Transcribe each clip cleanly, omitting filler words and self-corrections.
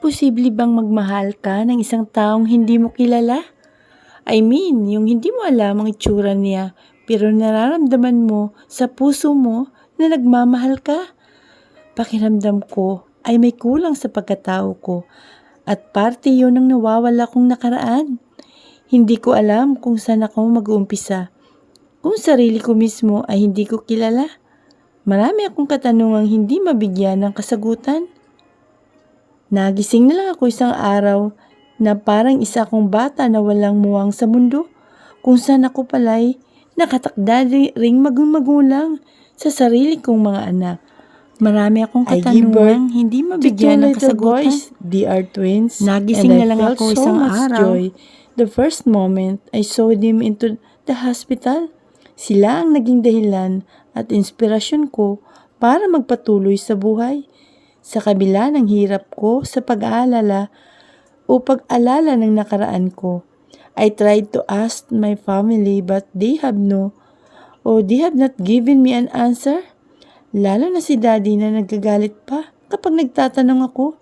Posible bang magmahal ka ng isang taong hindi mo kilala? I mean, yung hindi mo alam ang itsura niya, pero nararamdaman mo sa puso mo na nagmamahal ka. Pakiramdam ko ay may kulang sa pagkatao ko at parte yun ng nawawala kong nakaraan. Hindi ko alam kung saan ako mag-uumpisa. Kung sarili ko mismo ay hindi ko kilala. Marami akong katanungang hindi mabigyan ng kasagutan. Nagising na lang ako isang araw na parang isa akong bata na walang muwang sa mundo, kung saan ako pala'y nakatakda ring magulang sa sarili kong mga anak. Marami akong katanungang hindi mabigyan ng kasagutan. They are twins. Nagising na lang ako isang araw. Joy. The first moment I saw them into the hospital, sila ang naging dahilan at inspirasyon ko para magpatuloy sa buhay. Sa kabila ng hirap ko sa pag-aalala o pag-alala ng nakaraan ko, I tried to ask my family but they have not given me an answer. Lalo na si Daddy na nagagalit pa kapag nagtatanong ako.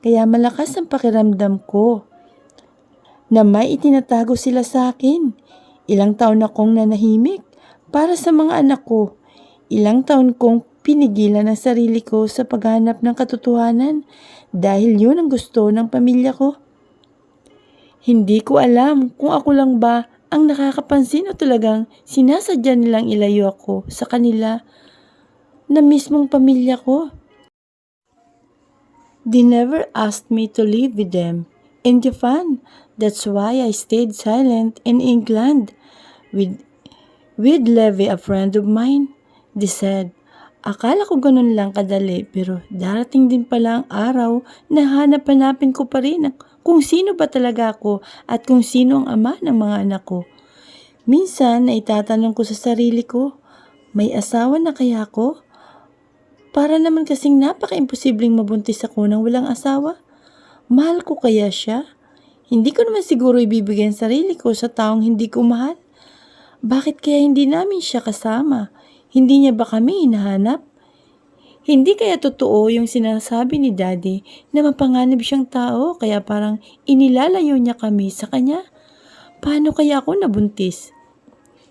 Kaya malakas ang pakiramdam ko na may itinatago sila sa akin. Ilang taon akong nanahimik para sa mga anak ko. Ilang taon kong pinigilan ang sarili ko sa paghanap ng katotohanan dahil yun ang gusto ng pamilya ko. Hindi ko alam kung ako lang ba ang nakakapansin o talagang sinasadya nilang ilayo ako sa kanila na mismong pamilya ko. They never asked me to live with them in Japan. That's why I stayed silent in England with Levi, a friend of mine. They said, akala ko ganun lang kadali pero darating din pala ang araw na hanap-hanapin ko pa rin kung sino ba talaga ako at kung sino ang ama ng mga anak ko. Minsan na itatanong ko sa sarili ko, may asawa na kaya ako? Para naman kasing napaka-imposibleng mabuntis ako nang walang asawa. Mahal ko kaya siya? Hindi ko naman siguro ibibigay ang sarili ko sa taong hindi ko mahal. Bakit kaya hindi namin siya kasama? Hindi niya ba kami hinahanap? Hindi kaya totoo yung sinasabi ni Daddy na mapanganib siyang tao kaya parang inilalayo niya kami sa kanya? Paano kaya ako nabuntis?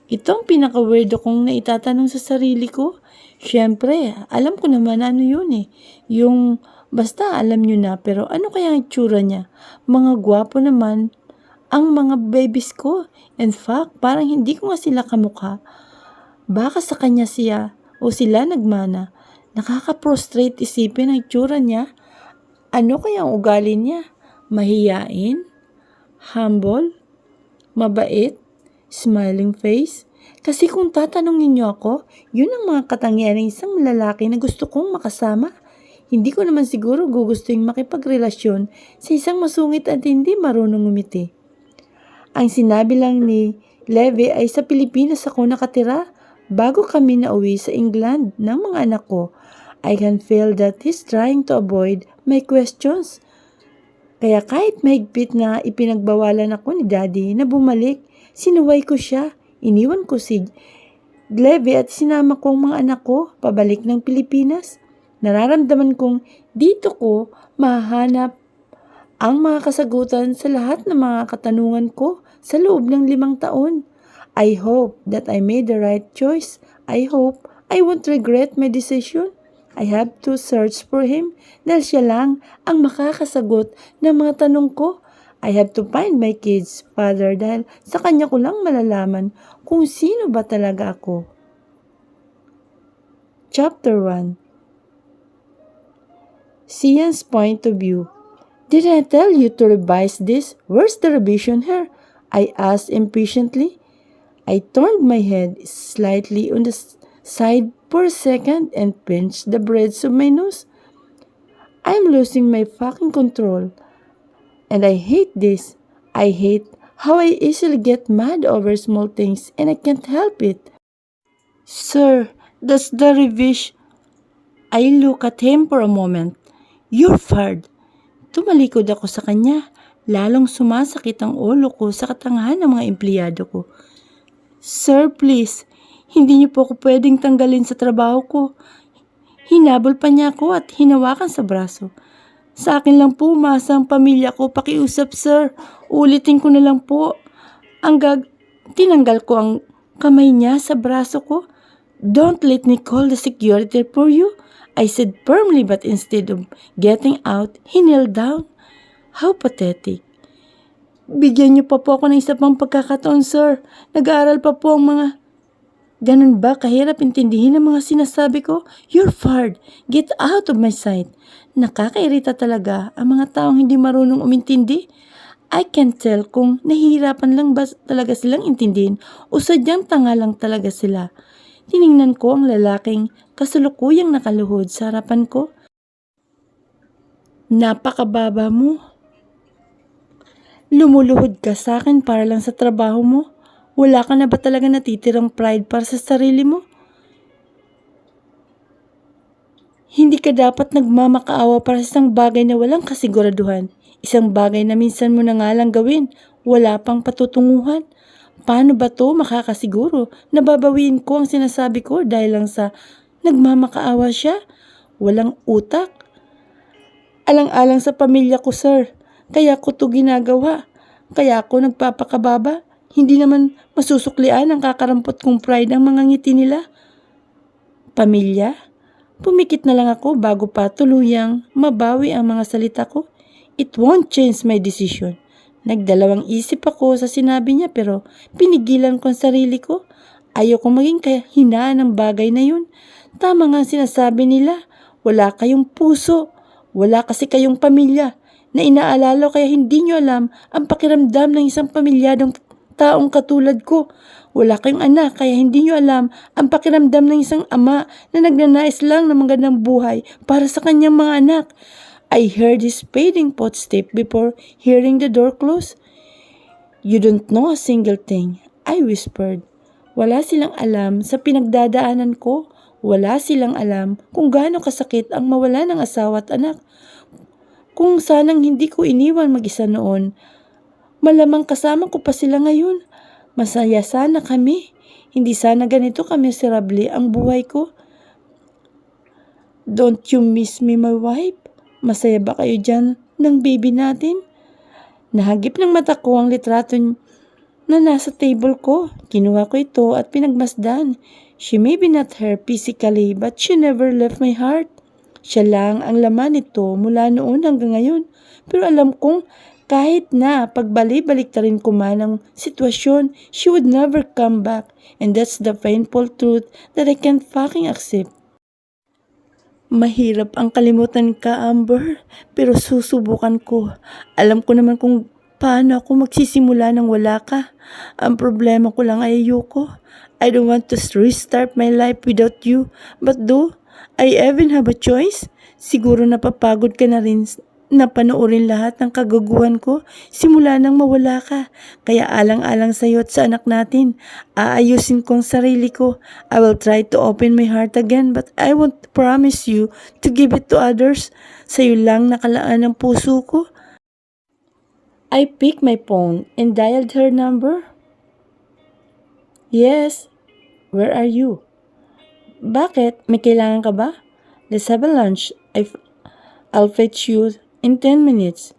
Ito ang pinaka-weirdo kong naitatanong sa sarili ko. Siyempre, alam ko naman ano yun eh. Yung basta alam nyo na pero ano kaya ang itsura niya? Mga gwapo naman ang mga babies ko. In fact, parang hindi ko nga sila kamukha. Baka sa kanya siya o sila nagmana. Nakaka-prostrate isipin ang itsura niya. Ano kaya ang ugali niya? Mahiyain? Humble? Mabait? Smiling face? Kasi kung tatanungin niyo ako, yun ang mga katangian ng isang lalaki na gusto kong makasama. Hindi ko naman siguro gugustuhin makipagrelasyon sa isang masungit at hindi marunong umiti. Ang sinabi lang ni Levi ay sa Pilipinas ako nakatira bago kami nauwi sa England ng mga anak ko. I can feel that he's trying to avoid my questions. Kaya kahit mahigpit na ipinagbawalan ako ni Daddy na bumalik, sinuway ko siya. Iniwan ko si Levi at sinama ko ang mga anak ko pabalik ng Pilipinas. Nararamdaman kong dito ko mahanap ang mga kasagutan sa lahat ng mga katanungan ko sa loob ng 5 taon. I hope that I made the right choice. I hope I won't regret my decision. I have to search for him dahil siya lang ang makakasagot ng mga tanong ko. I have to find my kid's father dahil sa kanya ko lang malalaman kung sino ba talaga ako. Chapter 1. Sian's point of view. Didn't I tell you to revise this? Where's the revision here? I asked impatiently. I turned my head slightly on the side for a second and pinched the bridge of my nose. I'm losing my fucking control. And I hate this. I hate how I easily get mad over small things and I can't help it. Sir, that's the revision. I look at him for a moment. You're fired. Tumalikod ako sa kanya. Lalong sumasakit ang ulo ko sa katangahan ng mga empleyado ko. Sir, please. Hindi niyo po ako pwedeng tanggalin sa trabaho ko. Hinabol pa niya ako at hinawakan sa braso. Sa akin lang po, umasa ang pamilya ko. Pakiusap, sir. Ulitin ko na lang po. Tinanggal ko ang kamay niya sa braso ko. Don't let me call the security for you, I said firmly, but instead of getting out, he knelt down. How pathetic. Bigyan niyo pa po ako ng isa pang pagkakataon, sir. Nag-aaral pa po ang mga... Ganun ba kahirap intindihin ang mga sinasabi ko? You're fired. Get out of my sight. Nakakairita talaga ang mga taong hindi marunong umintindi. I can't tell kung nahihirapan lang ba talaga silang intindihin o sadyang tanga lang talaga sila. Tiningnan ko ang lalaking kasulukuyang nakaluhod sa harapan ko. Napakababa mo. Lumuluhod ka sa akin para lang sa trabaho mo. Wala ka na ba talaga natitirang pride para sa sarili mo? Hindi ka dapat nagmamakaawa para sa isang bagay na walang kasiguraduhan. Isang bagay na minsan mo na nga lang gawin, wala pang patutunguhan. Paano ba to makakasiguro na babawiin ko ang sinasabi ko dahil lang sa nagmamakaawa siya? Walang utak. Alang-alang sa pamilya ko, sir. Kaya ko to ginagawa. Kaya ako nagpapakababa. Hindi naman masusuklian ang kakarampot kong pride ang mga ngiti nila. Pamilya? Pumikit na lang ako bago pa tuluyang mabawi ang mga salita ko. It won't change my decision. Nagdalawang isip ako sa sinabi niya pero pinigilan ko ang sarili ko. Ayoko maging kahinaan ng bagay na yun. Tama nga sinasabi nila, wala kayong puso. Wala kasi kayong pamilya na inaalala kaya hindi nyo alam ang pakiramdam ng isang pamilyadong taong katulad ko. Wala kayong anak kaya hindi nyo alam ang pakiramdam ng isang ama na nagnanais lang ng magandang buhay para sa kanyang mga anak. I heard his fading footstep before hearing the door close. You don't know a single thing, I whispered. Wala silang alam sa pinagdadaanan ko. Wala silang alam kung gaano kasakit ang mawala ng asawa at anak. Kung sanang hindi ko iniwan mag-isa noon, malamang kasama ko pa sila ngayon. Masaya sana kami. Hindi sana ganito kamiserable ang buhay ko. Don't you miss me, my wife? Masaya ba kayo dyan ng baby natin? Nahagip ng mata ko ang litrato na nasa table ko. Kinuha ko ito at pinagmasdan. She may be not her physically but she never left my heart. Siya lang ang laman nito mula noon hanggang ngayon. Pero alam kong kahit na pagbalik-baliktarin ko man ang sitwasyon, she would never come back. And that's the painful truth that I can't fucking accept. Mahirap ang kalimutan ka, Amber, pero susubukan ko. Alam ko naman kung paano ako magsisimula nang wala ka. Ang problema ko lang ay ayoko. I don't want to restart my life without you. But do I even have a choice? Siguro napapagod ka na rin na panoorin lahat ng kagaguhan ko simula nang mawala ka. Kaya alang-alang sa iyo at sa anak natin, aayusin ko ang sarili ko. I will try to open my heart again but I won't promise you to give it to others. Sa iyo lang nakalaan ang puso ko. I picked my phone and dialed her number. Yes, where are you? Bakit? May kailangan ka ba? Let's have a lunch. I'll fetch you in 10 minutes.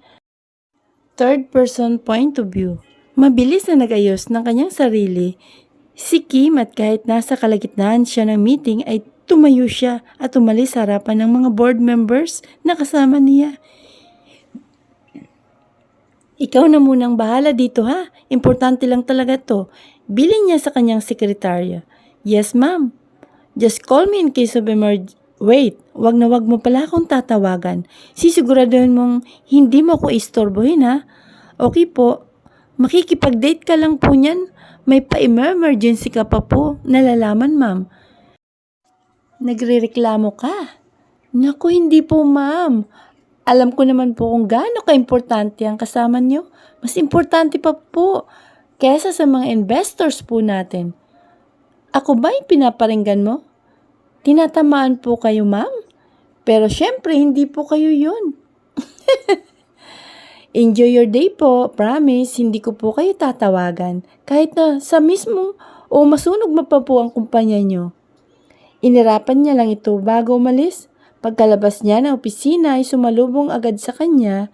Third person point of view. Mabilis na nag-ayos ng kanyang sarili. Si Kim at kahit nasa kalagitnaan siya ng meeting ay tumayo siya at umalis sa harapan ng mga board members na kasama niya. Ikaw na munang bahala dito ha. Importante lang talaga to. Bilin niya sa kanyang sekretarya. Yes ma'am. Just call me in case of emergency. Wait, wag na wag mo pala akong tatawagan. Sisiguraduhin mong hindi mo ako istorbohin ha. Okay po. Makikipag-date ka lang po niyan. May pa-emergency ka pa po. Nalalaman ma'am. Nagrereklamo ka. Naku, hindi po ma'am. Alam ko naman po kung gaano ka-importante ang kasama niyo. Mas importante pa po kesa sa mga investors po natin. Ako ba yung pinaparinggan mo? Tinatamaan po kayo, ma'am? Pero syempre, hindi po kayo yun. Enjoy your day po. Promise, hindi ko po kayo tatawagan. Kahit na sa mismong masunog pa po ang kumpanya nyo. Inirapan niya lang ito bago umalis. Pagkalabas niya ng opisina ay sumalubong agad sa kanya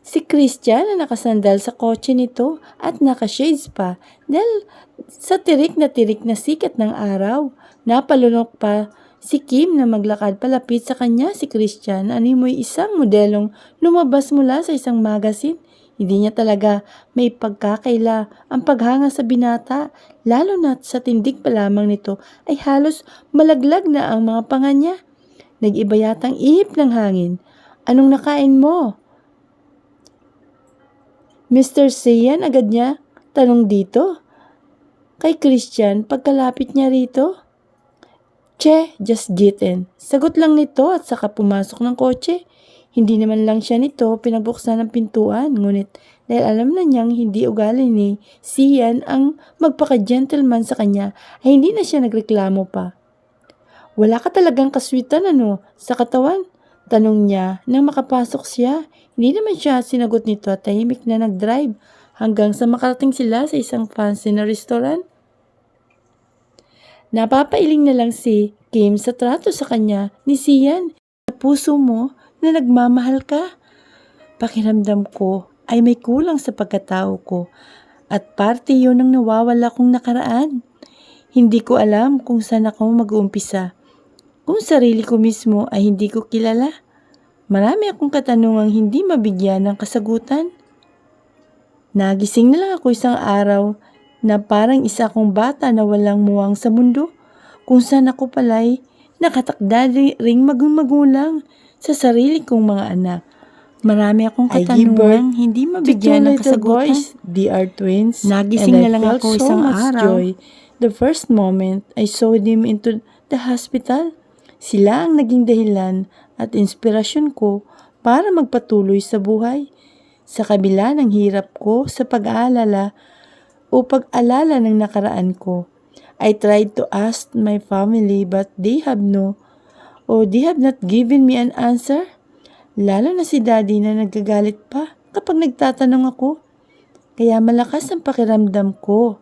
si Christian na nakasandal sa kotse nito at nakashades pa dahil sa tirik na sikat ng araw. Napalunok pa si Kim na maglakad palapit sa kanya. Si Christian animoy isang modelong lumabas mula sa isang magazine. Hindi niya talaga may pagkakaila ang paghanga sa binata, lalo na sa tindig pa lamang nito ay halos malaglag na ang mga panga niya. Nag-iba yatang ihip ng hangin. Anong nakain mo? Mr. Sian agad niya tanong dito kay Christian pagkalapit niya rito. Che, just eaten. Sagot lang nito at saka pumasok ng kotse. Hindi naman lang siya nito pinagbuksan ng pintuan, ngunit dahil alam na niyang hindi ugali ni Sian ang magpaka-gentleman sa kanya, ay hindi na siya nagreklamo pa. Wala ka talagang kaswitan sa katawan? Tanong niya nang makapasok siya. Hindi naman siya sinagot nito at tahimik na nag-drive hanggang sa makarating sila sa isang fancy na restaurant. Napapailing na lang si Kim sa trato sa kanya ni Sian. Sa puso mo na nagmamahal ka. Pakiramdam ko ay may kulang sa pagkatao ko at parte yun ng nawawala kong nakaraan. Hindi ko alam kung saan ako mag-uumpisa. Kung sarili ko mismo ay hindi ko kilala. Marami akong katanungang hindi mabigyan ng kasagutan. Nagising na lang ako isang araw na parang isa akong bata na walang muwang sa mundo, kung saan ako pala'y nakatakda ring magulang sa sarili kong mga anak. Marami akong katanungang hindi mabigyan ng kasagutan. They are twins. Nagising na lang ako isang araw. Joy. The first moment I saw them into the hospital. Sila ang naging dahilan at inspirasyon ko para magpatuloy sa buhay. Sa kabila ng hirap ko sa pag-aalala o pag-alala ng nakaraan ko, I tried to ask my family but they have not given me an answer. Lalo na si Daddy na nagagalit pa kapag nagtatanong ako. Kaya malakas ang pakiramdam ko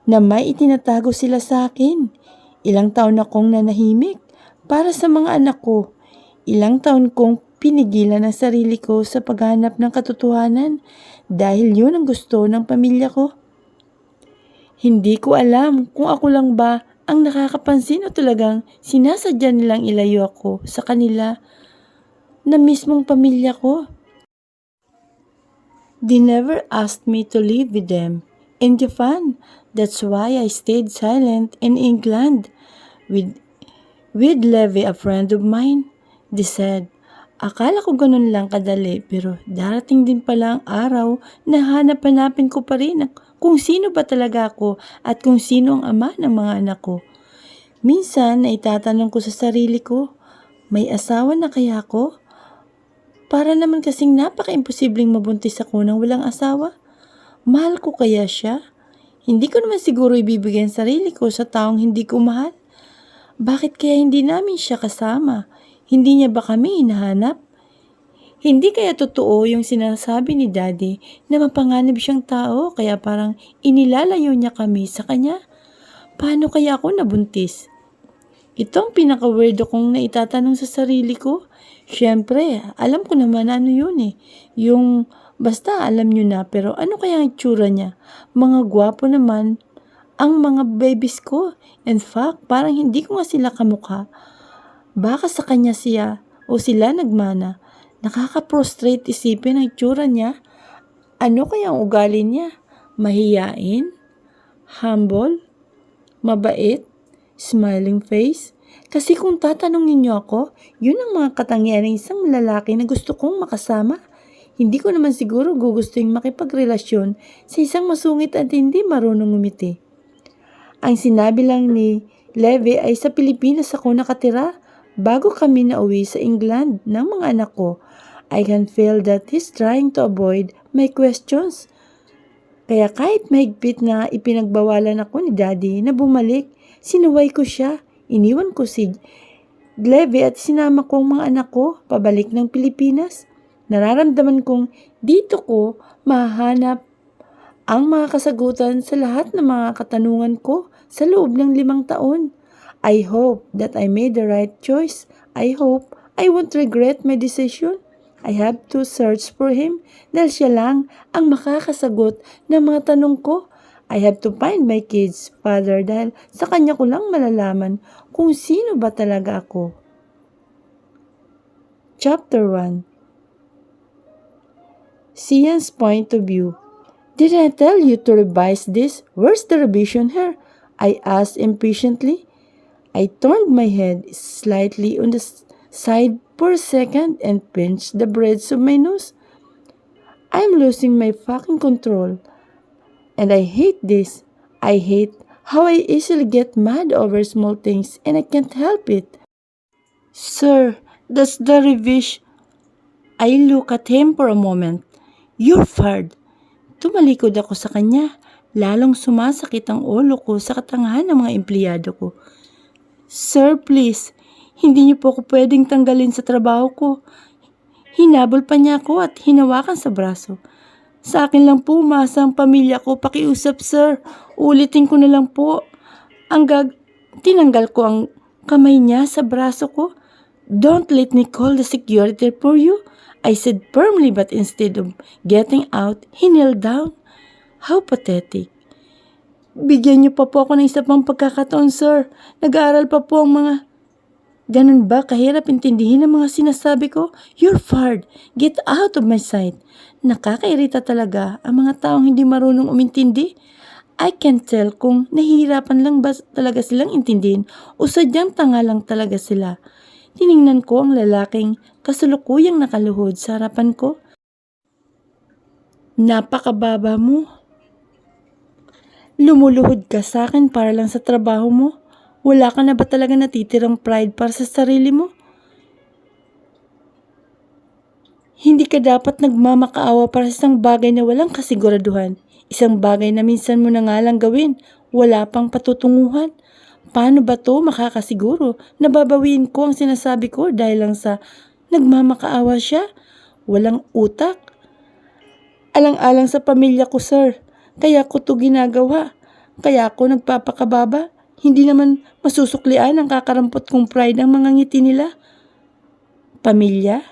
na may itinatago sila sa akin. Ilang taon akong nanahimik para sa mga anak ko. Ilang taon kong pinigilan ang sarili ko sa paghanap ng katotohanan dahil yun ang gusto ng pamilya ko. Hindi ko alam kung ako lang ba ang nakakapansin o talagang sinasadya nilang ilayo ako sa kanila na mismong pamilya ko. They never asked me to live with them in Japan. That's why I stayed silent in England with Levi, a friend of mine. They said, akala ko ganun lang kadali pero darating din pala ang araw na hanap-hanapin ko pa rin kung sino ba talaga ako at kung sino ang ama ng mga anak ko. Minsan na itatanong ko sa sarili ko, may asawa na kaya ako? Para naman kasing napaka-imposibleng mabuntis ako nang walang asawa. Mahal ko kaya siya? Hindi ko naman siguro ibibigay ang sarili ko sa taong hindi ko mahal. Bakit kaya hindi namin siya kasama? Hindi niya ba kami hinahanap? Hindi kaya totoo yung sinasabi ni Daddy na mapanganib siyang tao kaya parang inilalayo niya kami sa kanya? Paano kaya ako nabuntis? Ito ang pinaka-weirdo kong naitatanong sa sarili ko. Siyempre, alam ko naman ano yun Yung basta alam nyo na pero ano kaya ang itsura niya? Mga gwapo naman ang mga babies ko. In fact, parang hindi ko nga sila kamukha. Baka sa kanya siya o sila nagmana. Nakaka-prostrate isipin ang itsura niya. Ano kaya ang ugali niya? Mahiyain? Humble? Mabait? Smiling face? Kasi kung tatanungin niyo ako, yun ang mga katangian ng isang lalaki na gusto kong makasama. Hindi ko naman siguro gugustuhin makipagrelasyon sa isang masungit at hindi marunong umiti. Ang sinabi lang ni Levi ay sa Pilipinas ako nakatira bago kami nauwi sa England ng mga anak ko. I can feel that he's trying to avoid my questions. Kaya kahit mahigpit na ipinagbawalan ako ni Daddy na bumalik, sinuway ko siya. Iniwan ko si Levi at sinama ko ang mga anak ko pabalik ng Pilipinas. Nararamdaman kong dito ko mahanap ang mga kasagutan sa lahat ng mga katanungan ko sa loob ng 5 taon. I hope that I made the right choice. I hope I won't regret my decision. I have to search for him dahil siya lang ang makakasagot ng mga tanong ko. I have to find my kid's father dahil sa kanya ko lang malalaman kung sino ba talaga ako. Chapter 1. Sian's point of view. Didn't I tell you to revise this? Where's the revision here? I asked impatiently. I turned my head slightly on the side for a second and pinched the bridge of my nose. I'm losing my fucking control. And I hate this. I hate how I easily get mad over small things and I can't help it. Sir, that's the revision. I look at him for a moment. You're fired. Tumalikod ako sa kanya. Lalong sumasakit ang ulo ko sa katangahan ng mga empleyado ko. Sir, please, hindi niyo po ako pwedeng tanggalin sa trabaho ko. Hinabol pa niya ako at hinawakan sa braso. Sa akin lang po, umasa ang pamilya ko. Pakiusap, sir. Ulitin ko na lang po. Tinanggal ko ang kamay niya sa braso ko. Don't let me call the security for you, I said firmly, but instead of getting out, he knelt down. How pathetic. Bigyan niyo pa po ako ng isa pang pagkakataon, sir. Nag-aaral pa po ang mga... Ganun ba kahirap intindihin ang mga sinasabi ko? You're fired. Get out of my sight. Nakakairita talaga ang mga taong hindi marunong umintindi. I can't tell kung nahihirapan lang ba talaga silang intindihin o sadyang tanga lang talaga sila. Tiningnan ko ang lalaking kasalukuyang nakaluhod sa harapan ko. Napakababa mo. Lumuluhod ka sa akin para lang sa trabaho mo. Wala ka na ba talaga natitirang pride para sa sarili mo? Hindi ka dapat nagmamakaawa para sa isang bagay na walang kasiguraduhan. Isang bagay na minsan mo na nga lang gawin, wala pang patutunguhan. Paano ba to makakasiguro na babawiin ko ang sinasabi ko dahil lang sa nagmamakaawa siya? Walang utak. Alang-alang sa pamilya ko, sir. Kaya ko to ginagawa. Kaya ako nagpapakababa. Hindi naman masusuklian ang kakarampot kong pride ang mga ngiti nila. Pamilya?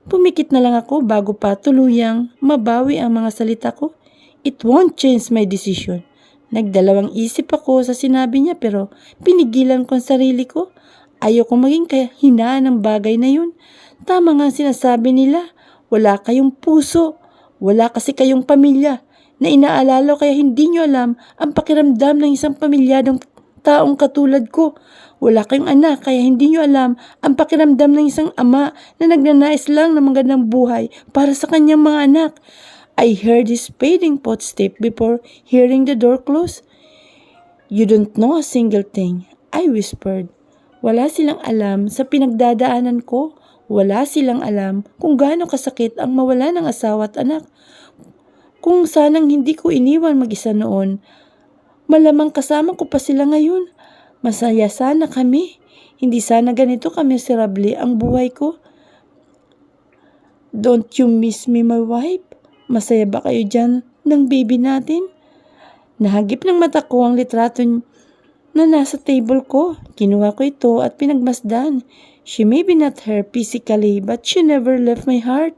Pumikit na lang ako bago pa tuluyang mabawi ang mga salita ko. It won't change my decision. Nagdalawang isip ako sa sinabi niya pero pinigilan ko ang sarili ko. Ayoko maging kahinaan ng bagay na yun. Tama nga sinasabi nila, wala kayong puso, wala kasi kayong pamilya na inaalala kaya hindi nyo alam ang pakiramdam ng isang pamilyadong taong katulad ko. Wala kayong anak kaya hindi nyo alam ang pakiramdam ng isang ama na nagnanais lang ng magandang buhay para sa kanyang mga anak. I heard his fading footstep before hearing the door close. You don't know a single thing, I whispered. Wala silang alam sa pinagdadaanan ko. Wala silang alam kung gaano kasakit ang mawala ng asawa at anak. Kung sanang hindi ko iniwan mag-isa noon, malamang kasama ko pa sila ngayon. Masaya sana kami. Hindi sana ganito kamiserable ang buhay ko. Don't you miss me, my wife? Masaya ba kayo dyan ng baby natin? Nahagip ng mata ko ang litrato na nasa table ko. Kinuha ko ito at pinagmasdan. She may be not her physically but she never left my heart.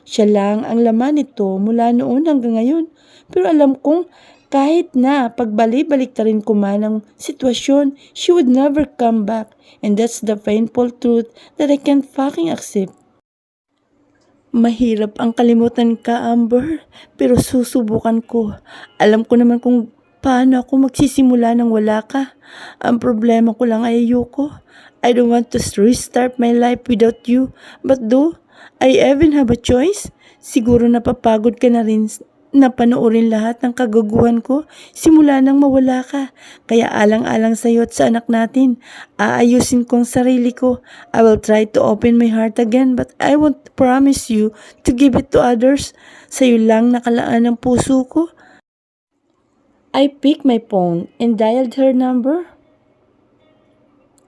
Siya lang ang laman nito mula noon hanggang ngayon. Pero alam kong kahit na pagbalik-baliktarin ko man ang sitwasyon, she would never come back. And that's the painful truth that I can't fucking accept. Mahirap ang kalimutan ka, Amber, pero susubukan ko. Alam ko naman kung paano ako magsisimula nang wala ka. Ang problema ko lang ay ayoko. I don't want to restart my life without you. But do I even have a choice? Siguro napapagod ka na rin na panoorin lahat ng kagaguhan ko simula nang mawala ka. Kaya alang-alang sa iyo at sa anak natin. Aayusin ko ang sarili ko. I will try to open my heart again but I won't promise you to give it to others. Sa iyo lang nakalaan ang puso ko. I picked my phone and dialed her number.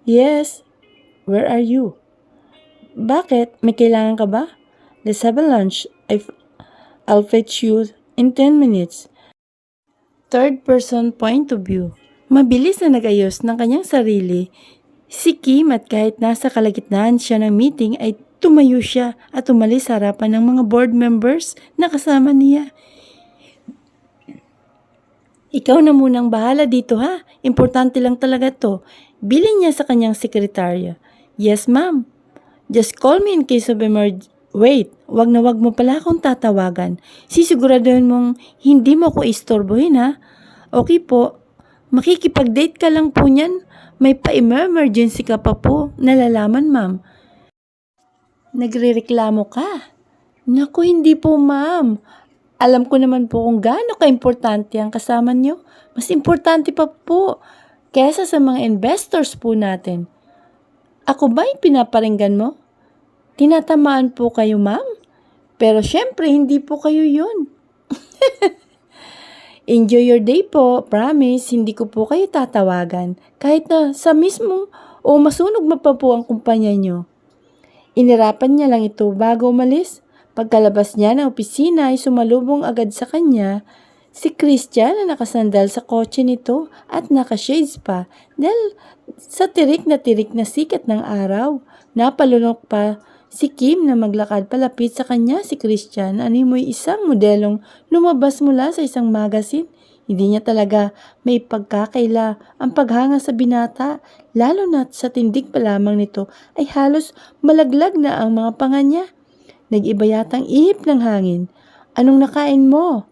Yes. Where are you? Bakit? May kailangan ka ba? Let's have a lunch. I'll fetch you in 10 minutes. Third person point of view. Mabilis na nagayos ng kanyang sarili, Si Kim at kahit nasa kalagitnaan siya ng meeting ay tumayo siya at umalis sa harapan ng mga board members na kasama niya. Ikaw na munang bahala dito ha. Importante lang talaga to. Bilin niya sa kanyang sekretarya. Yes ma'am. Just call me in case of emergency. Wait, wag na wag mo pala akong tatawagan. Sisiguraduhin mong hindi mo ko istorbohin ha. Okay po. Makikipag-date ka lang po niyan. May pa-emergency ka pa po. Nalalaman ma'am. Nagrereklamo ka. Naku, hindi po ma'am. Alam ko naman po kung gaano ka-importante ang kasama nyo. Mas importante pa po kesa sa mga investors po natin. Ako ba yung pinaparinggan mo? Tinatamaan po kayo, ma'am? Pero syempre, hindi po kayo yun. Enjoy your day po. Promise, hindi ko po kayo tatawagan. Kahit na sa mismong o masunog mo pa po ang kumpanya nyo. Inirapan niya lang ito bago umalis. Pagkalabas niya ng opisina ay sumalubong agad sa kanya si Christian na nakasandal sa kotse nito at nakashades pa dahil sa tirik na sikat ng araw. Napalunok pa si Kim na maglakad palapit sa kanya si Christian. Animoy isang modelong lumabas mula sa isang magazine. Hindi niya talaga may pagkakaila ang paghanga sa binata, lalo na sa tindig pa lamang nito ay halos malaglag na ang mga panga niya. Nag-iba yatang ihip ng hangin. Anong nakain mo?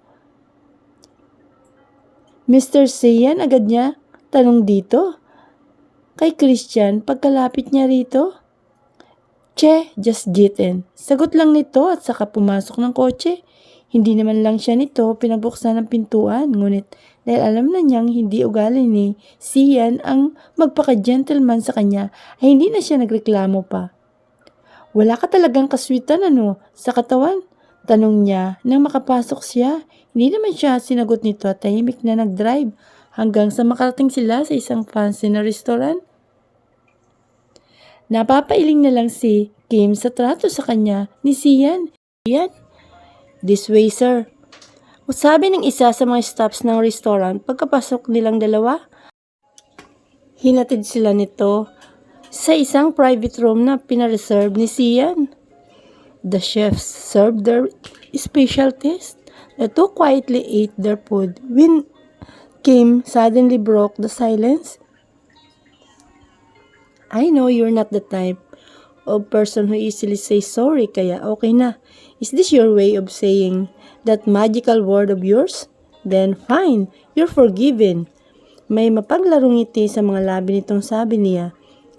Mr. Sian agad niya tanong dito. Kay Christian pagkalapit niya rito. Che, just eaten. Sagot lang nito at saka pumasok ng kotse. Hindi naman lang siya nito pinabuksan ng pintuan. Ngunit dahil alam na niyang hindi ugali ni Sian ang magpaka-gentleman sa kanya ay hindi na siya nagreklamo pa. Wala ka talagang kaswitan sa katawan? Tanong niya nang makapasok siya. Hindi naman siya sinagot nito at tahimik na nag-drive hanggang sa makarating sila sa isang fancy na restaurant. Napapailing na lang si Kim sa trato sa kanya ni Sian. Sian, this way sir. Sabi ng isa sa mga staffs ng restaurant pagkapasok nilang dalawa. Hinatid sila nito sa isang private room na pinareserve ni Sian. The chefs served their specialties. The two quietly ate their food when Kim suddenly broke the silence. I know you're not the type of person who easily says sorry, kaya okay na. Is this your way of saying that magical word of yours? Then fine, you're forgiven. May mapaglarong ngiti sa mga labi nitong sabi niya.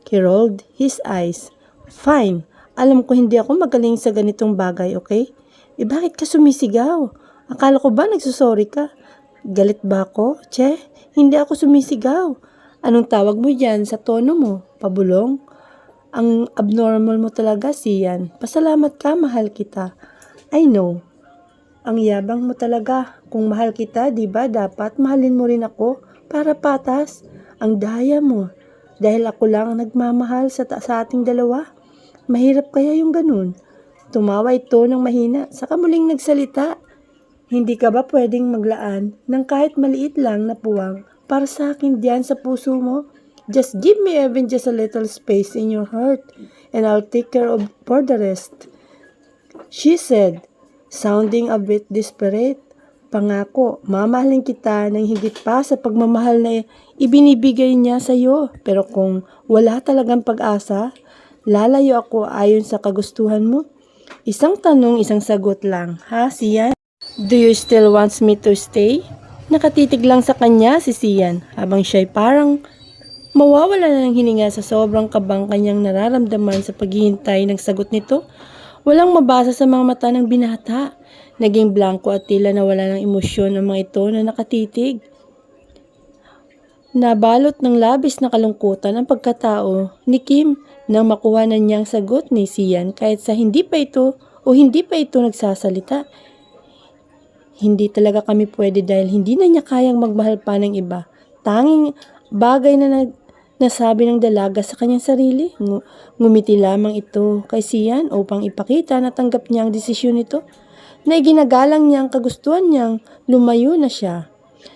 He rolled his eyes. Fine. Alam ko hindi ako magaling sa ganitong bagay, okay? Bakit ka sumisigaw? Akala ko ba nagsusorry ka? Galit ba ako? Che, hindi ako sumisigaw. Anong tawag mo dyan sa tono mo? Pabulong? Ang abnormal mo talaga, Sian. Pasalamat ka, mahal kita. I know. Ang yabang mo talaga. Kung mahal kita, di ba dapat mahalin mo rin ako para patas? Ang daya mo. Dahil ako lang ang nagmamahal sa ating dalawa. Mahirap kaya yung ganun. Tumawa ito ng mahina, saka muling nagsalita. Hindi ka ba pwedeng maglaan ng kahit maliit lang na puwang para sa akin diyan sa puso mo? Just give me even just a little space in your heart and I'll take care of for the rest. She said, sounding a bit desperate. Pangako, mamahalin kita ng higit pa sa pagmamahal na ibinibigay niya sa iyo. Pero kung wala talagang pag-asa, lalayo ako ayon sa kagustuhan mo. Isang tanong, isang sagot lang. Ha, Sian? Do you still want me to stay? Nakatitig lang sa kanya si Sian habang siya'y parang mawawala na ng hininga sa sobrang kabang kanyang nararamdaman sa paghihintay ng sagot nito. Walang mabasa sa mga mata ng binata. Naging blanco at tila nawala ng emosyon ang mga ito na nakatitig. Nabalot ng labis na kalungkutan ang pagkatao ni Kim nang makuha na niyang sagot ni Sian kahit sa hindi pa ito nagsasalita. Hindi talaga kami pwede dahil hindi na niya kayang magmahal pa ng iba. Tanging bagay na nasabi ng dalaga sa kanyang sarili. Ngumiti lamang ito kay Sian upang ipakita na tanggap niya ang desisyon nito. Na iginagalang niya ang kagustuhan niyang lumayo na siya,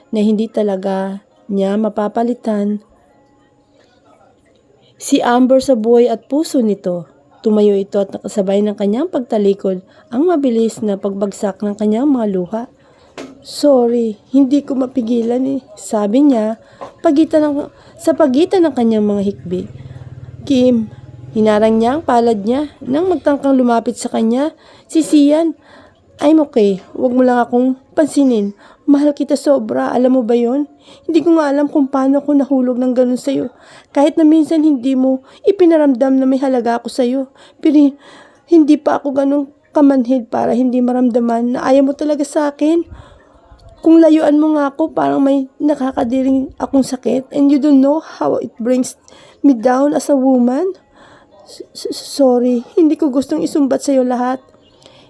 na hindi talaga niya mapapalitan. Si Amber sa buhay at puso nito. Tumayo ito at nakasabay ng kanyang pagtalikod ang mabilis na pagbagsak ng kanyang mga luha. Sorry, hindi ko mapigilan eh, sabi niya sa pagitan ng kanyang mga hikbi. Kim, hinarang niya ang palad niya nang magtangkang lumapit sa kanya. Si Sian, I'm okay, huwag mo lang akong pansinin. Mahal kita sobra, alam mo ba yon? Hindi ko nga alam kung paano ako nahulog ng ganun sa'yo. Kahit na minsan hindi mo ipinaramdam na may halaga ako sa'yo. Pero hindi pa ako ganun kamanhid para hindi maramdaman na ayaw mo talaga sa akin. Kung layuan mo nga ako, parang may nakakadiring akong sakit and you don't know how it brings me down as a woman. Sorry, hindi ko gustong isumbat sa'yo lahat.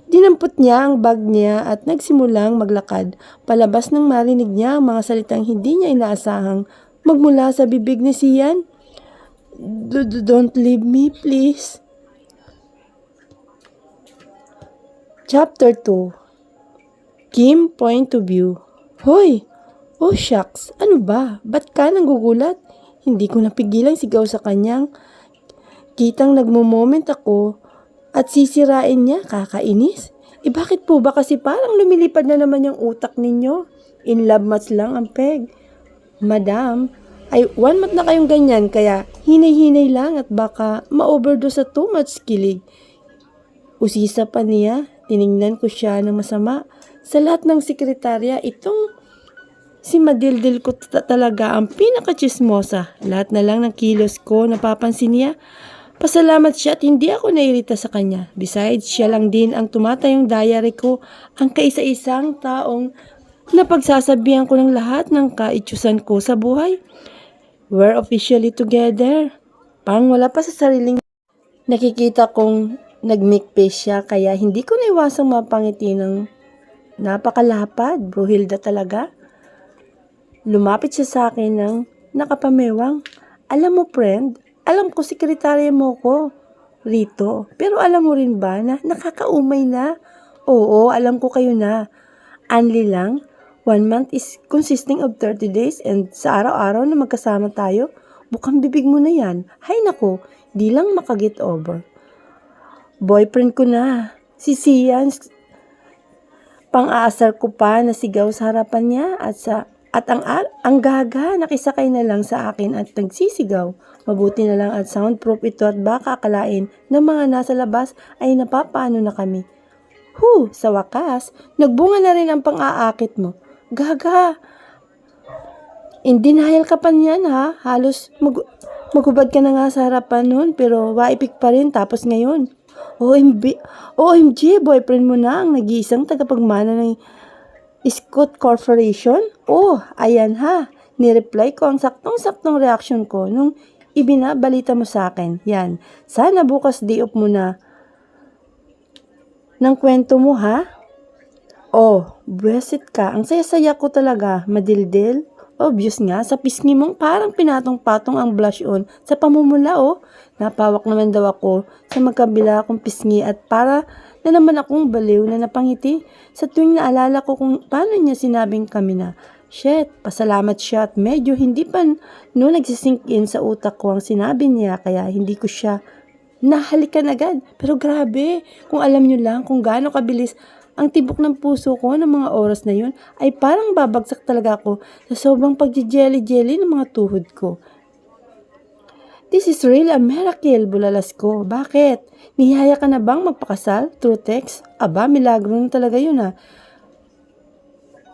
Dinampot niya ang bag niya at nagsimulang maglakad. Palabas nang marinig niya ang mga salitang hindi niya inaasahang magmula sa bibig ni Sian. Don't leave me, please. Chapter 2. Kim Point of View. Hoy! Oh shucks, ano ba? Ba't ka nanggugulat? Hindi ko napigilang sigaw sa kanyang. Kitang nagmo-moment ako at sisirain niya, kakainis. Bakit po ba kasi parang lumilipad na naman yung utak ninyo? In love match lang ang peg. Madam, ay 1 month na kayong ganyan kaya hinay-hinay lang at baka ma-overdose sa too much kilig. Usisa pa niya, tiningnan ko siya ng masama. Sa lahat ng sekretarya, itong si Madildil ko talaga ang pinaka-chismosa. Lahat na lang ng kilos ko napapansin niya. Pasalamat siya at hindi ako nairita sa kanya. Besides, siya lang din ang tumatayong diary ko, ang kaisa-isang taong napagsasabihan ko ng lahat ng kaitsusan ko sa buhay. We're officially together. Parang wala pa sa sariling nakikita kong nag-make face siya kaya hindi ko naiwasang mapangiti ng napakalapad. Bruhilda talaga. Lumapit siya sa akin ng nakapamewang. Alam mo, friend, alam ko sekretarya mo ko rito. Pero alam mo rin ba na nakakaumay na? Oo, alam ko kayo na. Anli lang, 1 month is consisting of 30 days and sa araw-araw na magkasama tayo, bukang bibig mo na yan. Hay nako, di lang makaget over. Boyfriend ko na. Si Sian, pang-aasar ko pa na sigaw sa harapan niya at ang gaga nakisakay na lang sa akin at nagsisigaw. Mabuti na lang at soundproof ito at baka akalain ng mga nasa labas ay napapaano na kami. Sa wakas, nagbunga na rin ang pang-aakit mo. Gaga! In denial ka pa niyan ha? Halos magubad ka na nga sa harapan nun pero waipik pa rin tapos ngayon. OMG, boyfriend mo na ang nag-iisang tagapagmana ng Scott Corporation? Ayan ha. Nireply ko ang saktong-saktong reaction ko nung ibinabalita mo sa akin. Yan. Sana bukas day off mo na ng kwento mo ha? Buwesit ka. Ang saya-saya ko talaga, Madildil. Obvious nga, sa pisngi mong parang pinatong-patong ang blush on sa pamumula Napawak naman daw ako sa magkabila kong pisngi at para na naman akong baliw na napangiti sa tuwing naalala ko kung paano niya sinabing kami na. Shit, pasalamat siya at medyo hindi pa nagsisink in sa utak ko ang sinabi niya kaya hindi ko siya nahalikan agad. Pero grabe, kung alam niyo lang kung gaano kabilis ang tibok ng puso ko ng mga oras na yun ay parang babagsak talaga ako sa sobrang pagjijelly-jelly ng mga tuhod ko. This is really a miracle, bulalas ko. Bakit? Nihaya ka na bang magpakasal through text? Aba, milagro na talaga yun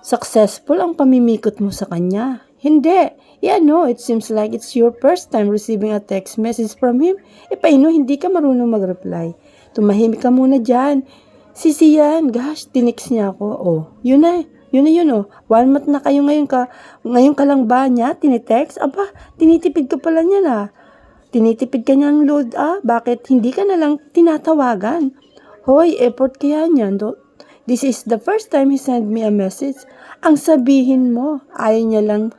Successful ang pamimikot mo sa kanya. Hindi. It seems like it's your first time receiving a text message from him. Paano hindi ka marunong mag-reply? Tumahimik ka muna dyan. Si Sian, gosh, tinext niya ako. Yun na. 1 month na kayo ngayon ka lang ba niya tinitext? Aba, tinitipid ka pala niya Tinitipid ka niyang load Bakit hindi ka na lang tinatawagan? Hoy, effort kaya niyan. This is the first time he sent me a message. Ang sabihin mo, ayaw niya lang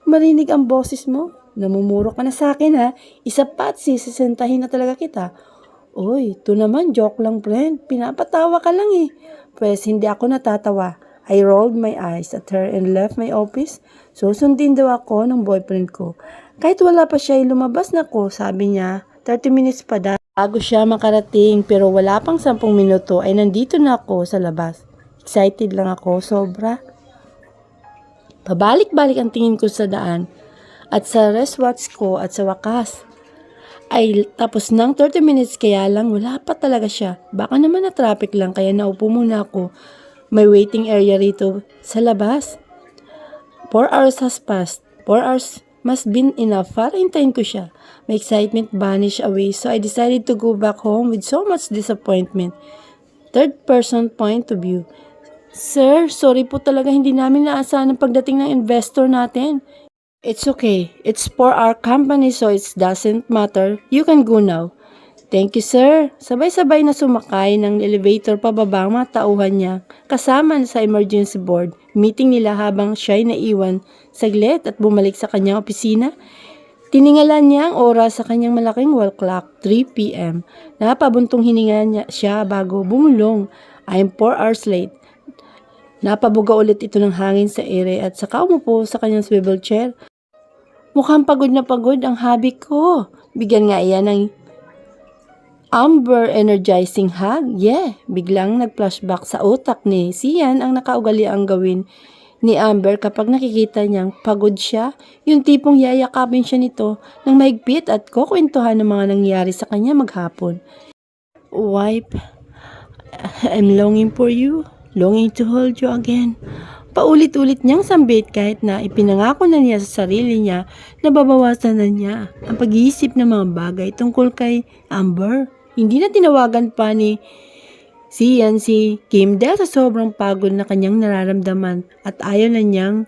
marinig ang boses mo. Namumuro ka na sa akin Isa pa at sisisentahin na talaga kita. Ito naman, joke lang friend. Pinapatawa ka lang Pues hindi ako natatawa. I rolled my eyes at her and left my office. Susundin daw ako ng boyfriend ko. Kahit wala pa siya, lumabas na ko. Sabi niya, 30 minutes pa daw. Bago siya makarating, pero wala pang 10 minuto ay nandito na ako sa labas. Excited lang ako, sobra. Pabalik-balik ang tingin ko sa daan at sa wristwatch ko at sa wakas. Ay tapos ng 30 minutes kaya lang wala pa talaga siya. Baka naman na traffic lang kaya naupo muna ako. May waiting area rito sa labas. 4 hours has passed. 4 hours must been enough para hintayin ko siya. My excitement vanished away so I decided to go back home with so much disappointment. Third person point of view. Sir, sorry po talaga hindi namin naasahan ang pagdating ng investor natin. It's okay. It's for our company so it doesn't matter. You can go now. Thank you, sir. Sabay-sabay na sumakay ng elevator pababa ang mga tauhan niya kasama sa emergency board. Meeting nila habang siya'y naiwan saglit at bumalik sa kanyang opisina. Tiningalan niya ang oras sa kanyang malaking wall clock, 3 p.m. Napabuntong hininga niya siya bago bumulong. I'm 4 hours late. Napabuga ulit ito ng hangin sa ere at saka umupo sa kanyang swivel chair. Mukhang pagod na pagod ang hubby ko. Bigyan nga iyan ng Amber energizing hug. Yeah, biglang nag-flashback sa utak ni Sian ang nakaugali ang gawin ni Amber kapag nakikita niyang pagod siya. Yung tipong yayakapin siya nito ng mahigpit at kukwentuhan ng mga nangyari sa kanya maghapon. Wife, I'm longing for you. Longing to hold you again. Paulit-ulit niyang sambit kahit na ipinangako na niya sa sarili niya na babawasan na niya ang pag-iisip ng mga bagay tungkol kay Amber. Hindi na tinawagan pa ni Sian si Kim dahil sa sobrang pagod na kanyang nararamdaman at ayaw na niyang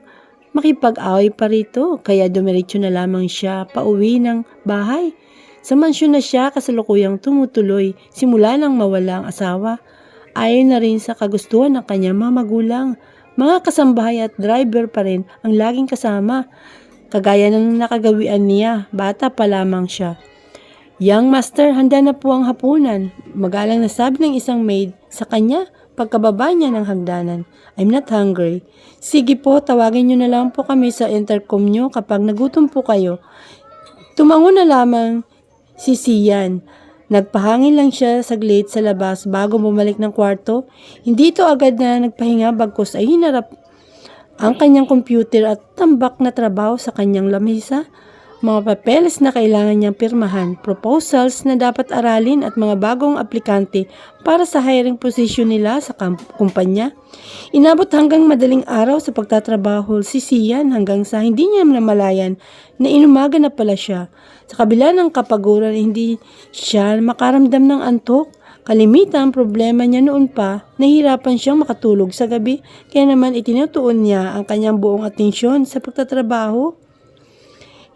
makipag-away pa rito kaya dumiretso na lamang siya pauwi ng bahay. Sa mansyon na siya kasalukuyang tumutuloy simula nang mawala ang asawa. Ayon na rin sa kagustuhan ng kanyang mga magulang. Mga kasambahay at driver pa rin ang laging kasama. Kagaya ng nakagawian niya, bata pa lamang siya. Young master, handa na po ang hapunan. Magalang nasabi ng isang maid sa kanya pagkababa niya ng hagdanan. I'm not hungry. Sige po, tawagin niyo na lang po kami sa intercom niyo kapag nagutom po kayo. Tumango na lamang si Sian. Nagpahangin lang siya saglit sa labas bago bumalik ng kwarto. Hindi ito agad na nagpahinga bagkus ay hinarap ang kanyang computer at tambak na trabaho sa kanyang lamesa. Mga papeles na kailangan niyang pirmahan, proposals na dapat aralin at mga bagong aplikante para sa hiring position nila sa kumpanya. Inabot hanggang madaling araw sa pagtatrabaho si Sian hanggang sa hindi niya namalayan na inumaga na pala siya. Sa kabila ng kapaguran, hindi siya makaramdam ng antok. Kalimitan ang problema niya noon pa, nahihirapan siyang makatulog sa gabi, kaya naman itinutuon niya ang kanyang buong atensyon sa pagtatrabaho.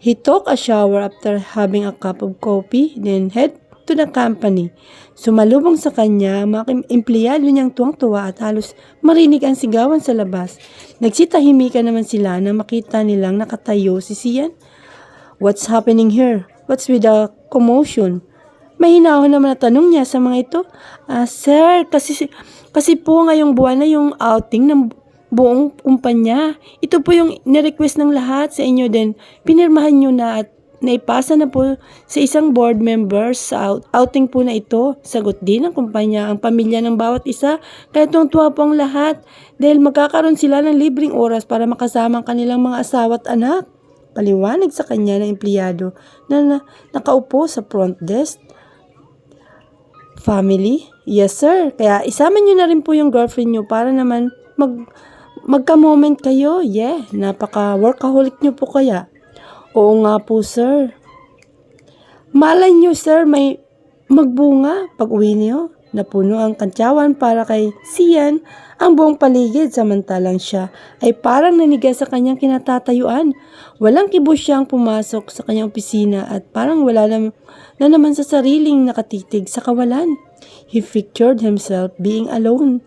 He took a shower after having a cup of coffee, then head to the company. Sumalubong sa kanya ang mga empleyado niyang tuwang-tuwa at halos marinig ang sigawan sa labas. Nagsitahimikan naman sila nang makita nilang nakatayo si Sian. What's happening here? What's with the commotion? Mahinahon naman na tanong niya sa mga ito. Sir, kasi po ngayong buwan na yung outing ng buong kumpanya. Ito po yung nirequest ng lahat sa inyo din. Pinirmahan nyo na at naipasa na po sa isang board members sa outing po na ito. Sagot din ng kumpanya ang pamilya ng bawat isa. Kaya tuwang-tuwa po ang lahat dahil magkakaroon sila ng libreng oras para makasama ang kanilang mga asawa at anak. Paliwanag sa kanya ng empleyado na nakaupo sa front desk. Family? Yes sir. Kaya isama nyo na rin po yung girlfriend nyo para naman magka-moment kayo. Yeah, napaka-workaholic nyo po kaya. Oo nga po sir. Malay nyo sir, may magbunga pag-uwi niyo. Napuno ang kantsawan para kay Sian ang buong paligid samantalang siya ay parang nanigas sa kanyang kinatatayuan. Walang kibos siyang pumasok sa kanyang opisina at parang wala na naman sa sariling nakatitig sa kawalan. He pictured himself being alone.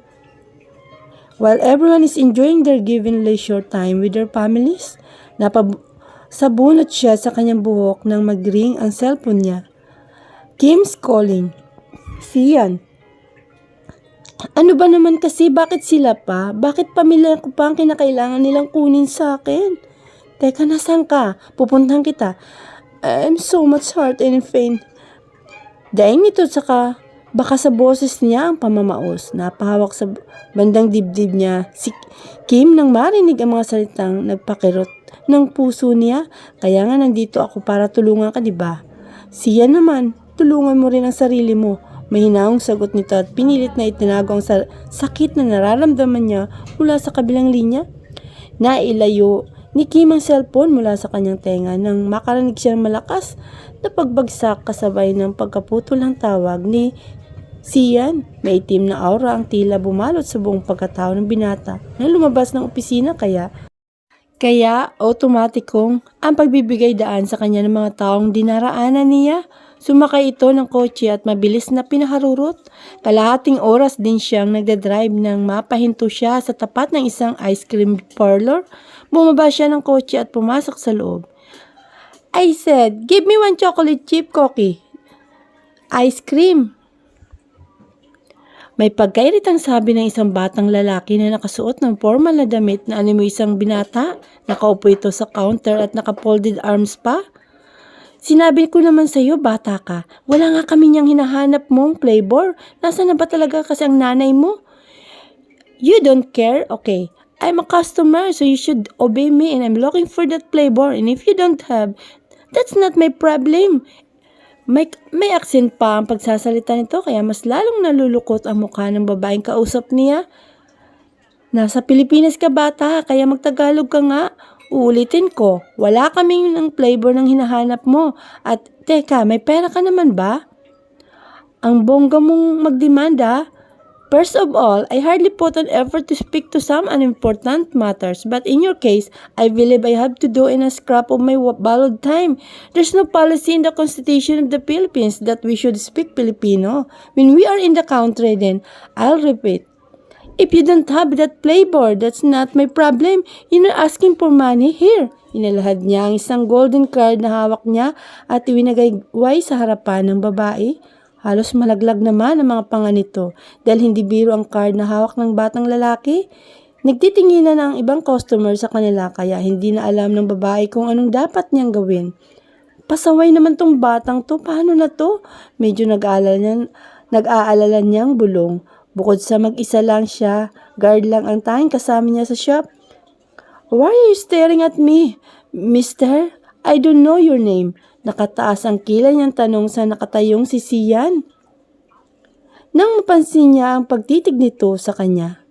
While everyone is enjoying their given leisure time with their families, sabunot siya sa kanyang buhok nang mag-ring ang cellphone niya. Kim's calling. Sian. Ano ba naman kasi, bakit sila pa? Bakit pamilya ko pa ang kinakailangan nilang kunin sa akin? Teka, nasaan ka? Pupuntahan kita. I'm so much hurt and in pain. Daing nito saka baka sa boses niya ang pamamaos. Napahawak sa bandang dibdib niya si Kim nang marinig ang mga salitang nagpakirot ng puso niya. Kaya nga nandito ako para tulungan ka, di ba? Siya naman, tulungan mo rin ang sarili mo. Mahinaong sagot nito at pinilit na itinago ang sakit na nararamdaman niya mula sa kabilang linya. Nailayo ni Kim ang cellphone mula sa kanyang tenga nang makarinig siya ng malakas na pagbagsak kasabay ng pagkaputol ng tawag ni Sian. May itim na aura ang tila bumalot sa buong pagkatao ng binata na lumabas ng opisina kaya automatikong ang pagbibigay daan sa kanya ng mga taong dinaraanan niya. Sumakay ito ng kotse at mabilis na pinaharurot. Kalahating oras din siyang nagdadrive nang mapahinto siya sa tapat ng isang ice cream parlor. Bumaba siya ng kotse at pumasok sa loob. I said, give me one chocolate chip cookie. Ice cream. May pagkairitang sabi ng isang batang lalaki na nakasuot ng formal na damit na animoy isang binata. Nakaupo ito sa counter at naka-folded arms pa. Sinabi ko naman sa iyo, bata ka. Wala nga kami niyang hinahanap mong flavor. Nasaan na ba talaga kasi ang nanay mo? You don't care? Okay. I'm a customer, so you should obey me and I'm looking for that flavor. And if you don't have, that's not my problem. May accent pa ang pagsasalita nito kaya mas lalong nalulukot ang mukha ng babaeng kausap niya. Nasa Pilipinas ka, bata, kaya magtagalog ka nga. Uulitin ko, wala kaming ng flavor ng hinahanap mo. At teka, may pera ka naman ba? Ang bongga mong magdemanda. First of all, I hardly put an effort to speak to some unimportant matters, but in your case, I believe I have to do in a scrap of my borrowed time. There's no policy in the Constitution of the Philippines that we should speak Filipino. When we are in the country, then, I'll repeat, if you don't have that flavor, that's not my problem. You're not asking for money here. Inalahad niya ang isang golden card na hawak niya at iwinagay sa harapan ng babae. Halos malaglag naman ang mga panga nito dahil hindi biro ang card na hawak ng batang lalaki. Nagtitinginan ang ibang customer sa kanila kaya hindi na alam ng babae kung anong dapat niyang gawin. Pasaway naman tong batang to, paano na to? Medyo nag-aalala niyang bulong. Bukod sa mag-isa lang siya, guard lang ang tanging kasama niya sa shop. Why are you staring at me, mister? I don't know your name. Nakataas ang kilay niyang tanong sa nakatayong si Sian. Nang mapansin niya ang pagtitig nito sa kanya.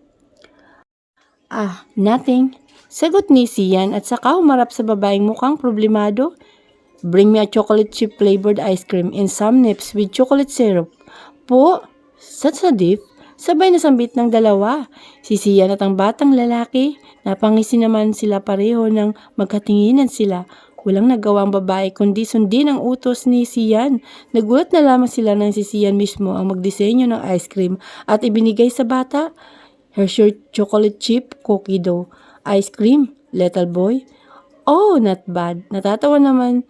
Nothing. Sagot ni Sian at saka humarap sa babaeng mukhang problemado. Bring me a chocolate chip flavored ice cream and some nips with chocolate syrup. Po, sa dip. Sabay na sambit ng dalawa. Si Sian at ang batang lalaki. Napangisi naman sila pareho nang magkatinginan sila. Walang nagawang babae kundi sundin ang utos ni Sian. Nagulat na lamang sila nang si Sian mismo ang magdisenyo ng ice cream at ibinigay sa bata. Hershey chocolate chip cookie dough. Ice cream, little boy. Oh, not bad. Natatawa naman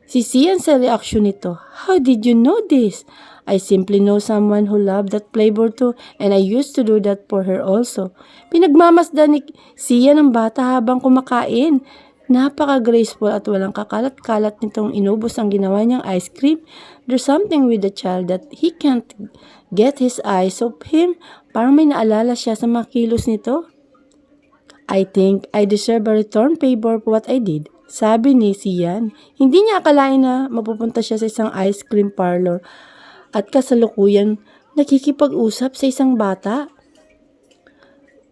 si Sian sa reaksyon nito. How did you know this? I simply know someone who loved that flavor too and I used to do that for her also. Pinagmamasdan ni Sian ang bata habang kumakain. Napaka-graceful at walang kakalat-kalat nitong inubos ang ginawa niyang ice cream. There's something with the child that he can't get his eyes off him. Parang may naalala siya sa mga kilos nito. I think I deserve a return favor for what I did. Sabi ni Sian. Hindi niya akalain na mapupunta siya sa isang ice cream parlor at kasalukuyan nakikipag-usap sa isang bata.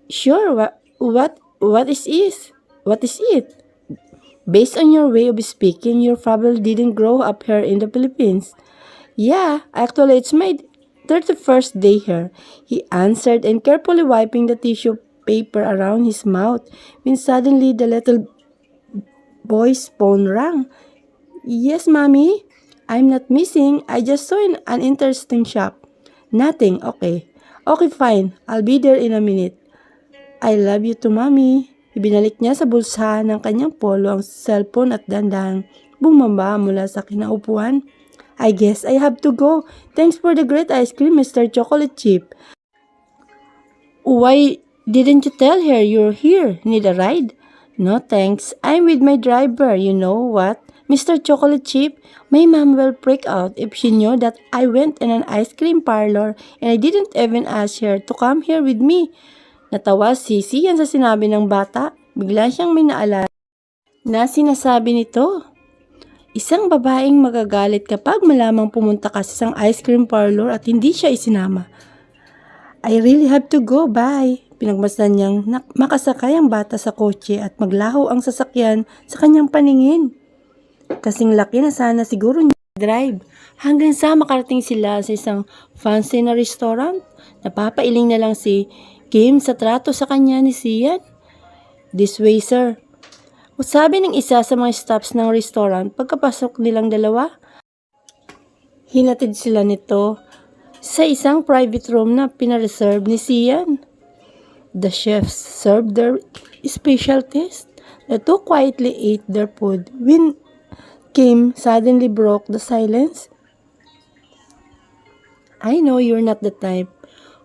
Sure, what is it? Based on your way of speaking, you probably didn't grow up here in the Philippines. Yeah, actually it's my 31st day here, he answered and carefully wiping the tissue paper around his mouth when suddenly the little boy's phone rang. Yes, Mommy. I'm not missing. I just saw an interesting shop. Nothing. Okay. Okay, fine. I'll be there in a minute. I love you too, Mommy. Ibinalik niya sa bulsa ng kanyang polo ang cellphone at dandang bumaba mula sa kinaupuan. I guess I have to go. Thanks for the great ice cream, Mr. Chocolate Chip. Why didn't you tell her you're here? Need a ride? No thanks. I'm with my driver. You know what? Mr. Chocolate Chip, my mom will freak out if she knew that I went in an ice cream parlor and I didn't even ask her to come here with me. Natawa si Sian sa sinabi ng bata. Bigla siyang may naalala na sinasabi nito. Isang babaeng magagalit kapag malamang pumunta ka sa isang ice cream parlor at hindi siya isinama. I really have to go, bye. Pinagmasdan niyang makasakay ang bata sa kotse at maglaho ang sasakyan sa kanyang paningin. Kasing laki na sana siguro niya drive hanggang sa makarating sila sa isang fancy na restaurant. Napapailing na lang si Kim sa trato sa kanya ni Sian. This way, sir. O sabi ng isa sa mga staffs ng restaurant pagkapasok nilang dalawa. Hinatid sila nito sa isang private room na pinareserve ni Sian. The chefs served their specialties. The two quietly ate their food when Kim suddenly broke the silence. I know you're not the type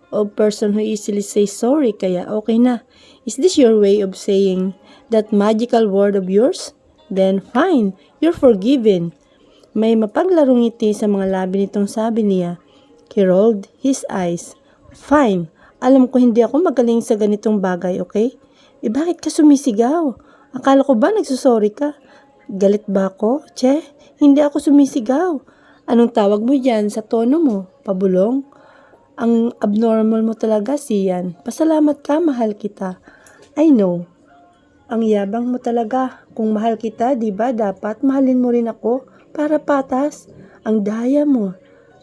of person who easily says sorry, kaya okay na. Is this your way of saying that magical word of yours? Then fine, you're forgiven. May mapaglarong ngiti sa mga labi nitong sabi niya. He rolled his eyes. Fine, alam ko hindi ako magaling sa ganitong bagay, okay? Bakit ka sumisigaw? Akala ko ba nagsusorry ka? Galit ba ako? Che, hindi ako sumisigaw. Anong tawag mo dyan sa tono mo? Pabulong? Ang abnormal mo talaga, Sian. Pasalamat ka, mahal kita. I know. Ang yabang mo talaga. Kung mahal kita, di ba dapat mahalin mo rin ako para patas? Ang daya mo.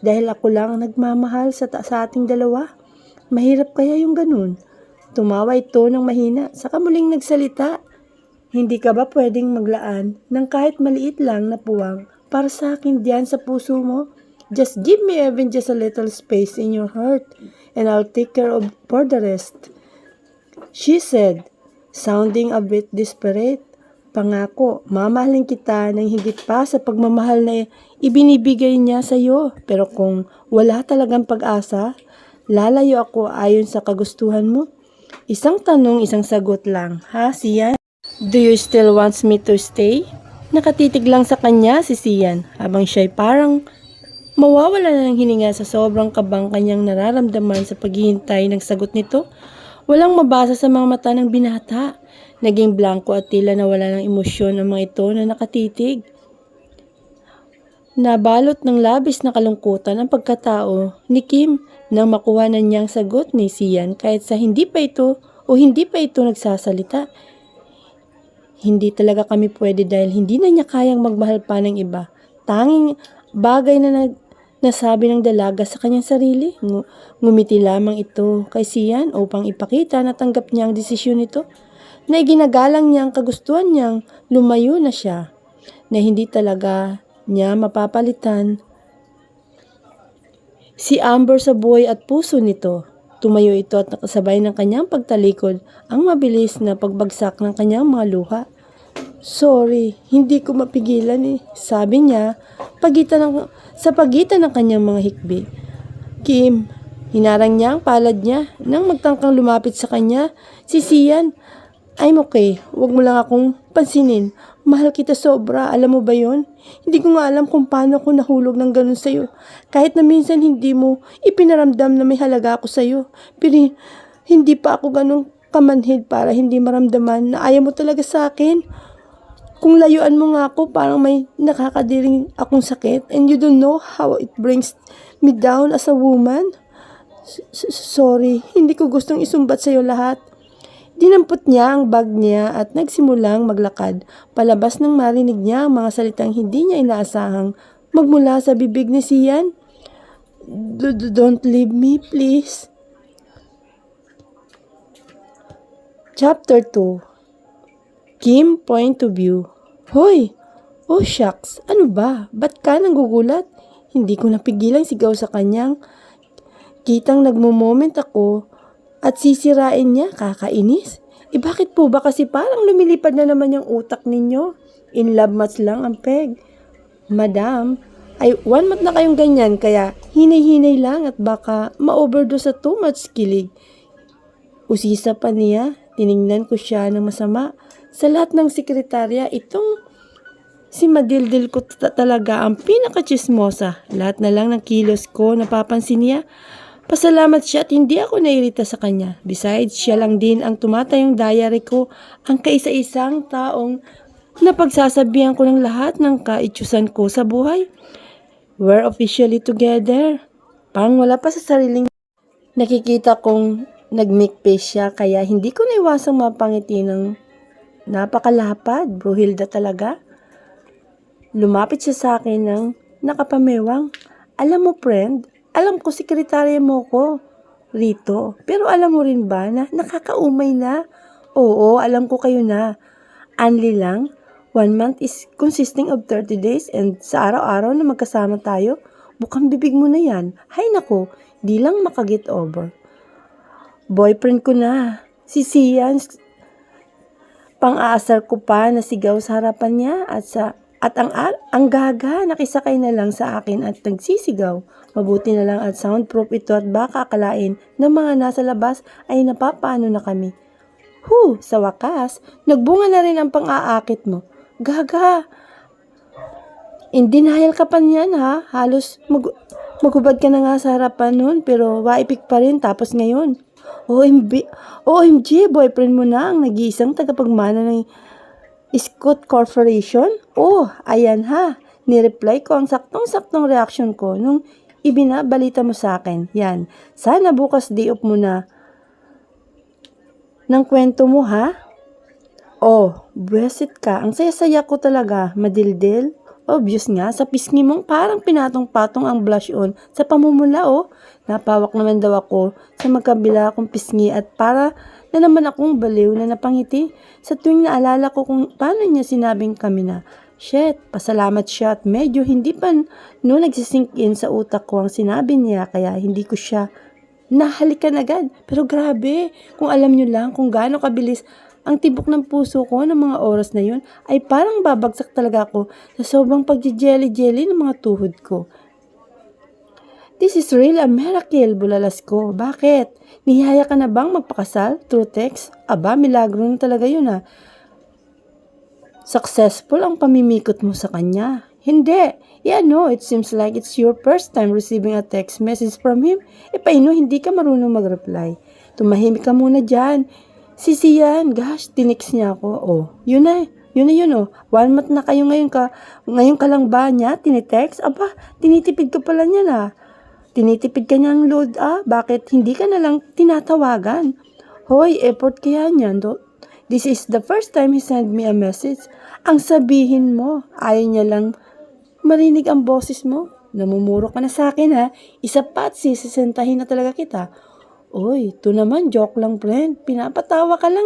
Dahil ako lang ang nagmamahal sa ating dalawa. Mahirap kaya yung ganun? Tumawa ito ng mahina, saka muling nagsalita. Hindi ka ba pwedeng maglaan ng kahit maliit lang na puwang para sa akin diyan sa puso mo? Just give me even just a little space in your heart and I'll take care of for the rest. She said, sounding a bit desperate. Pangako, mamahalin kita ng higit pa sa pagmamahal na ibinibigay niya sa iyo. Pero kung wala talagang pag-asa, lalayo ako ayon sa kagustuhan mo. Isang tanong, isang sagot lang. Ha, Sian? Do you still want me to stay? Nakatitig lang sa kanya si Sian habang siya'y parang mawawala na ng hininga sa sobrang kabang kanyang nararamdaman sa paghihintay ng sagot nito. Walang mabasa sa mga mata ng binata. Naging blanco at tila nawala ng emosyon ang mga ito na nakatitig. Nabalot ng labis na kalungkutan ang pagkatao ni Kim nang makuha na niyang sagot ni Sian kahit sa hindi pa ito nagsasalita. Hindi talaga kami pwede dahil hindi na niya kayang magmahal pa ng iba. Tanging bagay na nasabi ng dalaga sa kanyang sarili. Ngumiti lamang ito kay Sian upang ipakita na tanggap niya ang desisyon nito. Na iginagalang niya ang kagustuhan niyang lumayo na siya. Na hindi talaga niya mapapalitan si Amber sa buhay at puso nito. Tumayo ito at nakasabay ng kanyang pagtalikod ang mabilis na pagbagsak ng kanyang mga luha. Sorry, hindi ko mapigilan sabi niya sa pagitan ng kanyang mga hikbi. Kim, hinarang niya ang palad niya nang magtangkang lumapit sa kanya. Si Sian, I'm okay, huwag mo lang akong pansinin. Mahal kita sobra, alam mo ba yon? Hindi ko nga alam kung paano ako nahulog ng ganun sa'yo. Kahit na minsan hindi mo ipinaramdam na may halaga ako sa'yo. Pero hindi pa ako ganun kamanhid para hindi maramdaman na ayaw mo talaga sa akin. Kung layuan mo nga ako, parang may nakakadiring akong sakit and you don't know how it brings me down as a woman. Sorry, hindi ko gustong isumbat sa'yo lahat. Dinampot niya ang bag niya at nagsimulang maglakad palabas nang marinig niya ang mga salitang hindi niya inaasahang magmula sa bibig ni Sian. Don't leave me, please. Chapter 2. Kim Point of View. Hoy! Oh shucks, ano ba? Ba't ka nanggugulat? Hindi ko napigilang sigaw sa kanyang. Kitang nagmo-moment ako at sisirain niya, kakainis. Bakit po ba kasi parang lumilipad na naman yung utak ninyo? In love match lang ang peg. Madam, ay one month na kayong ganyan kaya hinay-hinay lang at baka ma-overdose sa too much kilig. Usisa pa niya, tiningnan ko siya ng masama. Sa lahat ng sekretarya, itong si Madildil ko talaga ang pinaka-chismosa. Lahat na lang ng kilos ko napapansin niya. Pasalamat siya at hindi ako nairita sa kanya. Besides, siya lang din ang tumatayong diary ko, ang kaisa-isang taong napagsasabihan ko ng lahat ng kaitsusan ko sa buhay. We're officially together. Parang wala pa sa sariling nakikita kong nag-make face siya, kaya hindi ko naiwasang mapangiti ng napakalapad. Bruhilda talaga. Lumapit siya sa akin ng nakapamewang. Alam mo, friend, alam ko sekretarya mo ko rito. Pero alam mo rin ba na nakakaumay na? Oo, alam ko kayo na. Anli lang, 1 month is consisting of 30 days and sa araw-araw na magkasama tayo, bukang bibig mo na yan. Hay nako, di lang makaget over. Boyfriend ko na, si Sian, pang-aasar ko pa na sigaw sa harapan niya at ang gaga nakisakay na lang sa akin at nagsisigaw. Mabuti na lang at soundproof ito at baka akalain ng mga nasa labas ay napapaano na kami. Sa wakas, nagbunga na rin ang pang-aakit mo. Gaga! In denial ka pa niyan ha? Halos maghubad ka na nga sa harapan nun pero waipik pa rin tapos ngayon. OMG, boyfriend mo na ang nag-iisang tagapagmana ng Scott Corporation? Ayan ha. Nireply ko ang saktong-saktong reaction ko nung ibinabalita mo sa akin. Yan. Sana bukas day off mo na ng kwento mo ha? Buwesit ka. Ang saya-saya ko talaga, Madildil. Obvious nga, sa pisngi mong parang pinatong-patong ang blush on sa pamumula Napawak naman daw ako sa magkabila akong pisngi at para na naman akong baliw na napangiti sa tuwing naalala ko kung paano niya sinabing kami na. Shit, pasalamat siya at medyo hindi pa nagsisink in sa utak ko ang sinabi niya kaya hindi ko siya nahalikan agad. Pero grabe, kung alam niyo lang kung gaano kabilis ang tibok ng puso ko ng mga oras na yun ay parang babagsak talaga ako sa sobrang pagjijelly-jelly ng mga tuhod ko. This is really a miracle, bulalas ko. Bakit? Nihaya ka na bang magpakasal through text? Aba, milagro na talaga yun Successful ang pamimikot mo sa kanya. Hindi. It seems like it's your first time receiving a text message from him. Paano hindi ka marunong mag-reply? Tumahimik ka muna dyan. Si Sian, gosh, tinext niya ako. Yun na. 1 month na kayo ngayon ka lang ba niya tinitext? Aba, tinitipid ka pala niya Tinitipid ka niyang load Bakit hindi ka na lang tinatawagan? Hoy, effort kaya niyan. This is the first time he sent me a message. Ang sabihin mo, ayaw niya lang marinig ang boses mo. Namumuro ka na sa akin Isa pa at sisisentahin na talaga kita. Ito naman, joke lang friend. Pinapatawa ka lang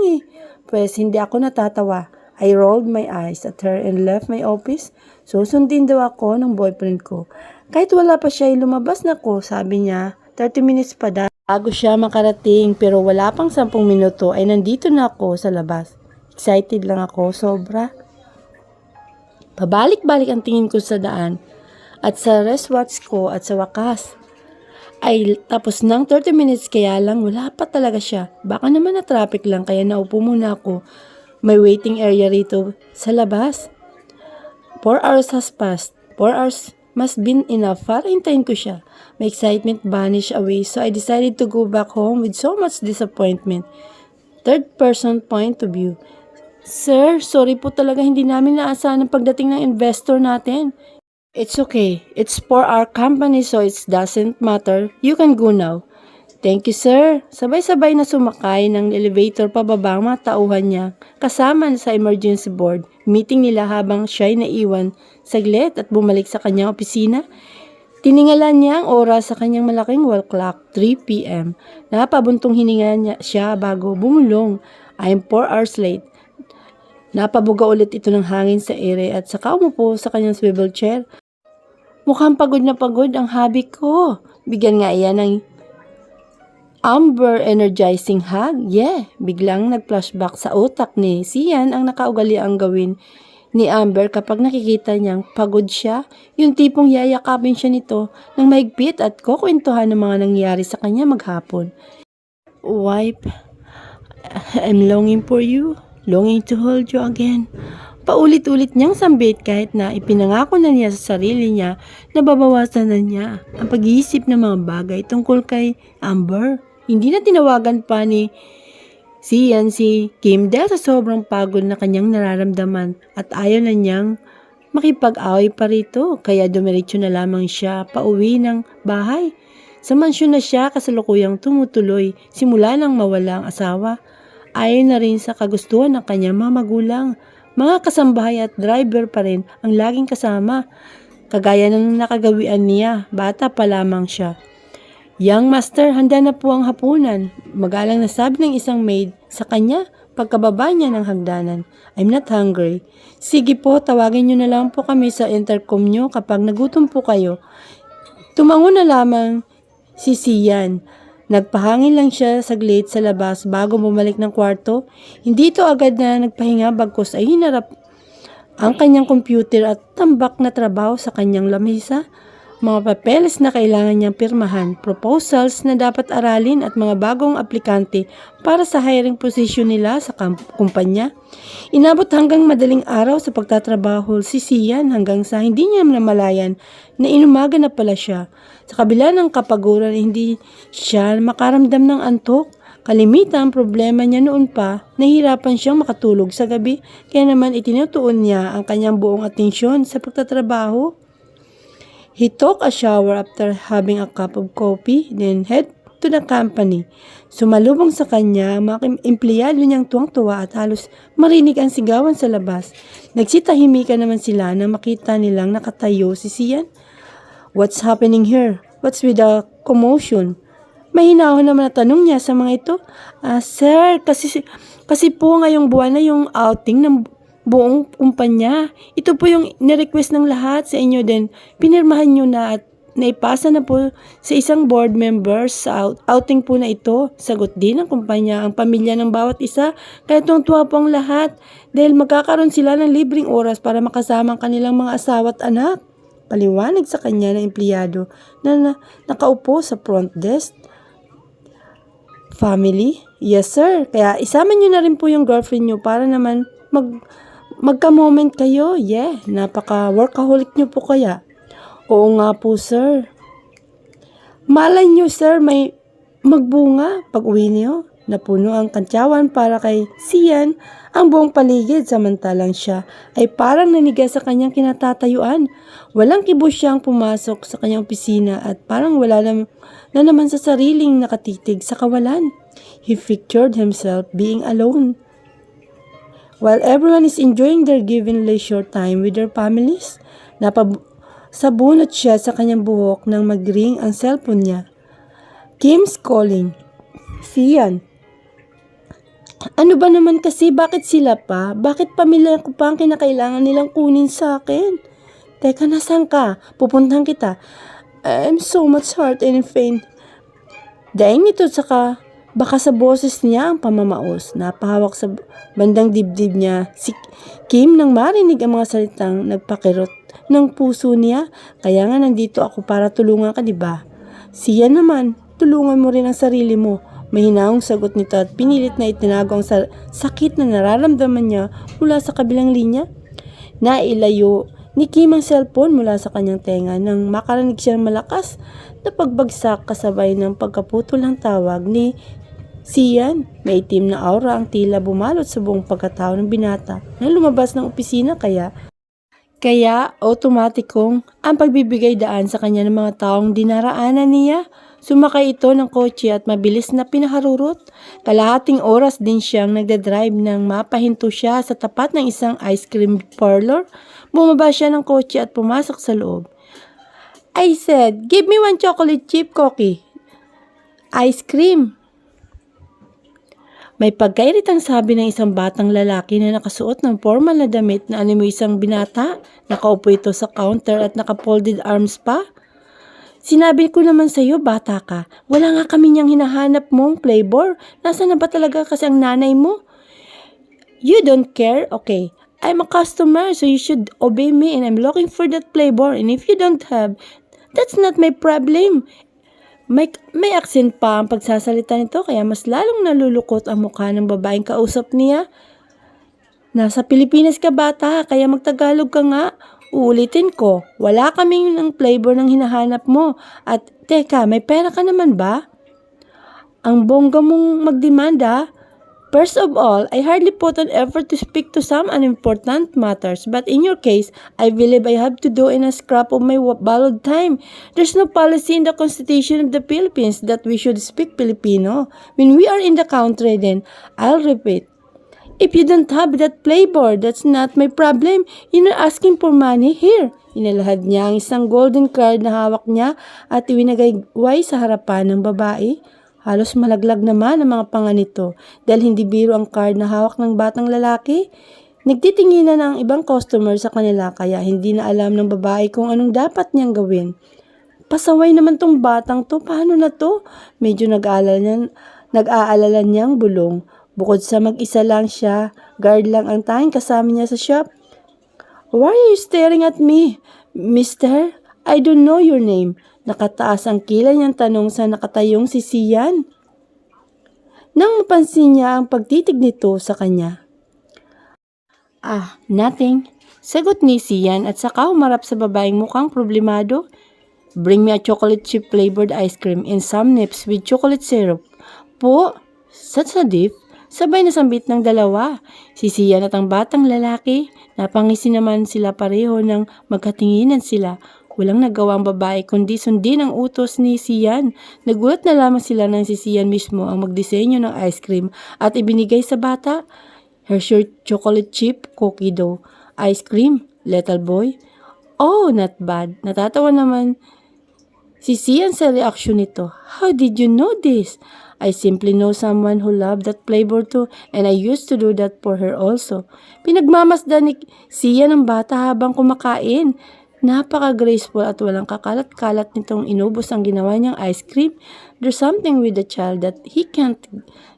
Pues hindi ako natatawa. I rolled my eyes at her and left my office. Susundin daw ako ng boyfriend ko. Kahit wala pa siya, lumabas na ko. Sabi niya, 30 minutes pa daw. Bago siya makarating pero wala pang 10 minuto ay nandito na ako sa labas. Excited lang ako, sobra. Pabalik-balik ang tingin ko sa daan at sa wristwatch ko at sa wakas. Ay tapos ng 30 minutes kaya lang wala pa talaga siya. Baka naman na traffic lang kaya naupo muna ako. May waiting area rito sa labas. 4 hours has passed. 4 hours must been enough para hintayin ko siya. My excitement vanished away so I decided to go back home with so much disappointment. Third person point of view. Sir, sorry po talaga hindi namin naasahan ang pagdating ng investor natin. It's okay. It's for our company so it doesn't matter. You can go now. Thank you, sir. Sabay-sabay na sumakay ng elevator pababa ang mga tauhan niya kasama sa emergency board. Meeting nila habang siya'y naiwan saglit at bumalik sa kanyang opisina. Tiningalan niya ang oras sa kanyang malaking wall clock, 3 p.m. Napabuntong hininga siya bago bumulong. I'm 4 hours late. Napabuga ulit ito ng hangin sa ere at saka umupo sa kanyang swivel chair. Mukhang pagod na pagod ang hubby ko. Bigyan nga iyan ng Amber energizing hug. Biglang nag-flashback sa utak ni Sian ang nakaugaliang gawin ni Amber kapag nakikita niyang pagod siya. Yung tipong yayakapin siya nito ng mahigpit at kukwentuhan ng mga nangyari sa kanya maghapon. Wipe I'm longing for you, longing to hold you again. Paulit-ulit niyang sambit kahit na ipinangako na niya sa sarili niya na babawasan na niya ang pag-iisip ng mga bagay tungkol kay Amber. Hindi na tinawagan pa ni Sian si Kim dahil sa sobrang pagod na kanyang nararamdaman at ayaw na niyang makipag-away pa rito kaya dumiretso na lamang siya pauwi ng bahay. Sa mansyon na siya kasalukuyang tumutuloy simula nang mawala ang asawa. Ayon na rin sa kagustuhan ng kanyang mga magulang. Mga kasambahay at driver pa rin ang laging kasama. Kagaya ng nakagawian niya, bata pa lamang siya. Young master, handa na po ang hapunan. Magalang na sabi ng isang maid sa kanya pagkababa niya ng hagdanan. I'm not hungry. Sige po, tawagin niyo na lang po kami sa intercom niyo kapag nagutom po kayo. Tumango na lamang si Sian. Nagpahangin lang siya saglit sa labas bago bumalik ng kwarto. Hindi ito agad na nagpahinga bagkus ay hinarap ang kanyang computer at tambak na trabaho sa kanyang lamesa. Mga papeles na kailangan niyang pirmahan, proposals na dapat aralin at mga bagong aplikante para sa hiring position nila sa kumpanya. Inabot hanggang madaling araw sa pagtatrabaho si Sian hanggang sa hindi niya namalayan na inumaga na pala siya. Sa kabila ng kapaguran, hindi siya makaramdam ng antok. Kalimitan ang problema niya noon pa, nahihirapan siyang makatulog sa gabi, kaya naman itinutuon niya ang kanyang buong atensyon sa pagtatrabaho. He took a shower after having a cup of coffee, then head to the company. Sumalubong sa kanya ang mga empleyado niyang tuwang-tuwa at halos marinig ang sigawan sa labas. Nagsitahimikan naman sila nang makita nilang nakatayo si Sian. What's happening here? What's with the commotion? Mahinahon naman na tanong niya sa mga ito. Sir, kasi po ngayong buwan na yung outing ng buong kumpanya. Ito po yung nirequest ng lahat sa inyo din. Pinirmahan nyo na at naipasa na po sa isang board members sa outing po na ito. Sagot din ng kumpanya ang pamilya ng bawat isa. Kaya tuwa po ang lahat dahil magkakaroon sila ng libreng oras para makasama ang kanilang mga asawa at anak. Paliwanag sa kanya ng empleyado na nakaupo sa front desk. Family? Yes sir. Kaya isama nyo na rin po yung girlfriend nyo para naman magka-moment kayo. Yeah, napaka-workaholic nyo po kaya. Oo nga po sir. Malay nyo sir, may magbunga pag uwi niyo. Napuno ang kantyawan para kay Sian ang buong paligid samantalang siya ay parang nanigas sa kanyang kinatatayuan. Walang kibos siyang pumasok sa kanyang opisina at parang wala na naman sa sariling nakatitig sa kawalan. He pictured himself being alone. While everyone is enjoying their given leisure time with their families, sabunot siya sa kanyang buhok nang mag-ring ang cellphone niya. Kim's calling. Sian. Ano ba naman kasi? Bakit sila pa? Bakit pamilya ko pa ang kinakailangan nilang kunin sa akin? Teka, nasaan ka? Pupuntahan kita. I'm so much hurt and pain. Dahil nito saka baka sa boses niya ang pamamaos. Napahawak sa bandang dibdib niya si Kim nang marinig ang mga salitang nagpakirot ng puso niya. Kaya nga nandito ako para tulungan ka, diba? Siya naman, tulungan mo rin ang sarili mo. Mahinahong sagot nito at pinilit na itinago ang sakit na nararamdaman niya mula sa kabilang linya. Nailayo ni Kim ang cellphone mula sa kanyang tenga nang makarinig siya ng malakas na pagbagsak kasabay ng pagkaputol ng tawag ni Sian. May itim na aura ang tila bumalot sa buong pagkatao ng binata na lumabas ng opisina kaya automatikong ang pagbibigay daan sa kanya ng mga taong dinaraanan niya. Sumakay ito ng kotse at mabilis na pinaharurot. Kalahating oras din siyang nagdadrive nang mapahinto siya sa tapat ng isang ice cream parlor. Bumaba siya ng kotse at pumasok sa loob. I said, give me one chocolate chip cookie. Ice cream. May pagkairitang sabi ng isang batang lalaki na nakasuot ng formal na damit na animoy isang binata. Nakaupo ito sa counter at naka-folded arms pa. Sinabi ko naman sa iyo, bata ka. Wala nga kami niyang hinahanap mong flavor. Nasaan na ba talaga kasi ang nanay mo? You don't care? Okay. I'm a customer, so you should obey me and I'm looking for that flavor. And if you don't have, that's not my problem. May aksen pa ang pagsasalita nito kaya mas lalong nalulukot ang mukha ng babaeng kausap niya. Nasa Pilipinas ka bata, kaya magtagalog ka nga. Uulitin ko, wala kaming ng flavor ng hinahanap mo. At teka, may pera ka naman ba? Ang bongga mong magdemanda. First of all, I hardly put an effort to speak to some unimportant matters, but in your case, I believe I have to do in a scrap of my borrowed time. There's no policy in the Constitution of the Philippines that we should speak Filipino. When we are in the country, then, I'll repeat, if you don't have that flavor, that's not my problem. You're not asking for money here. Inalahad niya ang isang golden card na hawak niya at iwinagayway sa harapan ng babae. Halos malaglag naman ang mga panga nito dahil hindi biro ang card na hawak ng batang lalaki. Nagtitinginan ang ibang customer sa kanila kaya hindi na alam ng babae kung anong dapat niyang gawin. Pasaway naman tong batang to, paano na to? Medyo nag-aalala niyang bulong. Bukod sa mag-isa lang siya, guard lang ang tanging kasama niya sa shop. Why are you staring at me, mister? I don't know your name. Nakataas ang kilay niyang tanong sa nakatayong si Sian. Nang mapansin niya ang pagtitig nito sa kanya. Nothing. Sagot ni Sian at saka humarap sa babaeng mukhang problemado. Bring me a chocolate chip flavored ice cream and some nips with chocolate syrup. Po, satsadip. Sabay na sambit ng dalawa. Si Sian at ang batang lalaki, napangisi naman sila pareho nang magkatinginan sila. Walang nagawa ang babae kundi sundin ang utos ni Sian. Nagulat na lamang sila nang si Sian mismo ang magdisenyo ng ice cream at ibinigay sa bata. Hershey chocolate chip cookie dough ice cream, little boy. Oh, not bad. Natatawa naman si Sian sa reaksyon nito. How did you know this? I simply know someone who loved that flavor too and I used to do that for her also. Pinagmamasdan ni Sian ang bata habang kumakain. Napaka-graceful at walang kakalat-kalat nitong inubos ang ginawa niyang ice cream. There's something with the child that he can't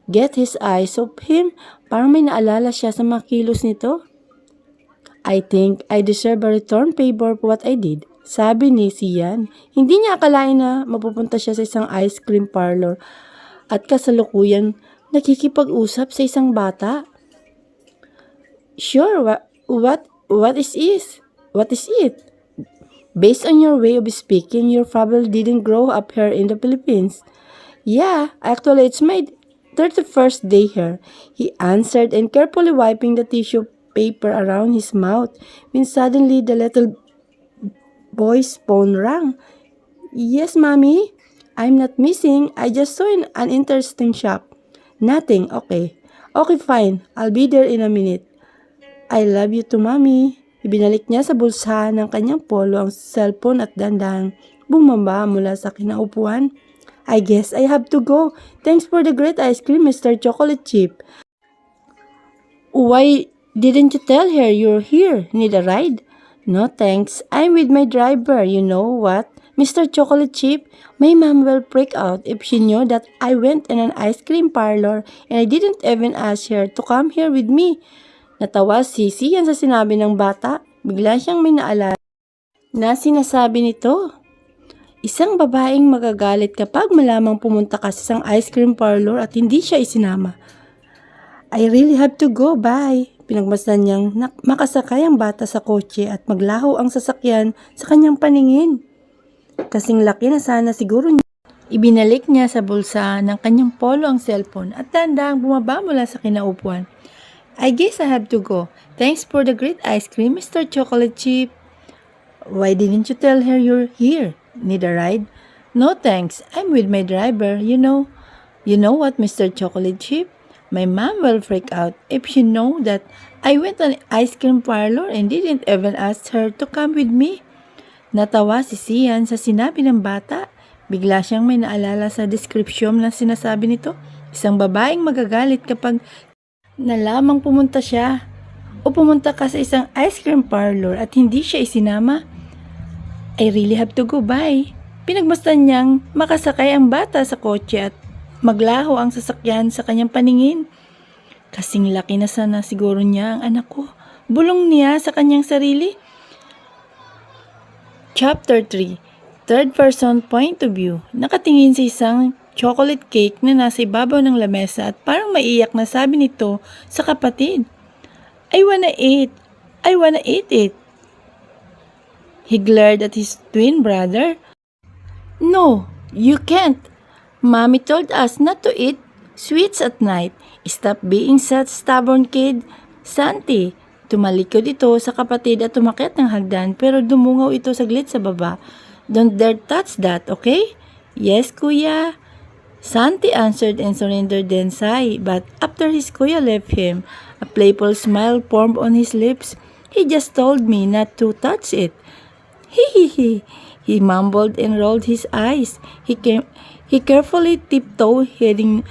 get his eyes off him. Parang may naalala siya sa mga kilos nito. I think I deserve a return favor for what I did. Sabi ni Sian. Hindi niya akalain na mapupunta siya sa isang ice cream parlor at kasalukuyan nakikipag-usap sa isang bata. Sure, what is it? Based on your way of speaking, you probably didn't grow up here in the Philippines. Yeah, actually it's my 31st day here, he answered and carefully wiping the tissue paper around his mouth when suddenly the little boy's phone rang. Yes, Mommy? I'm not missing. I just saw an interesting shop. Nothing. Okay. Okay, fine. I'll be there in a minute. I love you too, Mommy. Ibinalik niya sa bulsa ng kanyang polo ang cellphone at dandang bumaba mula sa kinaupuan. I guess I have to go. Thanks for the great ice cream, Mr. Chocolate Chip. Why didn't you tell her you're here? Need a ride? No thanks. I'm with my driver. You know what, Mr. Chocolate Chip? My mom will freak out if she knew that I went in an ice cream parlor and I didn't even ask her to come here with me. Natawa si Sian sa sinabi ng bata. Bigla siyang may naalala na sinasabi nito. Isang babaeng magagalit kapag malamang pumunta ka sa isang ice cream parlor at hindi siya isinama. I really have to go, bye. Pinagmasdan niyang makasakay ang bata sa kotse at maglaho ang sasakyan sa kanyang paningin. Kasing laki na sana siguro niya. Ibinalik niya sa bulsa ng kanyang polo ang cellphone at tandang bumaba mula sa kinaupuan. I guess I have to go. Thanks for the great ice cream, Mr. Chocolate Chip. Why didn't you tell her you're here? Need a ride? No thanks. I'm with my driver, you know. You know what, Mr. Chocolate Chip? My mom will freak out if she know that I went to an ice cream parlor and didn't even ask her to come with me. Natawa si Sian sa sinabi ng bata. Bigla siyang may naalala sa description na sinasabi nito. Isang babaeng magagalit kapag na lamang pumunta siya o pumunta ka sa isang ice cream parlor at hindi siya isinama. I really have to go, bye. Pinagmasdan niyang makasakay ang bata sa kotse at maglaho ang sasakyan sa kanyang paningin. Kasing laki na sana siguro niya ang anak ko. Bulong niya sa kanyang sarili. Chapter 3. Third person point of view. Nakatingin sa isang chocolate cake na nasa ibabaw ng lamesa at parang maiyak na sabi nito sa kapatid, I wanna eat. I wanna eat it. He glared at his twin brother. No, you can't. Mommy told us not to eat sweets at night. Stop being such stubborn kid. Santi, tumalikod ito sa kapatid at tumakyat ng hagdan pero dumungaw ito saglit sa baba. Don't dare touch that, okay? Yes, kuya. Santi answered and surrendered then sigh, but after his kuya left him, a playful smile formed on his lips. He just told me not to touch it. He, he mumbled and rolled his eyes. He carefully tiptoed, heading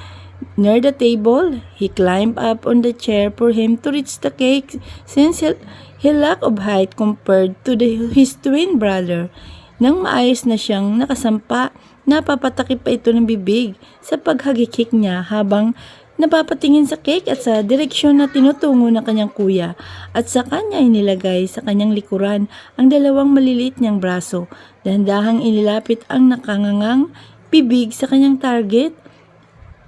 near the table. He climbed up on the chair for him to reach the cake since he lacked of height compared to his twin brother. Nang maayos na siyang nakasampa, napapatakip pa ito ng bibig sa paghagikik niya habang napapatingin sa cake at sa direksyon na tinutungo ng kanyang kuya at sa kanya inilagay sa kanyang likuran ang dalawang maliliit niyang braso. Dahan-dahang inilapit ang nakangangang bibig sa kanyang target.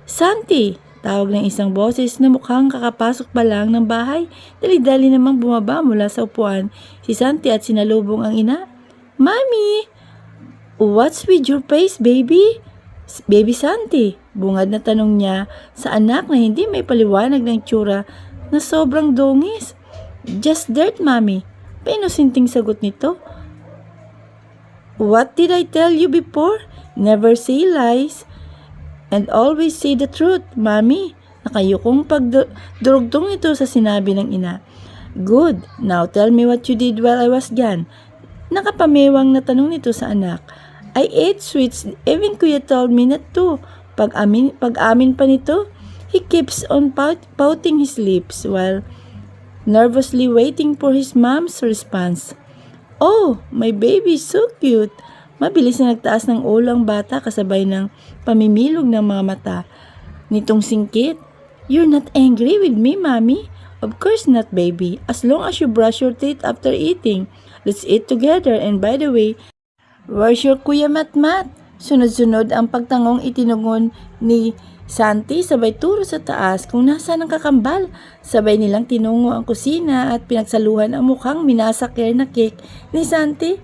Santi! Tawag ng isang boses na mukhang kakapasok pa lang ng bahay. Dali-dali namang bumaba mula sa upuan si Santi at sinalubong ang ina. Mami! What's with your face, baby? Baby Santi, bungad na tanong niya sa anak na hindi may paliwanag ng tsura na sobrang dungis. Just dirt, Mami. Painusinting sagot nito. What did I tell you before? Never say lies and always say the truth, Mami. Nakayukong pagdurugtong ito sa sinabi ng ina. Good. Now tell me what you did while I was gone. Nakapamewang na tanong nito sa anak. I ate sweets, even kuya told me not to. Pag-amin pa nito, he keeps on pouting his lips while nervously waiting for his mom's response. Oh, my baby is so cute. Mabilis na nagtaas ng ulo ang bata kasabay ng pamimilog ng mga mata nitong singkit. You're not angry with me, Mommy? Of course not, baby. As long as you brush your teeth after eating. Let's eat together. And by the way, where's your kuya Matmat? Sunod-sunod ang pagtangong itinugon ni Santi sabay turo sa taas kung nasaan ang kakambal. Sabay nilang tinungo ang kusina at pinagsaluhan ang mukhang minasakir na cake ni Santi.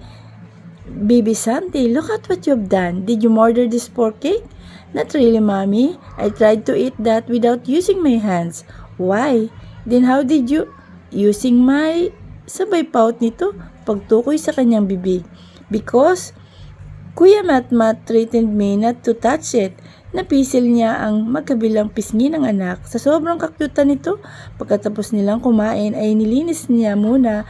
Baby Santi, look at what you've done. Did you murder this poor cake? Not really, Mommy. I tried to eat that without using my hands. Why? Then how did you? Using my... Sabay pout nito, pagtukoy sa kanyang bibig. Because Kuya Matmat threatened me not to touch it. Napisil niya ang magkabilang pisngi ng anak. Sa sobrang kakyutan nito, pagkatapos nilang kumain ay nilinis niya muna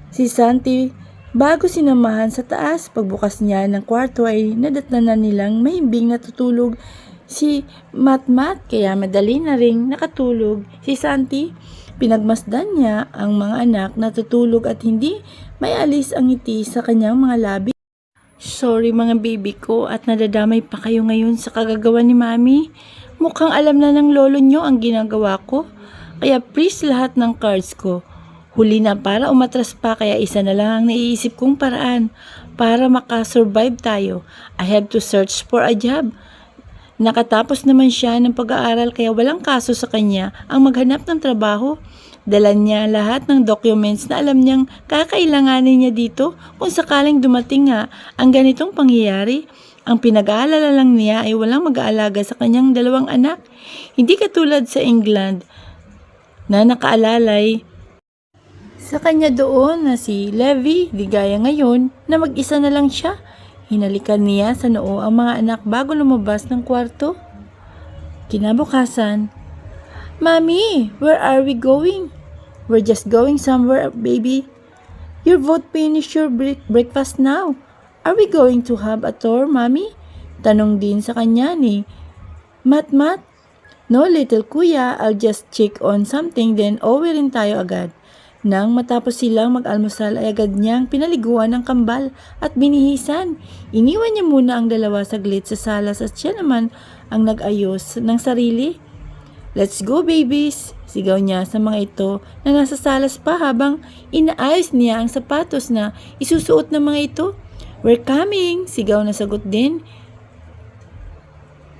si Santi bago sinamahan sa taas. Pagbukas niya ng kwarto ay nadatnan nilang mahimbing natutulog si Matmat kaya madali na ring nakatulog si Santi. Pinagmasdan niya ang mga anak na tutulog at hindi may alis ang ngiti sa kanyang mga labi. Sorry mga baby ko at nadadamay pa kayo ngayon sa kagagawa ni Mami. Mukhang alam na ng lolo nyo ang ginagawa ko. Kaya please lahat ng cards ko. Huli na para umatras pa kaya isa na lang ang naiisip kong paraan para makasurvive tayo. I have to search for a job. Nakatapos naman siya ng pag-aaral kaya walang kaso sa kanya ang maghanap ng trabaho. Dala niya lahat ng documents na alam niyang kakailanganin niya dito kung sakaling dumating nga ang ganitong pangyayari. Ang pinag-aalala lang niya ay walang mag-aalaga sa kanyang dalawang anak. Hindi katulad sa England na nakaalalay sa kanya doon na si Levi, di gaya ngayon na mag-isa na lang siya. Hinalikan niya sa noo ang mga anak bago lumabas ng kwarto. Kinabukasan, Mommy, where are we going? We're just going somewhere, baby. You're both finished your breakfast now. Are we going to have a tour, Mommy? Tanong din sa kanya ni Matmat. No, little kuya, I'll just check on something then uwi rin tayo agad. Nang matapos silang mag-almusal ay agad niyang pinaliguan ng kambal at binihisan. Iniwan niya muna ang dalawa saglit sa salas at siya naman ang nag-ayos ng sarili. Let's go babies! Sigaw niya sa mga ito na nasa salas pa habang inaayos niya ang sapatos na isusuot ng mga ito. "We're coming!" sigaw na sagot din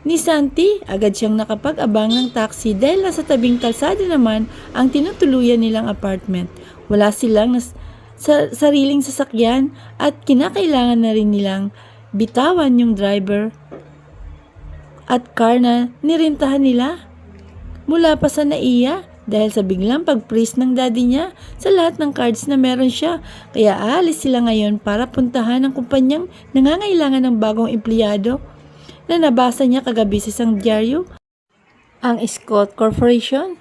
ni Santi. Agad siyang nakapag-abang ng taxi dahil nasa tabing kalsada naman ang tinutuluyan nilang apartment. Wala silang sariling sasakyan at kinakailangan na rin nilang bitawan yung driver at car na nirintahan nila mula pa sa NAIA dahil sa biglang pag-freeze ng daddy niya sa lahat ng cards na meron siya. Kaya aalis sila ngayon para puntahan ang kumpanyang nangangailangan ng bagong empleyado na nabasa niya kagabi sa isang dyaryo, ang Scott Corporation.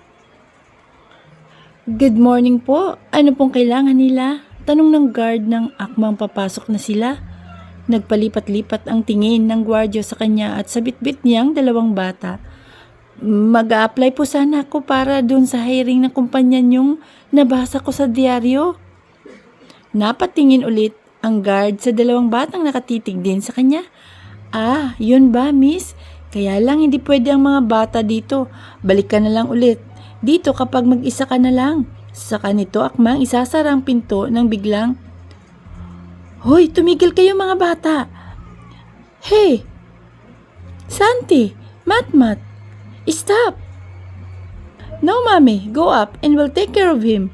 "Good morning po. Ano pong kailangan nila?" tanong ng guard ng akmang papasok na sila. Nagpalipat-lipat ang tingin ng gwardiya sa kanya at sa bitbit niyang dalawang bata. "Mag-a-apply po sana ako para dun sa hiring ng kumpanya niyong nabasa ko sa dyaryo." Napatingin ulit ang guard sa dalawang batang nakatitig din sa kanya. "Ah, yun ba, miss? Kaya lang hindi pwede ang mga bata dito. Balik ka na lang ulit dito kapag mag-isa ka na lang." Saka nito akmang isasara ang pinto nang biglang, "Hoy, tumigil kayo mga bata! Hey! Santi! Matmat! Stop! No, mommy, go up and we'll take care of him."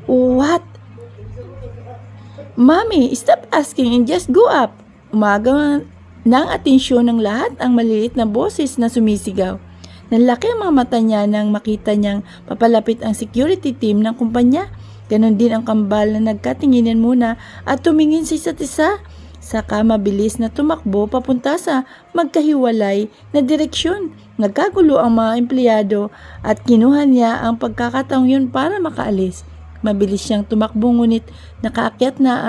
"What? Mommy, stop asking and just go up." Umaga ng atensyon ng lahat ang malilit na boses na sumisigaw. Nanlaki ang mga mata niya nang makita niyang papalapit ang security team ng kumpanya. Ganon din ang kambal na nagkatinginan muna at tumingin sa isa't isa. Saka mabilis na tumakbo papunta sa magkahiwalay na direksyon. Nagkagulo ang mga empleyado at kinuha niya ang pagkakataong yun para makaalis. Mabilis siyang tumakbo ngunit nakaakyat na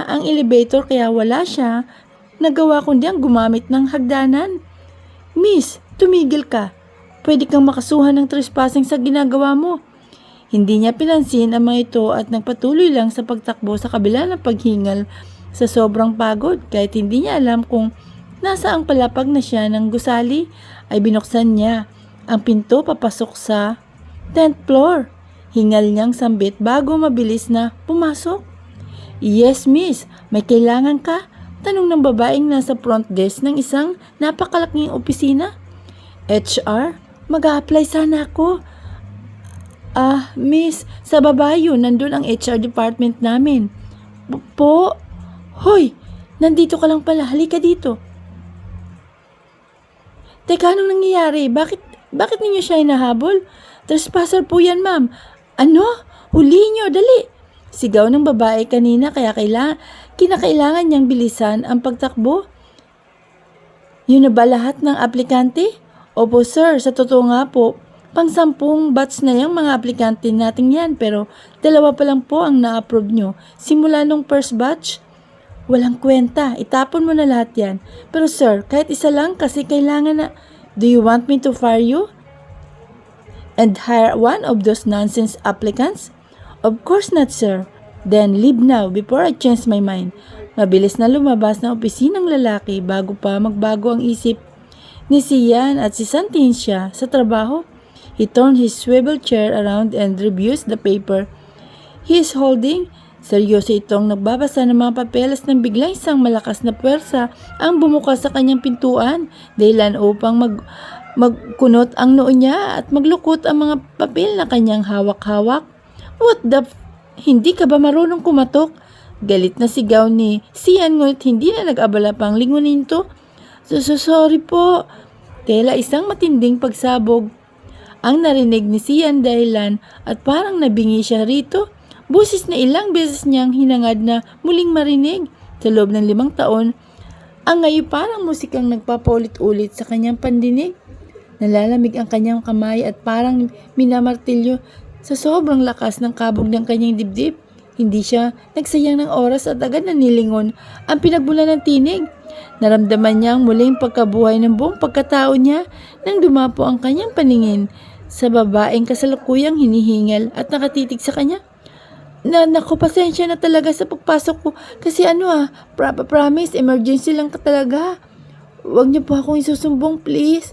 ang elevator kaya wala siya nagawa kundi ang gumamit ng hagdanan. "Miss, tumigil ka. Pwede kang makasuhan ng trespassing sa ginagawa mo." Hindi niya pinansin ang mga ito at nagpatuloy lang sa pagtakbo sa kabila ng paghingal sa sobrang pagod. Kahit hindi niya alam kung nasa ang palapag na siya ng gusali, ay binuksan niya ang pinto papasok sa 10th floor. Hingal niyang sambit bago mabilis na pumasok. "Yes, miss. May kailangan ka?" tanong ng babaeng nasa front desk ng isang napakalaking opisina. "HR, mag-a-apply sana ako." "Ah, miss, sa baba yun, nandun ang HR department namin." Po? Hoy, nandito ka lang pala, halika dito." "Teka, anong nangyayari? Bakit ninyo siya hinahabol?" "Trespasser po yan, ma'am." "Ano? Hulihin niyo, dali!" Sigaw ng babae kanina kaya kinakailangan niyang bilisan ang pagtakbo. "Yun na ba lahat ng aplikante?" "Opo sir, sa totoo nga po, pang-10 batch na yung mga aplikante natin yan pero 2 pa lang po ang na-approve nyo simula nung first batch." "Walang kwenta, itapon mo na lahat yan." "Pero sir, kahit isa lang kasi kailangan na." "Do you want me to fire you and hire one of those nonsense applicants?" "Of course not, sir." "Then leave now before I change my mind." Mabilis na lumabas ng opisinang lalaki bago pa magbago ang isip ni Sian at si Santincia sa trabaho. He turned his swivel chair around and reviews the paper he is holding. Seryoso itong nagbabasa ng mga papeles nang biglang isang malakas na puwersa ang bumukas sa kanyang pintuan, dahilan upang magkunot ang noo niya at maglukot ang mga papel na kanyang hawak-hawak. "What the Hindi ka ba marunong kumatok?" Galit na sigaw ni Sian ngunit hindi na nag-abala pang lingunin to. Sorry po." Tela isang matinding pagsabog ang narinig ni Sian dahilan at parang nabingi siya rito. Busis na ilang beses niyang hinangad na muling marinig. Sa loob ng 5 taon, ang ngayon parang musikang nagpapaulit-ulit sa kanyang pandinig. Nalalamig ang kanyang kamay at parang minamartilyo sa sobrang lakas ng kabog ng kanyang dibdib. Hindi siya nagsayang ng oras at agad na nilingon ang pinagbulan ng tinig. Naramdaman niya ang muling pagkabuhay ng buong pagkatao niya nang dumapo ang kanyang paningin sa babaeng kasalukuyang hinihingal at nakatitig sa kanya. Naku, pasensya na talaga sa pagpasok ko kasi promise, emergency lang ka talaga. Huwag niyo po akong isusumbong, please."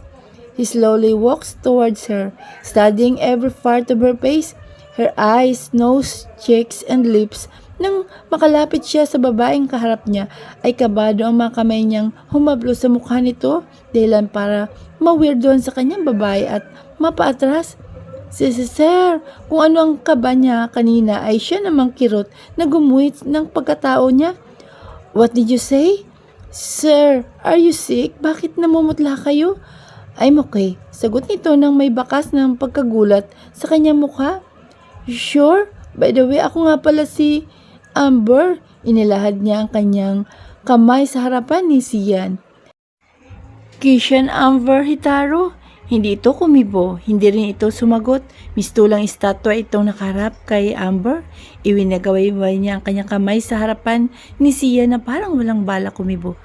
He slowly walks towards her, studying every part of her face. Her eyes, nose, cheeks, and lips Nang makalapit siya sa babaeng kaharap niya, ay kabado ang mga kamay niyang humablo sa mukha nito, dahilan para mawirdohan sa kanyang babae at mapaatras. Sir, kung ano ang kaba niya kanina ay siya namang kirot na gumuhit ng pagkatao niya. What did you say? Sir, are you sick? Bakit namumutla kayo? I'm okay. Sagot nito nang may bakas ng pagkagulat sa kanyang mukha. Sure? By the way, ako nga pala si Amber. Inilahad niya ang kanyang kamay sa harapan ni Sian. Kishan Amber Hitaro. Hindi ito kumibo, hindi rin ito sumagot. Mistulang estatwa itong nakaharap kay Amber. Iwinagawayway niya ang kanyang kamay sa harapan ni Sian na parang walang bala kumibo.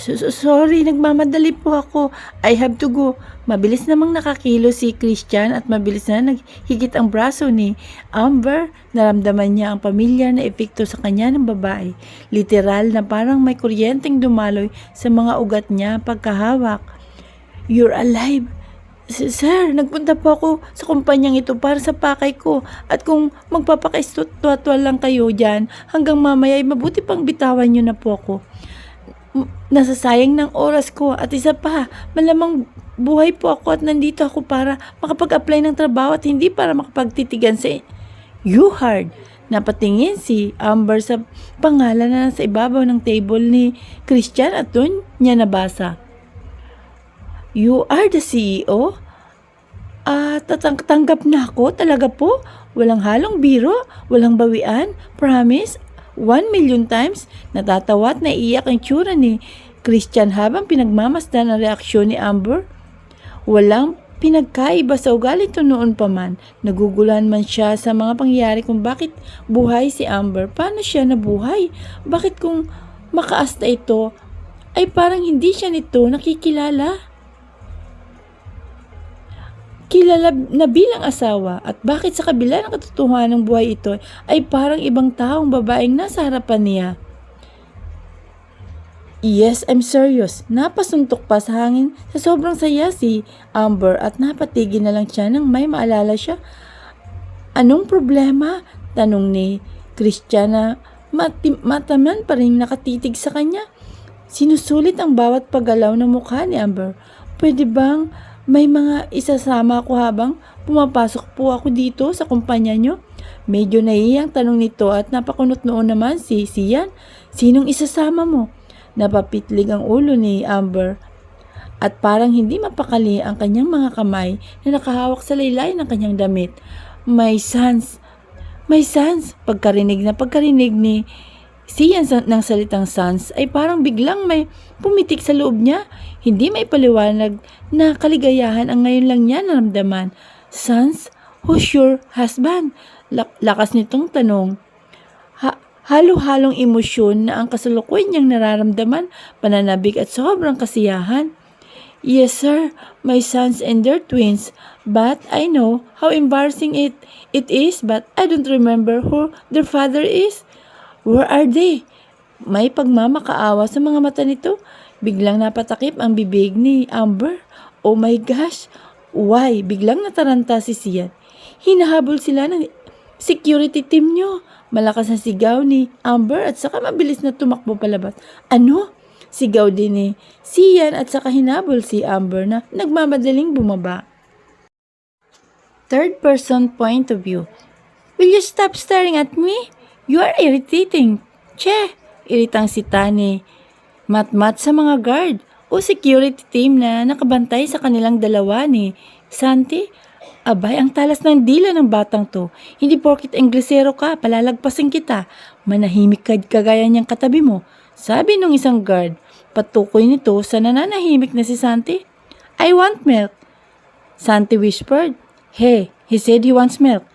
Sorry, nagmamadali po ako. I have to go. Mabilis namang nakakilo si Christian at mabilis na naghigit ang braso ni Amber. Naramdaman niya ang pamilya na epekto sa kanya ng babae. Literal na parang may kuryenteng dumaloy sa mga ugat niya pagkahawak. You're alive. Sir, nagpunta po ako sa kumpanyang ito para sa pakay ko at kung magpapakaistotwa lang kayo dyan hanggang mamaya ay mabuti pang bitawan nyo na po ako. Nasasayang ng oras ko at isa pa, malamang buhay po ako at nandito ako para makapag-apply ng trabaho at hindi para makapagtitigan sa U-Hard. Napatingin si Amber sa pangalan na nasa ibabaw ng table ni Christian at doon niya nabasa. You are the CEO? Tatanggap na ako? Talaga po? Walang halong biro? Walang bawian? Promise? 1 million times? Natatawa at naiiyak ang tsura ni Christian habang pinagmamasdan ang reaksyon ni Amber. Walang pinagkaiba sa ugali ito noon pa man. Naguguluhan man siya sa mga pangyayari kung bakit buhay si Amber. Paano siya nabuhay? Bakit kung makaasta ito ay parang hindi siya nito nakikilala? Kilala na bilang asawa at bakit sa kabila ng katotohanan ng buhay ito ay parang ibang taong babaeng nasa harapan niya. Yes, I'm serious. Napasuntok pa sa hangin sa sobrang saya si Amber at napatigil na lang siya nang may maalala siya. Anong problema? Tanong ni Christian na mataman pa rin nakatitig sa kanya. Sinusulit ang bawat paggalaw ng mukha ni Amber. Pwede bang may mga isasama ako habang pumapasok po ako dito sa kumpanya nyo? Medyo naiyang tanong nito at napakunot noon naman si Sian. Sinong isasama mo? Napapitlig ang ulo ni Amber at parang hindi mapakali ang kanyang mga kamay na nakahawak sa laylay ng kanyang damit. My sons! My sons! Pagkarinig ni Sian ng salitang sons ay parang biglang may pumitik sa loob niya. Hindi may paliwanag na kaligayahan ang ngayon lang niya naramdaman. Sons, who's your husband? Lakas nitong tanong. Halo-halong emosyon na ang kasalukuyan niyang nararamdaman, pananabik at sobrang kasiyahan. Yes sir, my sons and their twins, but I know how embarrassing it is, but I don't remember who their father is. Where are they? May pagmamakaawa sa mga mata nito. Biglang napatakip ang bibig ni Amber. Oh my gosh! Why? Biglang nataranta si Sian. Hinahabol sila ng security team nyo. Malakas na sigaw ni Amber at saka mabilis na tumakbo palabas. Ano? Sigaw din ni Sian at saka hinabol si Amber na nagmamadaling bumaba. Third person point of view. Will you stop staring at me? You are irritating. Che! Iritang sita ni Matmat sa mga guard o security team na nakabantay sa kanilang dalawa ni Santi. Abay, ang talas ng dila ng batang to. Hindi porkit Inglesero ka, palalagpasin kita. Manahimik ka kagaya niyang katabi mo. Sabi nung isang guard, patukoy nito sa nananahimik na si Santi. I want milk. Santi whispered. Hey, he said he wants milk.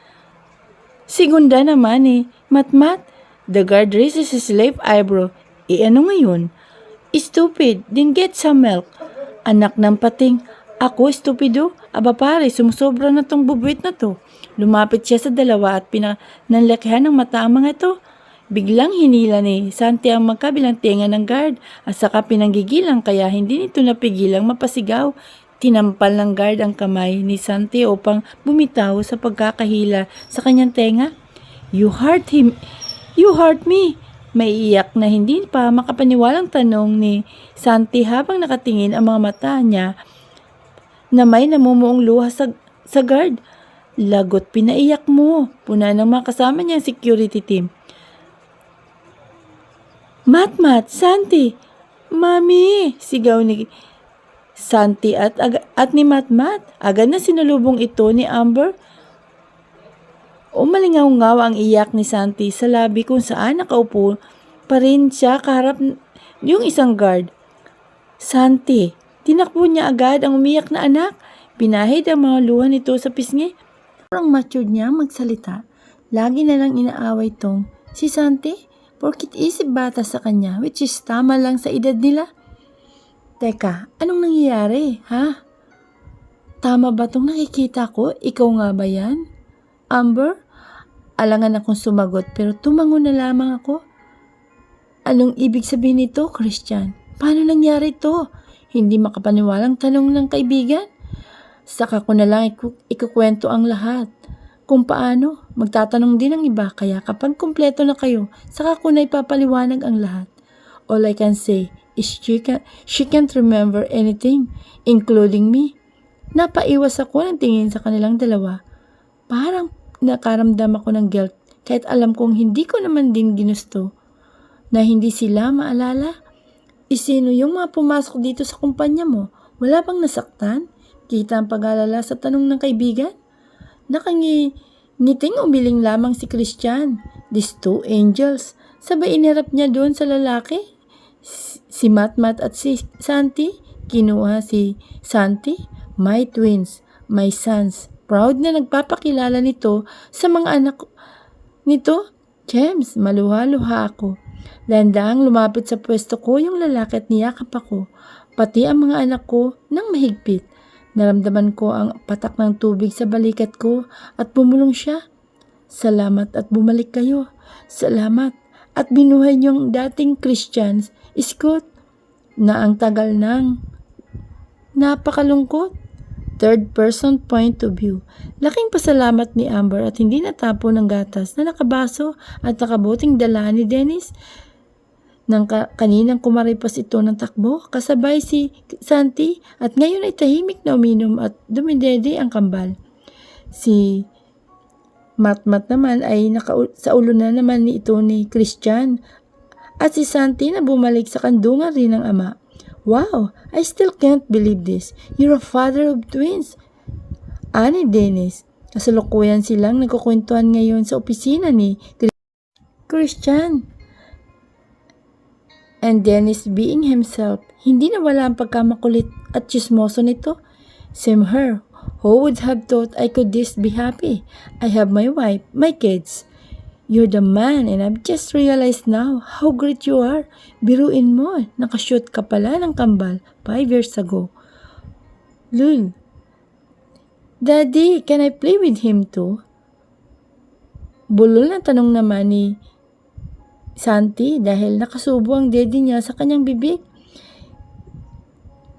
Segunda naman ni Matmat. The guard raises his left eyebrow. Ano ngayon? Stupid, then get some milk. Anak ng pating. Ako, stupido? Aba pare, sumusobra na tong bubuit na to. Lumapit siya sa dalawa at pinanlakihan ng mata ang mga ito. Biglang hinila ni Santi ang magkabilang tenga ng guard at saka pinanggigilang kaya hindi nito napigilang mapasigaw. Tinampal ng guard ang kamay ni Santi upang bumitaw sa pagkakahila sa kanyang tenga. You hurt him. You hurt me! May iyak na hindi pa makapaniwalang tanong ni Santi habang nakatingin ang mga mata niya na may namumuong luha sa guard. Lagot, pinaiyak mo. Puna ng mga kasama niyang security team. Matmat, Santi! Mami! Sigaw ni Santi at ni Matmat. Agad na sinulubong ito ni Amber. Umalingaw-ngaw ang iyak ni Santi sa labi kung saan nakaupo pa rin siya kaharap yung isang guard. Santi, tinakbo niya agad ang umiyak na anak. Pinahid ang mga luha nito sa pisngi. Parang matured niya magsalita. Lagi na lang inaaway tong si Santi, porkit isip bata sa kanya, which is tama lang sa edad nila. Teka, anong nangyayari, ha? Tama ba tong nakikita ko? Ikaw nga ba yan? Amber? Alangan akong sumagot pero tumango na lamang ako. Anong ibig sabihin nito, Christian? Paano nangyari to? Hindi makapaniwalang tanong ng kaibigan. Saka ko na lang ikukwento ang lahat. Kung paano, magtatanong din ang iba kaya kapag kumpleto na kayo, saka ko na ipapaliwanag ang lahat. All I can say is she can't remember anything, including me. Napaiwas ako ng tingin sa kanilang dalawa. Parang nakaramdam ako ng guilt kahit alam kong hindi ko naman din ginusto na hindi sila maalala. Sino yung mga pumasok dito sa kumpanya mo? Wala bang nasaktan? Kita ang pag-alala sa tanong ng kaibigan. Nakangiting umiling lamang si Christian. These two angels. Sabay inirap niya doon sa lalaki. Si Matmat at si Santi. Kinuha si Santi. My twins. My sons. Proud na nagpapakilala nito sa mga anak nito. James, maluha-luha ako. Landaang lumapit sa pwesto ko yung lalaki at niyakap ako. Pati ang mga anak ko nang mahigpit. Naramdaman ko ang patak ng tubig sa balikat ko at bumulong siya. Salamat at bumalik kayo. Salamat at binuhay niyong dating Christians. Scott, na ang tagal nang napakalungkot. Third person point of view. Laking pasalamat ni Amber at hindi natapo ng gatas na nakabaso at nakabuting dala ni Dennis. Nang kaninang kumaripas ito ng takbo, kasabay si Santi at ngayon ay tahimik na uminom at dumidede ang kambal. Si Matmat naman ay sa ulo na naman ni ito ni Christian at si Santi na bumalik sa kandungan rin ng ama. Wow, I still can't believe this. You're a father of twins. Ani Dennis, kasalukuyan silang nagkukwentuhan ngayon sa opisina ni Christian. And Dennis being himself, hindi nawala ang pagkamakulit at chismoso nito. Same her. Who would have thought I could this be happy? I have my wife, my kids. You're the man and I've just realized now how great you are. Biruin mo, nakashoot ka pala ng kambal 5 years ago. Lul. Daddy, can I play with him too? Bulol na tanong naman ni Santi dahil nakasubo ang daddy niya sa kanyang bibig.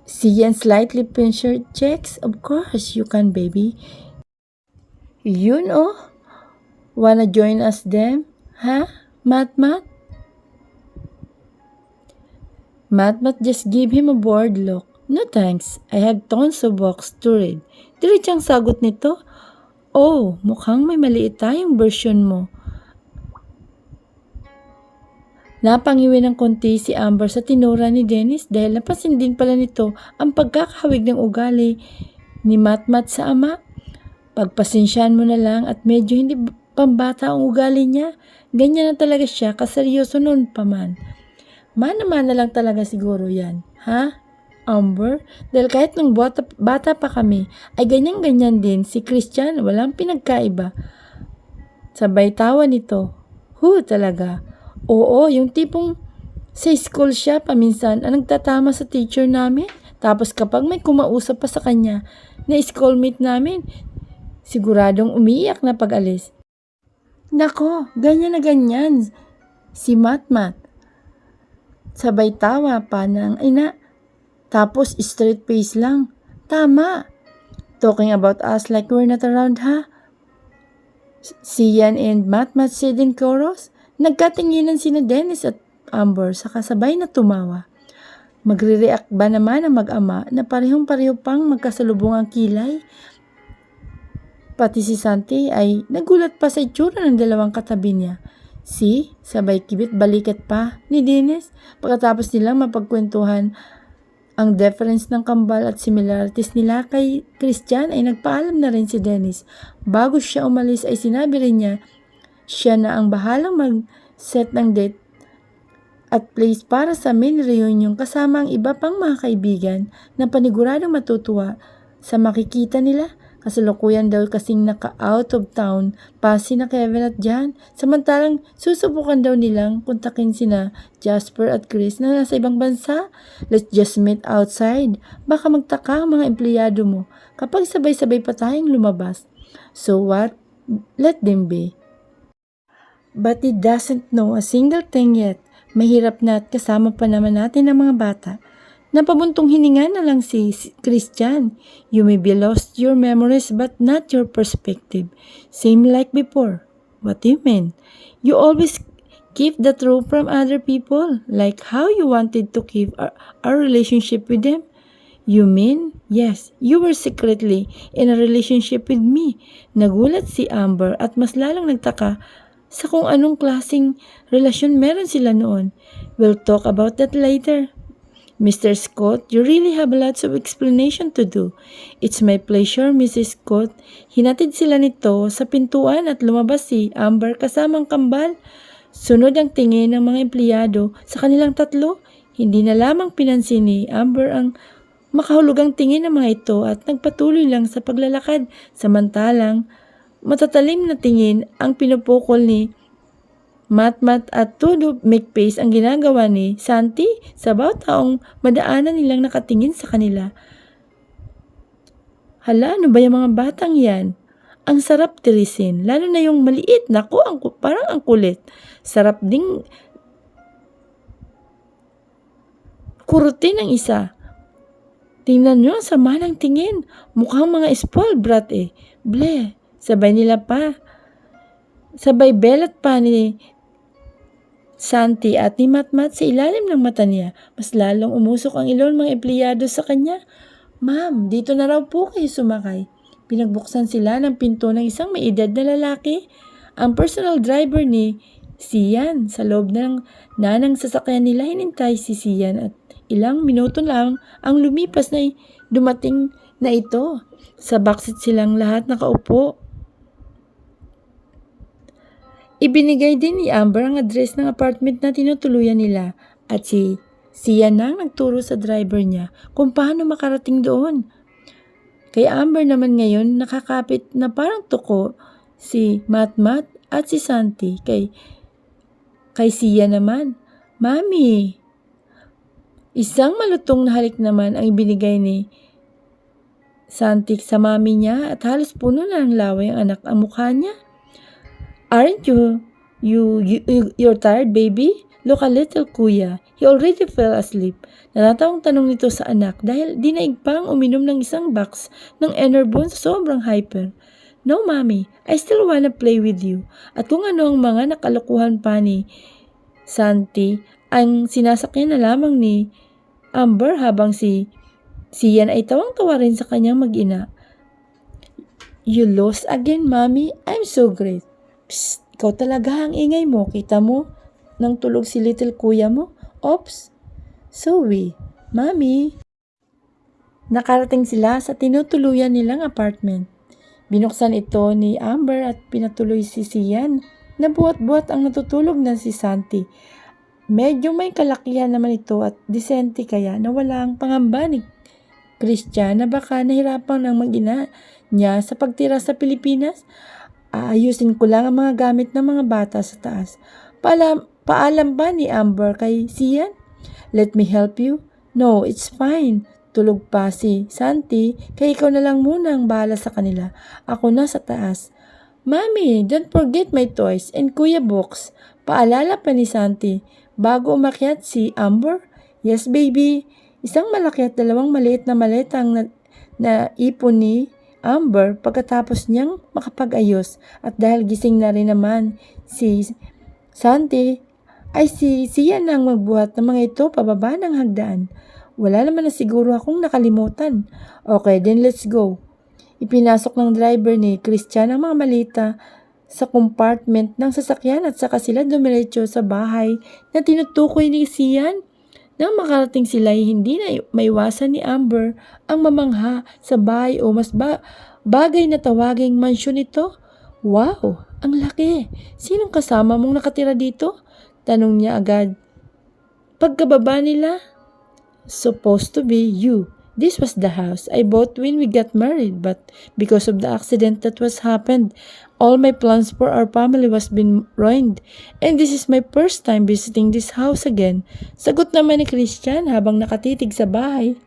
Sian slightly pinched her checks. Of course, you can, baby. You know? Wanna join us them? Huh? Matmat? Matmat just gave him a bored look. No thanks. I have tons of books to read. Diretsang sagot nito. Oh, mukhang may maliit tayong version mo. Napangiwi ng konti si Amber sa tinura ni Dennis dahil napansin din pala nito ang pagkakahawig ng ugali ni Matmat sa ama. Pagpasensyahan mo na lang at medyo hindi pambata ang ugali niya. Ganyan na talaga siya, kaseryoso noon pa man. Mana-mana lang talaga siguro yan. Ha? Amber? Dahil kahit nung bata pa kami, ay ganyan-ganyan din si Christian, walang pinagkaiba. Sabay tawa nito. Talaga? Oo, yung tipong sa school siya paminsan ang nagtatama sa teacher namin. Tapos kapag may kumausap pa sa kanya na schoolmate namin, siguradong umiiyak na pag-alis. Nako, ganyan na ganyan. Si Matmat. Sabay tawa pa ng ina. Tapos straight face lang. Tama. Talking about us like we're not around, ha? Sian and Matmat said in chorus. Nagkatinginan sina Dennis at Amber sa kasabay na tumawa. Magre-react ba naman ang mag-ama na parehong-pareho pang magkasalubong ang kilay? Pati si Santi ay nagulat pa sa itsura ng dalawang katabi niya. Sabay kibit balikat pa ni Dennis pagkatapos nilang mapagkwentuhan ang difference ng kambal at similarities nila kay Christian ay nagpaalam na rin si Dennis. Bago siya umalis ay sinabi rin niya siya na ang bahalang mag-set ng date at place para sa main reunion kasama ang iba pang mga kaibigan na paniguradong matutuwa sa makikita nila. Kasalukuyan daw kasing naka-out of town pa sina Kevin at Jan. Samantalang susubukan daw nilang kontakin sina Jasper at Chris na nasa ibang bansa. Let's just meet outside. Baka magtaka ang mga empleyado mo kapag sabay-sabay pa tayong lumabas. So what? Let them be. But he doesn't know a single thing yet. Mahirap na at kasama pa naman natin ang mga bata. Napabuntong hininga na lang si Christian. You may be lost your memories but not your perspective. Same like before. What do you mean? You always keep the truth from other people, like how you wanted to keep our relationship with them. You mean? Yes, you were secretly in a relationship with me. Nagulat si Amber at mas lalong nagtaka sa kung anong klaseng relasyon meron sila noon. We'll talk about that later. Mr. Scott, you really have lots of explanation to do. It's my pleasure, Mrs. Scott. Hinatid sila nito sa pintuan at lumabas si Amber kasamang kambal. Sunod ang tingin ng mga empleyado sa kanilang tatlo. Hindi na lamang pinansin ni Amber ang makahulugang tingin ng mga ito at nagpatuloy lang sa paglalakad. Samantalang, matatalim na tingin ang pinupukol ni Matmat at todo make face ang ginagawa ni Santi sa bawat taong madaanan nilang nakatingin sa kanila. Hala, ano ba yung mga batang yan? Ang sarap tirisin, lalo na yung maliit. Naku, parang ang kulit. Sarap ding kurutin ang isa. Tingnan nyo, sama ng tingin. Mukhang mga spoiled brat eh. Ble, sabay nila pa. Sabay belat pa ni Santi at ni Matmat sa ilalim ng mata niya. Mas lalong umusok ang ilong mga empleyado sa kanya. Ma'am, dito na raw po kayo sumakay. Pinagbuksan sila ng pinto ng isang may edad na lalaki. Ang personal driver ni Sian. Sa loob ng nanang sasakyan nila hinintay si Sian at ilang minuto lang ang lumipas na dumating na ito. Sa backseat silang lahat nakaupo. Ibinigay din ni Amber ang address ng apartment na tinutuluyan nila at si Sian nang nagturo sa driver niya kung paano makarating doon. Kay Amber naman ngayon nakakapit na parang tuko si Matmat at si Santi. Kay Sian naman, Mami! Isang malutong na halik naman ang ibinigay ni Santi sa mami niya at halos puno na ng laway ang anak ang mukha niya. Aren't you're tired, baby? Look a little, kuya. He already fell asleep. Natatawang tanong nito sa anak dahil dinaig pang uminom ng isang box ng Enervon sa sobrang hyper. No, mommy. I still wanna play with you. At kung ano ang mga nakalukuhan pa ni Santi, ang sinasakyan na lamang ni Amber habang si Sian ay tawang-tawa rin sa kanyang mag-ina. You lost again, mommy? I'm so great. Psst, ikaw talaga ang ingay mo. Kita mo? Nang tulog si little kuya mo? Oops. Zoe, Mami. Nakarating sila sa tinutuluyan nilang apartment. Binuksan ito ni Amber at pinatuloy si Sian. Nabuhat-buhat ang natutulog na si Santi. Medyo may kalakihan naman ito at disente kaya na wala ang pangamba ni Christian na baka nahirapan ng mag-ina niya sa pagtira sa Pilipinas. Aayusin ko lang ang mga gamit ng mga bata sa taas. Paalam ba ni Amber kay Sian? Let me help you? No, it's fine. Tulog pa si Santi, kaya ikaw na lang muna ang bahala sa kanila. Ako na sa taas. Mami, don't forget my toys and Kuya Books. Paalala pa ni Santi. Bago umakyat si Amber? Yes, baby. Isang malaki at dalawang maliit na maleta ang naipon ni Amber pagkatapos niyang makapag-ayos at dahil gising na rin naman si Santi, ay siya nang magbuhat ng mga ito pababa ng hagdan. Wala naman na siguro akong nakalimutan. Okay, then let's go. Ipinasok ng driver ni Christian ang mga malita sa compartment ng sasakyan at saka sila dumiretso sa bahay na tinutukoy ni Sian. Nang makarating sila ay hindi na maiwasan ni Amber ang mamangha sa bahay o mas bagay na tawaging mansyon ito. Wow, ang laki! Sinong kasama mong nakatira dito? Tanong niya agad. Pagkababa nila, supposed to be you. This was the house I bought when we got married, but because of the accident that was happened, all my plans for our family was been ruined. And this is my first time visiting this house again. Sagot naman ni Christian habang nakatitig sa bahay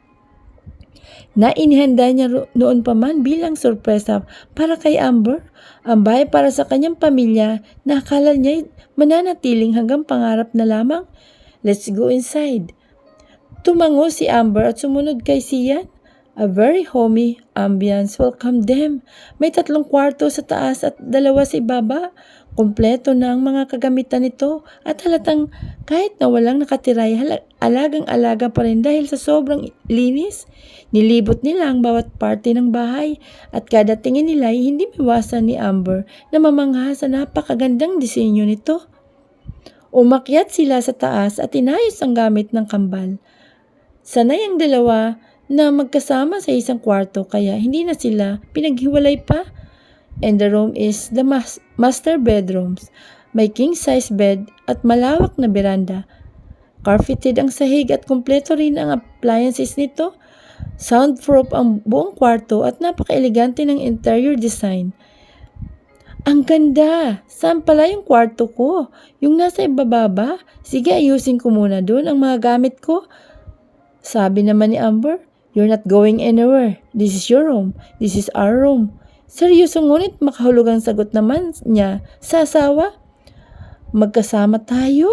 na inihanda niya noon pa man bilang sorpresa para kay Amber. Ang bahay para sa kanyang pamilya na akala niya mananatiling hanggang pangarap na lamang. Let's go inside. Tumango si Amber at sumunod kay Sian. A very homey ambience welcomed them. May 3 kwarto sa taas at 2 sa ibaba. Kompleto na ang mga kagamitan nito at halatang kahit na walang nakatiray, alagang-alaga pa rin dahil sa sobrang linis. Nilibot nila ang bawat parte ng bahay at kada tingin nila ay hindi miwasan ni Amber na mamangha sa napakagandang disenyo nito. Umakyat sila sa taas at inayos ang gamit ng kambal. Sanay ang dalawa na magkasama sa isang kwarto kaya hindi na sila pinaghiwalay pa. And the room is the master bedrooms. May king-size bed at malawak na beranda. Carpeted ang sahig at kumpleto rin ang appliances nito. Soundproof ang buong kwarto at napaka-elegante ng interior design. Ang ganda! Saan pala yung kwarto ko? Yung nasa ibababa? Sige, ayusin ko muna doon ang mga gamit ko. Sabi naman ni Amber, you're not going anywhere. This is your room. This is our room. Seryoso ngunit makahulugang sagot naman niya sa asawa. Magkasama tayo?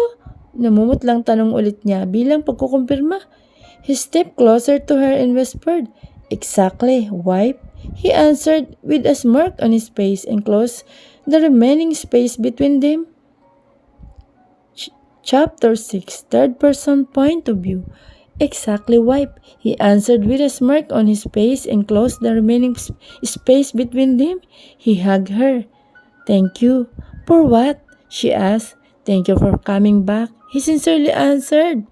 Namumutlang tanong ulit niya bilang pagkukumpirma. He stepped closer to her and whispered, exactly, wife. He answered with a smirk on his face and closed the remaining space between them. Chapter 6, Third Person Point of View. Exactly, wife, he answered with a smirk on his face and closed the remaining space between them. He hugged her. Thank you. For what? She asked. Thank you for coming back, he sincerely answered.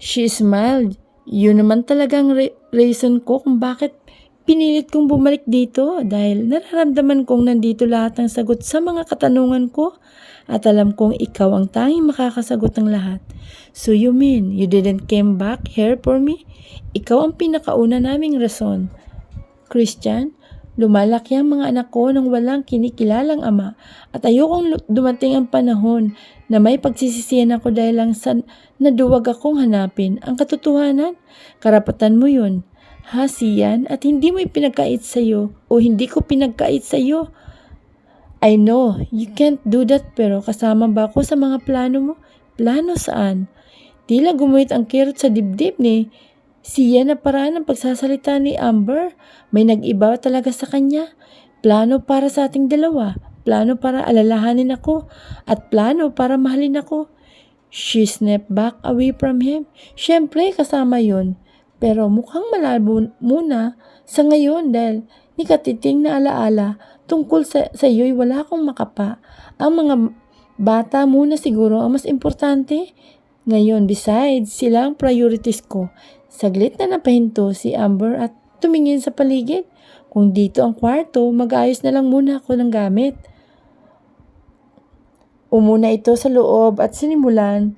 She smiled. Yun naman talagang reason ko kung bakit pinilit kong bumalik dito dahil nararamdaman kong nandito lahat ng sagot sa mga katanungan ko at alam kong ikaw ang tanging makakasagot ng lahat. So you mean you didn't came back here for me? Ikaw ang pinakauna naming rason. Christian, lumalaki ang mga anak ko nang walang kinikilalang ama at ayokong dumating ang panahon na may pagsisisihan ako dahil lang sa naduwag akong hanapin ang katotohanan. Karapatan mo yun. Ha, Sian, at hindi mo ipinagkait sa'yo o hindi ko pinagkait sa'yo. I know, you can't do that pero kasama ba ako sa mga plano mo? Plano saan? Tila gumuhit ang kirot sa dibdib ni Sian na paraan ng pagsasalita ni Amber. May nag-iba talaga sa kanya. Plano para sa ating dalawa. Plano para alalahanin ako. At plano para mahalin ako. She snapped back away from him. Siyempre kasama yun. Pero mukhang malabo muna sa ngayon dahil ni katiting na alaala tungkol sa iyo'y wala akong makapa. Ang mga bata muna siguro ang mas importante. Ngayon, besides, sila ang priorities ko. Saglit na napahinto si Amber at tumingin sa paligid. Kung dito ang kwarto, mag-ayos na lang muna ako ng gamit. Umuna ito sa loob at sinimulan.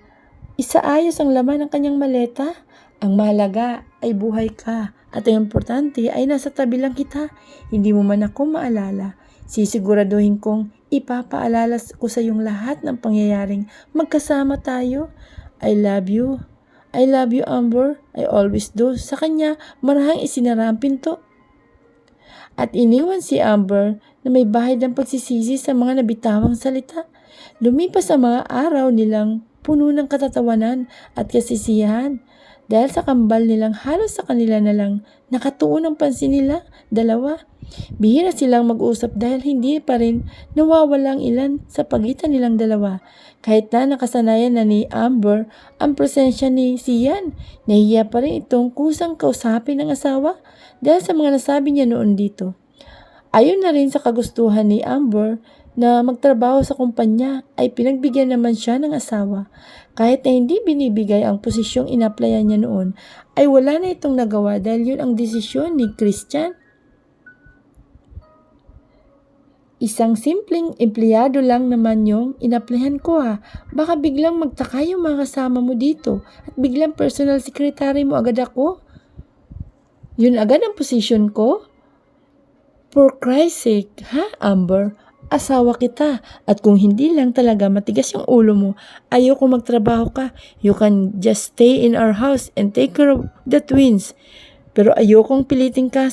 Isaayos ang laman ng kanyang maleta. Ang mahalaga ay buhay ka at ang importante ay nasa tabi lang kita. Hindi mo man ako maalala. Sisiguraduhin kong ipapaalala ko sa iyong lahat ng pangyayaring magkasama tayo. I love you. I love you, Amber. I always do. Sa kanya, marahang isinara ang pinto. At iniwan si Amber na may bahid ng pagsisisi sa mga nabitawang salita. Lumipas ang mga araw nilang puno ng katatawanan at kasisiyahan. Dahil sa kambal nilang halos sa kanila na lang nakatuon ang pansin nila, dalawa. Bihira silang mag-usap dahil hindi pa rin nawawalang ilan sa pagitan nilang dalawa. Kahit na nakasanayan na ni Amber ang presensya ni Sian, nahiya pa rin itong kusang kausapin ng asawa dahil sa mga nasabi niya noon dito. Ayon na rin sa kagustuhan ni Amber na magtrabaho sa kumpanya ay pinagbigyan naman siya ng asawa. Kahit na hindi binibigay ang posisyong inaplayan niya noon, ay wala na itong nagawa dahil yun ang desisyon ni Christian. Isang simpleng empleyado lang naman yung inaplayan ko ha. Baka biglang magtaka yung mga kasama mo dito at biglang personal secretary mo agad ako. Yun agad ang posisyon ko? For Christ's sake, ha Amber? Asawa kita at kung hindi lang talaga matigas yung ulo mo, ayoko magtrabaho ka. You can just stay in our house and take care of the twins. Pero ayokong pilitin ka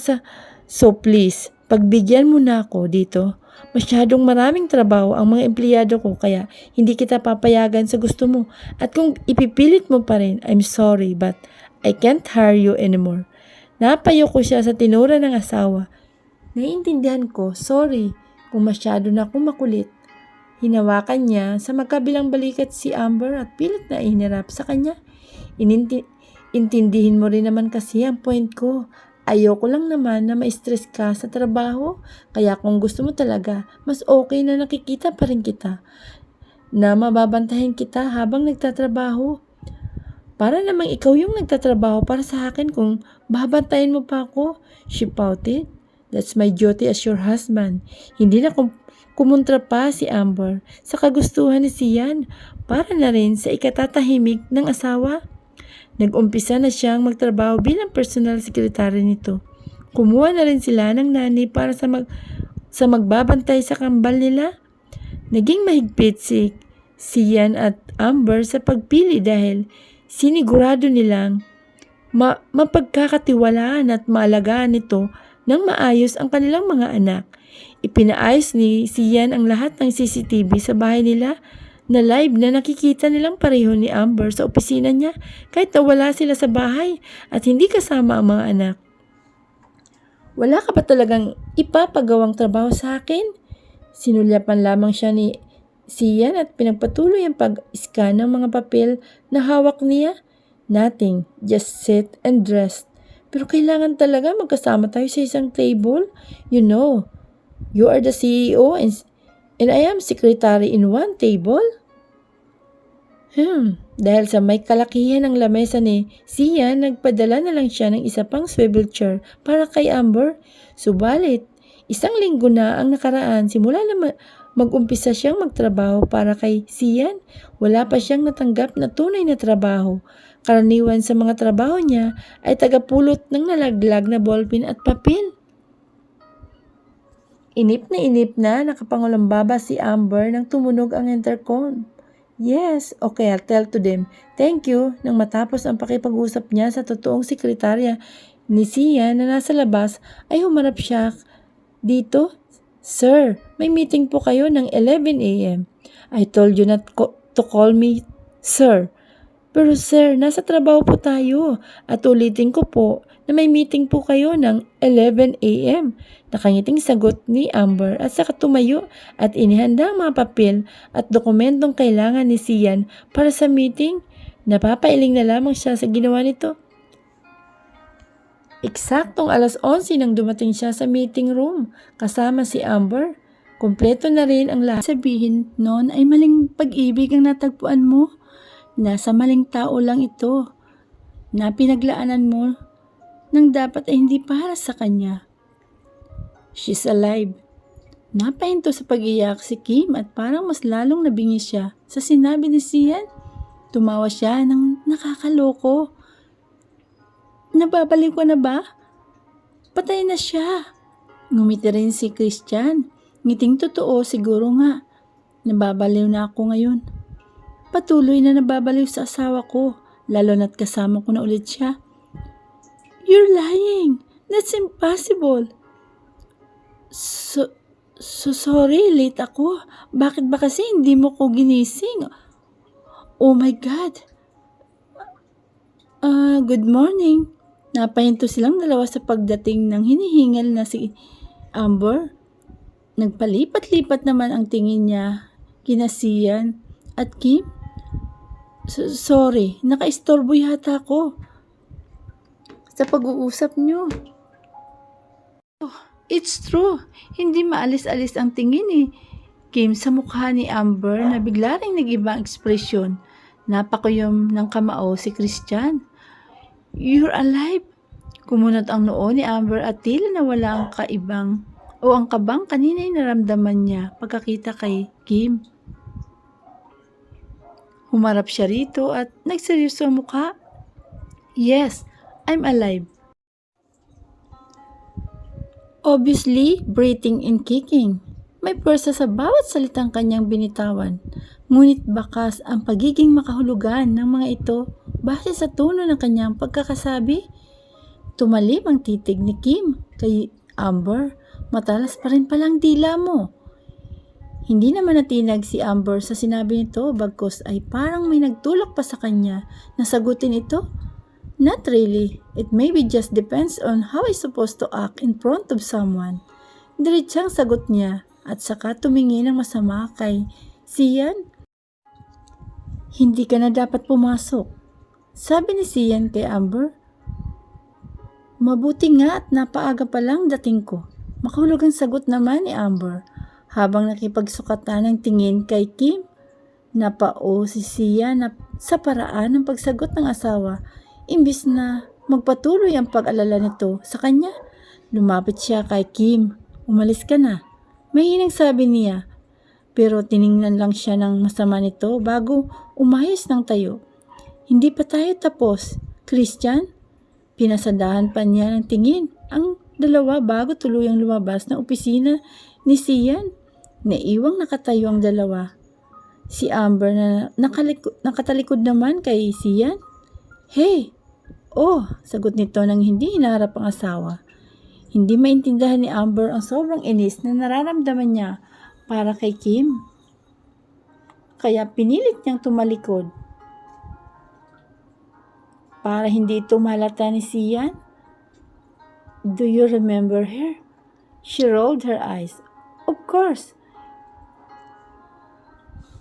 so please, pagbigyan mo na ako dito. Masyadong maraming trabaho ang mga empleyado ko kaya hindi kita papayagan sa gusto mo. At kung ipipilit mo pa rin, I'm sorry but I can't hire you anymore. Napayo ko siya sa tinura ng asawa. Naiintindihan ko, sorry. Kung masyado na akong makulit. Hinawakan niya sa magkabilang balikat si Amber at pilit na inirap sa kanya. Intindihin mo rin naman kasi ang point ko. Ayoko lang naman na ma-stress ka sa trabaho. Kaya kung gusto mo talaga, mas okay na nakikita pa rin kita. Na mababantayan kita habang nagtatrabaho. Para namang ikaw yung nagtatrabaho para sa akin kung babantayan mo pa ako. She pouted. That's my duty as your husband. Hindi na kumontra pa si Amber sa kagustuhan ni Sian para na rin sa ikatatahimik ng asawa. Nag-umpisa na siyang magtrabaho bilang personal secretary nito. Kumuha na rin sila ng nanay para sa magbabantay sa kambal nila. Naging mahigpit si Sian at Amber sa pagpili dahil sinigurado nilang mapagkakatiwalaan at maalagaan nito nang maayos ang kanilang mga anak. Ipinaayos ni Sian ang lahat ng CCTV sa bahay nila na live na nakikita nilang pareho ni Amber sa opisina niya kahit na wala sila sa bahay at hindi kasama ang mga anak. Wala ka ba talagang ipapagawang trabaho sa akin? Sinulyapan lamang siya ni Sian at pinagpatuloy ang pag-scan ng mga papel na hawak niya. Nothing, just sit and rest. Pero kailangan talaga magkasama tayo sa isang table. You know, you are the CEO and I am secretary in one table. Dahil sa may kalakihan ng lamesa ni Sian, nagpadala na lang siya ng isa pang swivel chair para kay Amber. Subalit, isang linggo na ang nakaraan simula na mag-umpisa siyang magtrabaho para kay Sian. Wala pa siyang natanggap na tunay na trabaho. Karaniwan sa mga trabaho niya ay tagapulot ng nalaglag na ballpen at papel. Inip na nakapangulambaba si Amber nang tumunog ang intercom. Yes, okay, I'll tell to them. Thank you. Nang matapos ang pakipag-usap niya sa totoong sekretarya ni Sian na nasa labas, ay humarap siya dito. Sir, may meeting po kayo ng 11 a.m. I told you not to call me, sir. Pero sir, nasa trabaho po tayo at ulitin ko po na may meeting po kayo ng 11 a.m. Nakangiting sagot ni Amber at saka tumayo at inihanda ang mga papel at dokumentong kailangan ni Sian para sa meeting. Napapailing na lamang siya sa ginawa nito. Eksaktong 11:00 nang dumating siya sa meeting room kasama si Amber. Kumpleto na rin ang lahat. Sabihin noon ay maling pag-ibig ang natagpuan mo. Nasa maling tao lang ito na pinaglaanan mo nang dapat ay hindi para sa kanya. She's alive. Napahinto sa pag-iyak si Kim at parang mas lalong nabingis siya sa sinabi ni Sian. Tumawa siya ng nakakaloko. Nababaliw ka na ba? Patay na siya. Ngumiti rin si Christian. Ngiting totoo siguro nga. Nababaliw na ako ngayon. Patuloy na nababaliw sa asawa ko, lalo na't kasama ko na ulit siya. You're lying. That's impossible. So sorry, late ako. Bakit ba kasi hindi mo ko ginising? Oh my God. Good morning. Napahinto silang dalawa sa pagdating ng hinihingal na si Amber. Nagpalipat-lipat naman ang tingin niya kina Sian at Kim. Sorry, nakaistorbo yata ako sa pag-uusap niyo. It's true, hindi maalis-alis ang tingin ni Kim sa mukha ni Amber na bigla ring nag-ibang ekspresyon. Napakuyom ng kamao si Christian. You're alive! Kumunot ang noo ni Amber at tila nawala ang kabang kanina'y naramdaman niya pagkakita kay Kim. Humarap siya rito at nagseryoso ang mukha. Yes, I'm alive. Obviously, breathing and kicking. May pwersa sa bawat salitang kanyang binitawan. Ngunit bakas ang pagiging makahulugan ng mga ito base sa tono ng kanyang pagkakasabi. Tumalim ang titig ni Kim kay Amber. Matalas pa rin palang dila mo. Hindi naman natinag si Amber sa sinabi nito bagkus ay parang may nagtulak pa sa kanya na sagutin ito. Not really. It maybe just depends on how I supposed to act in front of someone. Diretsang sagot niya at saka tumingin ng masama kay Sian. Hindi ka na dapat pumasok. Sabi ni Sian kay Amber. Mabuti nga at napaaga pa lang dating ko. Makahulugang sagot naman ni Amber habang nakipagsukatan ng tingin kay Kim. Napao si Sian sa paraan ng pagsagot ng asawa. Imbis na magpatuloy ang pag-alala nito sa kanya, lumapit siya kay Kim. Umalis ka na. Mahinang sabi niya. Pero tiningnan lang siya ng masama nito bago umayos ng tayo. Hindi pa tayo tapos. Christian? Pinasadahan pa niya ng tingin ang dalawa bago tuluyang lumabas ng opisina ni Sian. Naiwang nakatayo ang dalawa. Si Amber na nakatalikod naman kay Sian. Hey! Oh, sagot nito nang hindi hinaharap ang asawa. Hindi maintindihan ni Amber ang sobrang inis na nararamdaman niya para kay Kim. Kaya pinilit niyang tumalikod. Para hindi ito mahalata ni Sian. Do you remember her? She rolled her eyes. Of course.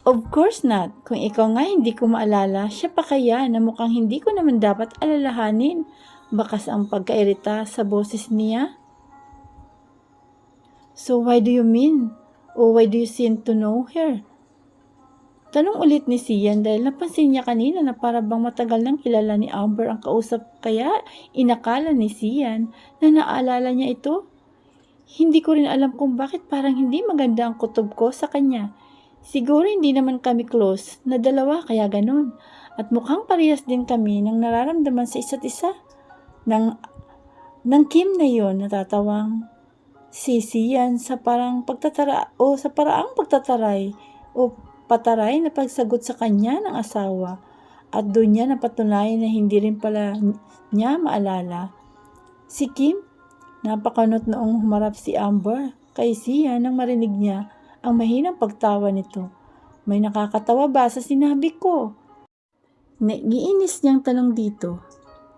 Of course not. Kung ikaw nga hindi ko maalala, siya pa kaya na mukhang hindi ko naman dapat alalahanin. Bakas ang pagkairita sa boses niya. So why do you mean? Or why do you seem to know her? Tanong ulit ni Sian dahil napansin niya kanina na para bang matagal nang kilala ni Amber ang kausap kaya inakala ni Sian na naalala niya ito. Hindi ko rin alam kung bakit parang hindi maganda ang kutob ko sa kanya. Siguro hindi naman kami close na dalawa kaya ganun. At mukhang parehas din kami ng nararamdaman sa isa't isa. Nang Kim na yon natatawang si Sian sa paraang pagtataray o pataray na pagsagot sa kanya ng asawa. At doon niya napatunayan na hindi rin pala niya maalala. Si Kim, napakanot noong humarap si Amber kay Sian nang marinig niya ang mahinang pagtawa nito. May nakakatawa ba sa sinabi ko? Naiinis niyang tanong dito.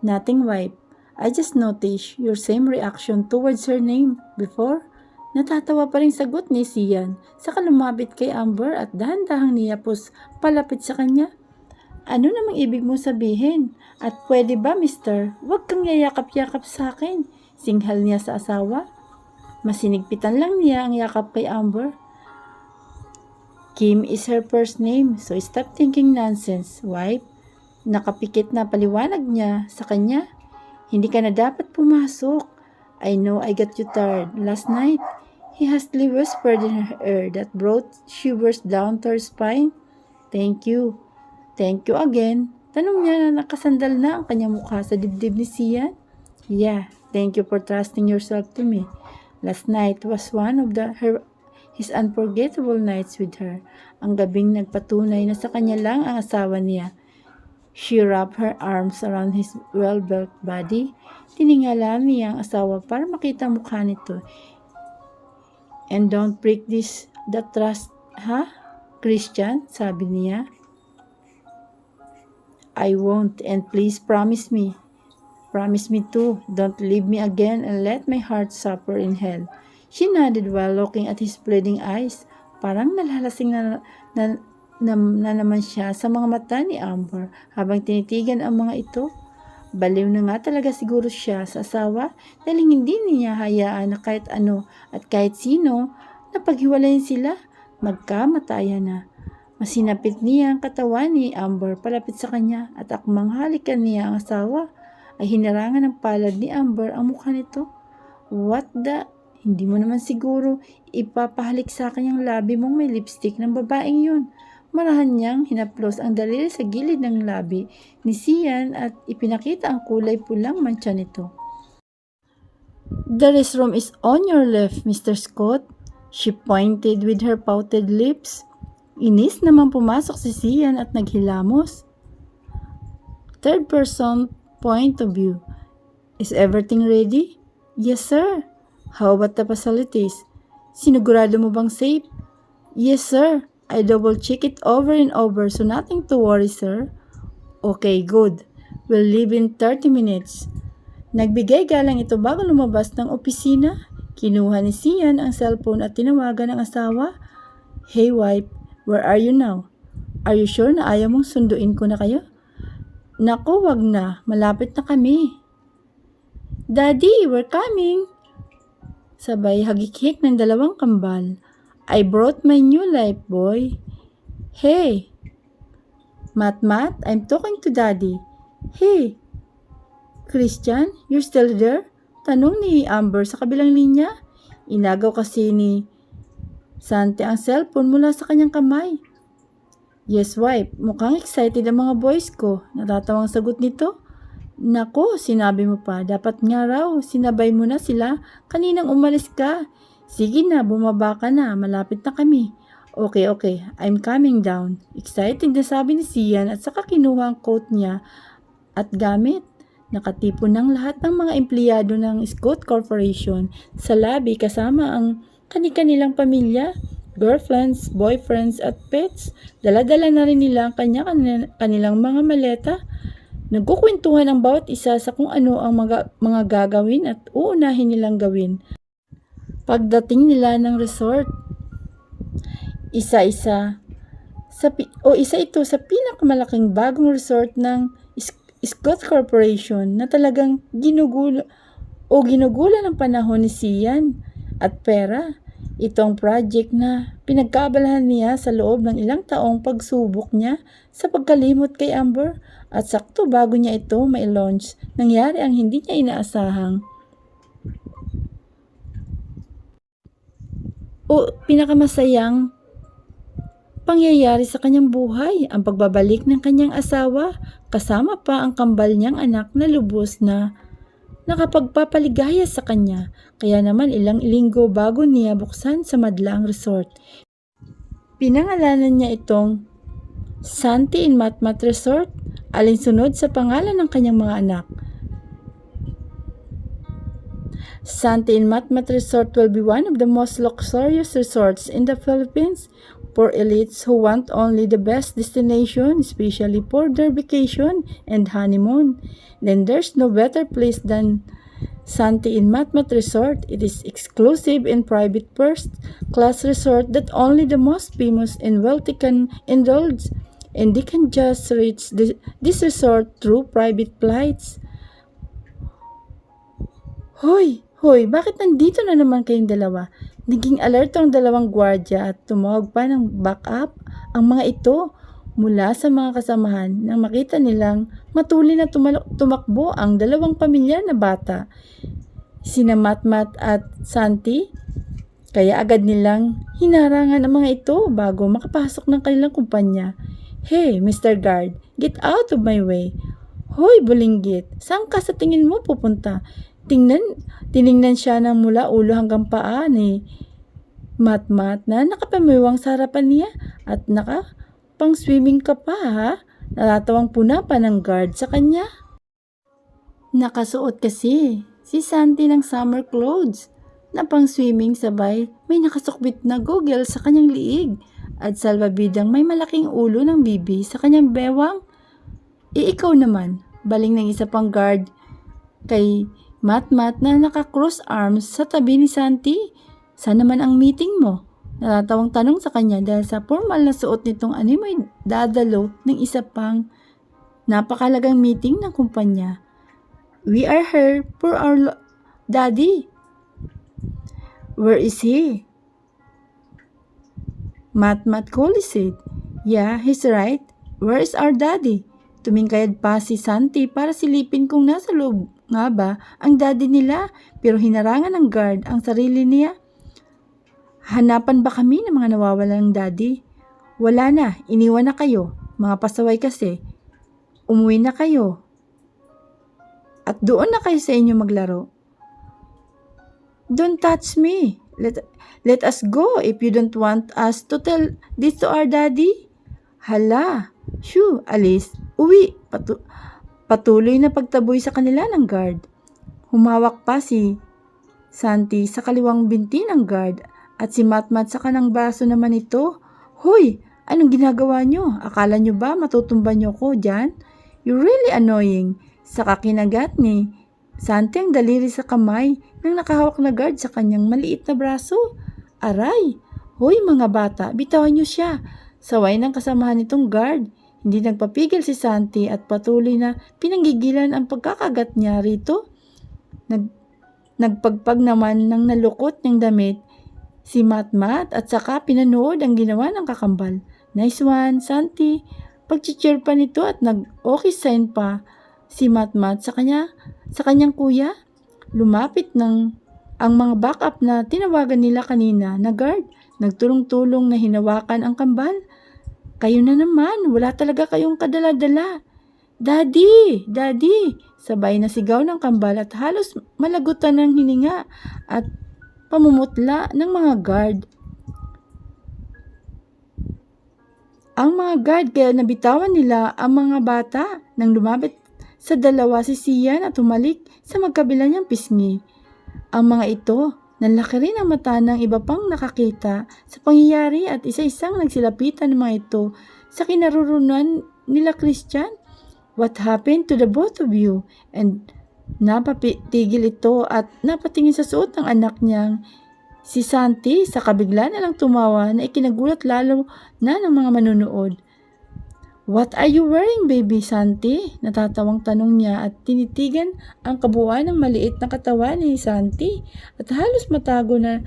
Nothing, wife. I just noticed your same reaction towards her name before. Natatawa pa rin sagot ni Sian. Saka lumapit kay Amber at dahan-dahang niyapos palapit sa kanya. Ano namang ibig mong sabihin? At pwede ba, mister? Huwag kang yayakap-yakap sa akin. Singhal niya sa asawa. Masinigpitan lang niya ang yakap kay Amber. Kim is her first name, so stop thinking nonsense, wife. Nakapikit na paliwanag niya sa kanya. Hindi ka na dapat pumasok. I know I got you tired last night. He hastily whispered in her ear that brought shivers down to her spine. Thank you. Thank you again. Tanong niya na nakasandal na ang kanyang mukha sa dibdib ni Sian. Yeah, thank you for trusting yourself to me. Last night was one of his unforgettable nights with her. Ang gabing nagpatunay na sa kanya lang ang asawa niya. She wrapped her arms around his well-built body. Tiningala niya ang asawa para makita ang mukha nito. And don't break the trust, ha? Christian, sabi niya. I won't, and please promise me. Promise me too. Don't leave me again and let my heart suffer in hell. She nodded while looking at his pleading eyes. Parang nalalasing na naman siya sa mga mata ni Amber habang tinitigan ang mga ito. Baliw na nga talaga siguro siya sa asawa dahil hindi niya hayaan na kahit ano at kahit sino na paghiwalayin sila, magkamatayan na. Masinapit niya ang katawan ni Amber palapit sa kanya at akmang halikan niya ang asawa ay hinarangan ng palad ni Amber ang mukha nito. What the? Hindi mo naman siguro ipapahalik sa akin yung labi mong may lipstick ng babaeng yun. Marahan niyang hinaplos ang daliri sa gilid ng labi ni Sian at ipinakita ang kulay pulang mancha nito. The restroom is on your left, Mr. Scott. She pointed with her pouted lips. Inis naman pumasok si Sian at naghilamos. Third person point of view. Is everything ready? Yes, sir. How about the facilities? Sinigurado mo bang safe? Yes, sir. I double-check it over and over so nothing to worry, sir. Okay, good. We'll leave in 30 minutes. Nagbigay galang ito bago lumabas ng opisina. Kinuha ni Sian ang cellphone at tinawagan ang asawa. Hey, wife, where are you now? Are you sure na ayaw mong sunduin ko na kayo? Naku, wag na. Malapit na kami. Daddy, we're coming. Sabay hagik-hik ng dalawang kambal. I brought my new life, boy. Hey. Mat, I'm talking to Daddy. Hey. Christian, you're still there? Tanong ni Amber sa kabilang linya. Inagaw kasi ni Sante ang cellphone mula sa kanyang kamay. Yes, wife. Mukhang excited ang mga boys ko. Natatawang sagot nito. Nako, sinabi mo pa. Dapat nga raw. Sinabay mo na sila. Kaninang umalis ka. Sige na, bumaba ka na. Malapit na kami. Okay. I'm coming down. Excited na sabi ni Sian at saka kinuha ang coat niya at gamit. Nakatipon ng lahat ng mga empleyado ng Scott Corporation sa lobby kasama ang kani-kanilang pamilya, girlfriends, boyfriends at pets. Dala-dala na rin nila ang kanilang mga maleta. Nagkukwentuhan ang bawat isa sa kung ano ang mga gagawin at uunahin nilang gawin. Pagdating nila ng resort, isa ito sa pinakamalaking bagong resort ng Scott Corporation na talagang ginugulan ng panahon ni Sian at pera. Ito ang project na pinagkaabalahan niya sa loob ng ilang taong pagsubok niya sa pagkalimot kay Amber at sakto bago niya ito mai-launch, nangyari ang hindi niya inaasahang pinakamasayang pangyayari sa kanyang buhay, ang pagbabalik ng kanyang asawa, kasama pa ang kambal niyang anak na lubos na nakapagpapaligaya sa kanya. Kaya naman ilang linggo bago niya buksan sa madla ang resort. Pinangalanan niya itong Sante in Matmat Resort, alinsunod sa pangalan ng kanyang mga anak. Sante in Matmat Resort will be one of the most luxurious resorts in the Philippines for elites who want only the best destination, especially for their vacation and honeymoon. Then there's no better place than Sante in Matmat Resort. It is exclusive and private first-class resort that only the most famous and wealthy can indulge, and they can just reach this resort through private flights. Hoy, bakit nandito na naman kayong dalawa? Naging alerto ang dalawang gwardya at tumawag pa ng backup ang mga ito mula sa mga kasamahan nang makita nilang matuli na tumakbo ang dalawang pamilyar na bata, sina Matmat at Santi. Kaya agad nilang hinarangan ang mga ito bago makapasok ng kanilang kumpanya. Hey, Mr. Guard, get out of my way. Hoy, bulinggit, saan ka sa tingin mo pupunta? Tiningnan siya ng mula ulo hanggang paa ni Matmat na nakapamiwang sa harapan niya at pang swimming ka pa ha? Natatawang puna pa ng guard sa kanya. Nakasuot kasi si Santi ng summer clothes na pang swimming sabay may nakasukbit na goggle sa kanyang liig at salbabidang may malaking ulo ng bibi sa kanyang bewang. Ikaw naman, baling ng isa pang guard kay Matmat na naka-cross arms sa tabi ni Santi. Saan naman ang meeting mo? Natatawang tanong sa kanya dahil sa formal na suot nitong animoy dadalo ng isa pang napakalagang meeting ng kumpanya. We are here for our daddy. Where is he? Matmat coolly said. Yeah, he's right. Where is our daddy? Tumingkayad pa si Santi para silipin kung nasa loob nga ba ang daddy nila, pero hinarangan ng guard ang sarili niya. Hanapan ba kami ng mga nawawalang daddy? Wala na, iniwan na kayo. Mga pasaway kasi. Umuwi na kayo. At doon na kayo sa inyo maglaro. Don't touch me. Let us go if you don't want us to tell this to our daddy. Hala, shoo, alis, uwi. Patuloy na pagtaboy sa kanila ng guard. Humawak pa si Santi sa kaliwang binti ng guard at si Matmat sa kanang braso naman ito. Hoy, anong ginagawa nyo? Akala nyo ba matutumba nyo ko dyan? You're really annoying. Saka kinagat ni Santi ang daliri sa kamay ng nakahawak na guard sa kanyang maliit na braso. Aray! Hoy mga bata, bitawan nyo siya. Saway ng kasamahan nitong guard. Hindi nagpapigil si Santi at patuloy na pinanggigilan ang pagkakagat niya rito. Nagpagpag naman ng nalukot niyang damit si Matmat at saka pinanood ang ginawa ng kakambal. Nice one, Santi. Pag-cheer pa nito at nag-okay sign pa si Matmat sa kanyang kuya. Lumapit ang mga backup na tinawagan nila kanina na guard. Nagtulong-tulong na hinawakan ang kambal. Kayo na naman, wala talaga kayong kadala-dala. Daddy! Daddy! Sabay na sigaw ng kambal at halos malagutan ng hininga at pamumutla ng mga guard. Ang mga guard kaya nabitawan nila ang mga bata nang lumapit sa dalawa si Sian at humalik sa magkabila niyang pisngi. Ang mga ito, nanlaki rin ang mata ng iba pang nakakita sa pangyayari at isa-isang nagsilapitan ng mga ito sa kinaroroonan nila Christian. What happened to the both of you? And napatigil ito at napatingin sa suot ng anak niyang si Santi sa kabigla na lang tumawa na ikinagulat lalo na ng mga manunood. What are you wearing, baby Santi? Natatawang tanong niya at tinitigan ang kabuuan ng maliit na katawan ni Santi at halos matago na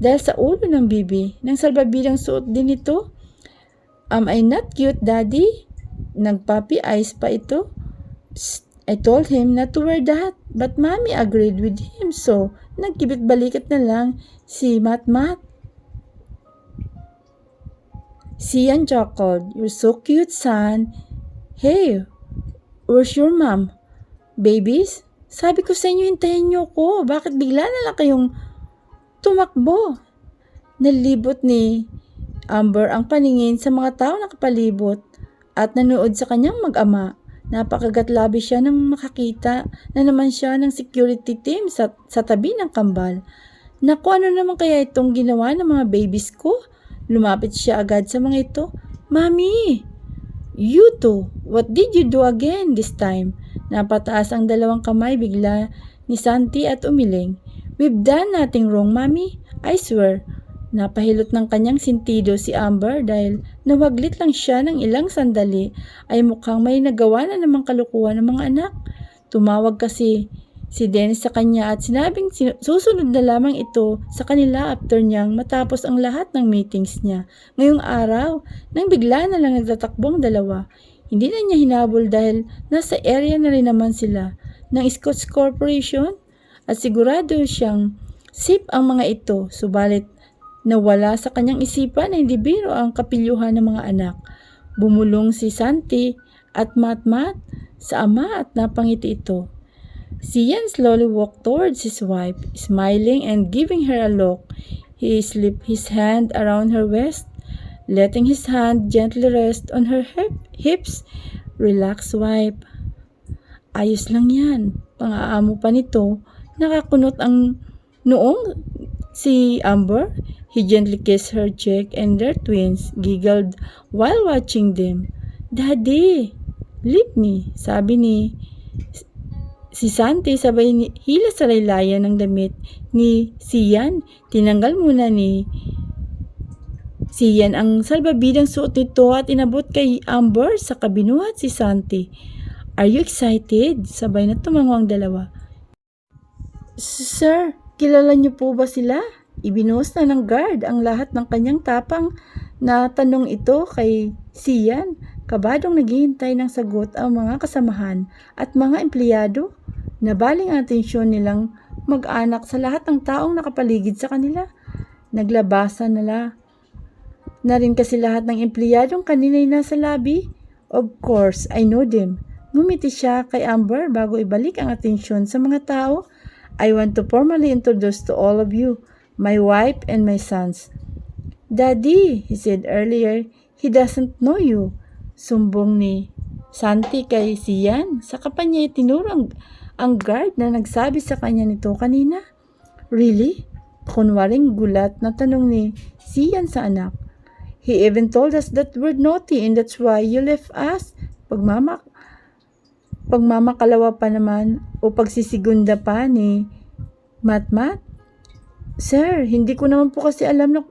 dahil sa ulo ng bibi. Nang salbabidang suot din ito. Am I not cute, daddy? Nagpapi eyes pa ito. Psst, I told him not to wear that, but mommy agreed with him, so nagkibit balikat na lang si Matmat. Sian chuckled. You're so cute, son. Hey, where's your mom? Babies? Sabi ko sa inyo, hintayin niyo ko. Bakit bigla na lang kayong tumakbo? Nalibot ni Amber ang paningin sa mga tao na kapalibot at nanood sa kanyang mag-ama. Napakagatlabi siya nang makakita na naman siya ng security team sa tabi ng kambal. Naku, ano naman kaya itong ginawa ng mga babies ko? Lumapit siya agad sa mga ito. Mami! You two! What did you do again this time? Napataas ang dalawang kamay bigla ni Santi at umiling. We've done nothing wrong, Mami. I swear. Napahilot ng kanyang sintido si Amber dahil nawaglit lang siya ng ilang sandali ay mukhang may nagawa na namang kalukuhan ng mga anak. Tumawag kasi si Dennis sa kanya at sinabing susunod na lamang ito sa kanila after niyang matapos ang lahat ng meetings niya. Ngayong araw, nang bigla na lang nagtatakbo ang dalawa. Hindi na niya hinabol dahil nasa area na rin naman sila ng Scotts Corporation at sigurado siyang safe ang mga ito. Subalit, nawala sa kanyang isipan na hindi biro ang kapilyuhan ng mga anak. Bumulong si Santi at Matmat sa ama at napangiti ito. Sian slowly walked towards his wife, smiling and giving her a look. He slipped his hand around her waist, letting his hand gently rest on her hips. Relax, wife. Ayos lang yan. Pang-aamo pa nito. Nakakunot ang noong si Amber. He gently kissed her cheek and their twins giggled while watching them. Daddy! Leave me, sabi ni si Santi sabay hila sa laylayan ng damit ni Sian. Tinanggal muna ni Sian ang salbabidang suot nito at inabot kay Amber sa kabinuhat si Santi. Are you excited? Sabay na tumango ang dalawa. Sir, kilala niyo po ba sila? Ibinuhos na ng guard ang lahat ng kanyang tapang na tanong ito kay Sian. Kabadong naghihintay ng sagot ang mga kasamahan at mga empleyado. Nabaling ang atensyon nilang mag-anak sa lahat ng taong nakapaligid sa kanila. Naglabasan na rin kasi lahat ng empleyadong kanina'y nasa lobby. Of course, I know them. Ngumiti siya kay Amber bago ibalik ang atensyon sa mga tao. I want to formally introduce to all of you, my wife and my sons. Daddy, he said earlier, he doesn't know you. Sumbong ni Santi kay Sian. Saka pa niya itinuro ang guard na nagsabi sa kanya nito kanina. Really? Kunwaring gulat na tanong ni Sian sa anak. He even told us that we're naughty and that's why you left us. Pagmamakalawa pa naman o pagsisigunda pa ni Matmat. Sir, hindi ko naman po kasi alam na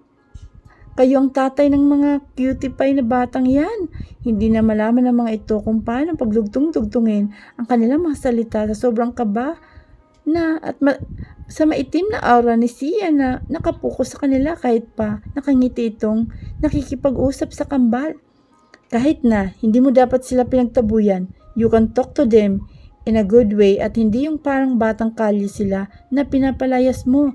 kayo ang tatay ng mga cutie pie na batang yan. Hindi na malaman ng mga ito kung paano paglugtong-dugtungin ang kanilang mga salita sa sobrang kaba na at sa maitim na aura ni Sia na nakapokus sa kanila kahit pa nakangiti itong nakikipag-usap sa kambal. Kahit na hindi mo dapat sila pinagtabuyan, you can talk to them in a good way at hindi yung parang batang kalye sila na pinapalayas mo.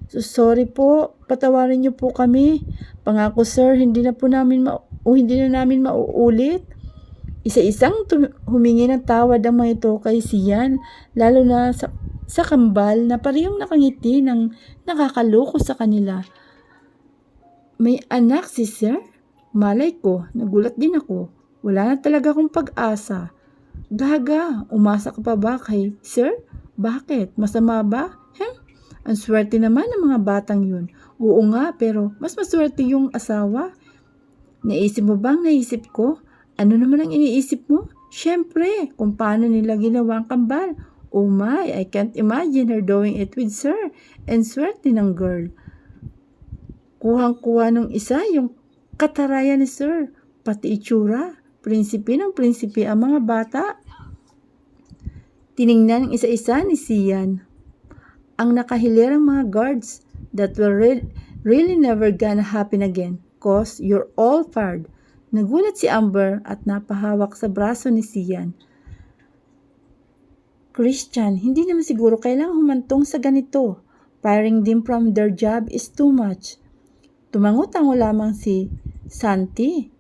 So, sorry po, patawarin niyo po kami. Pangako sir, hindi na namin mauulit. Isa-isang humingi ng tawad ang mga ito kay Sian, lalo na sa kambal na parehong nakangiti ng nakakaloko sa kanila. May anak si sir? Malay ko, nagulat din ako. Wala na talaga akong pag-asa. Gaga, umasa ka pa ba kay sir? Bakit? Masama ba? Ang swerte naman ng mga batang yun. Oo nga, pero mas maswerte yung asawa. Naisip mo bang naisip ko? Ano naman ang iniisip mo? Siyempre, kung paano nila ginawa ang kambal. Oh my, I can't imagine her doing it with sir. And swerte ng girl. Kuhang-kuha nung isa yung katarayan ni sir. Pati itsura. Prinsipe ng prinsipe ang mga bata. Tiningnan ng isa-isa ni Sian ang nakahilirang mga guards that will really never gonna happen again cause you're all fired. Nagulat si Amber at napahawak sa braso ni Sian. Christian, hindi naman siguro kailangang humantong sa ganito. Firing them from their job is too much. Tumango-tango lamang si Santi.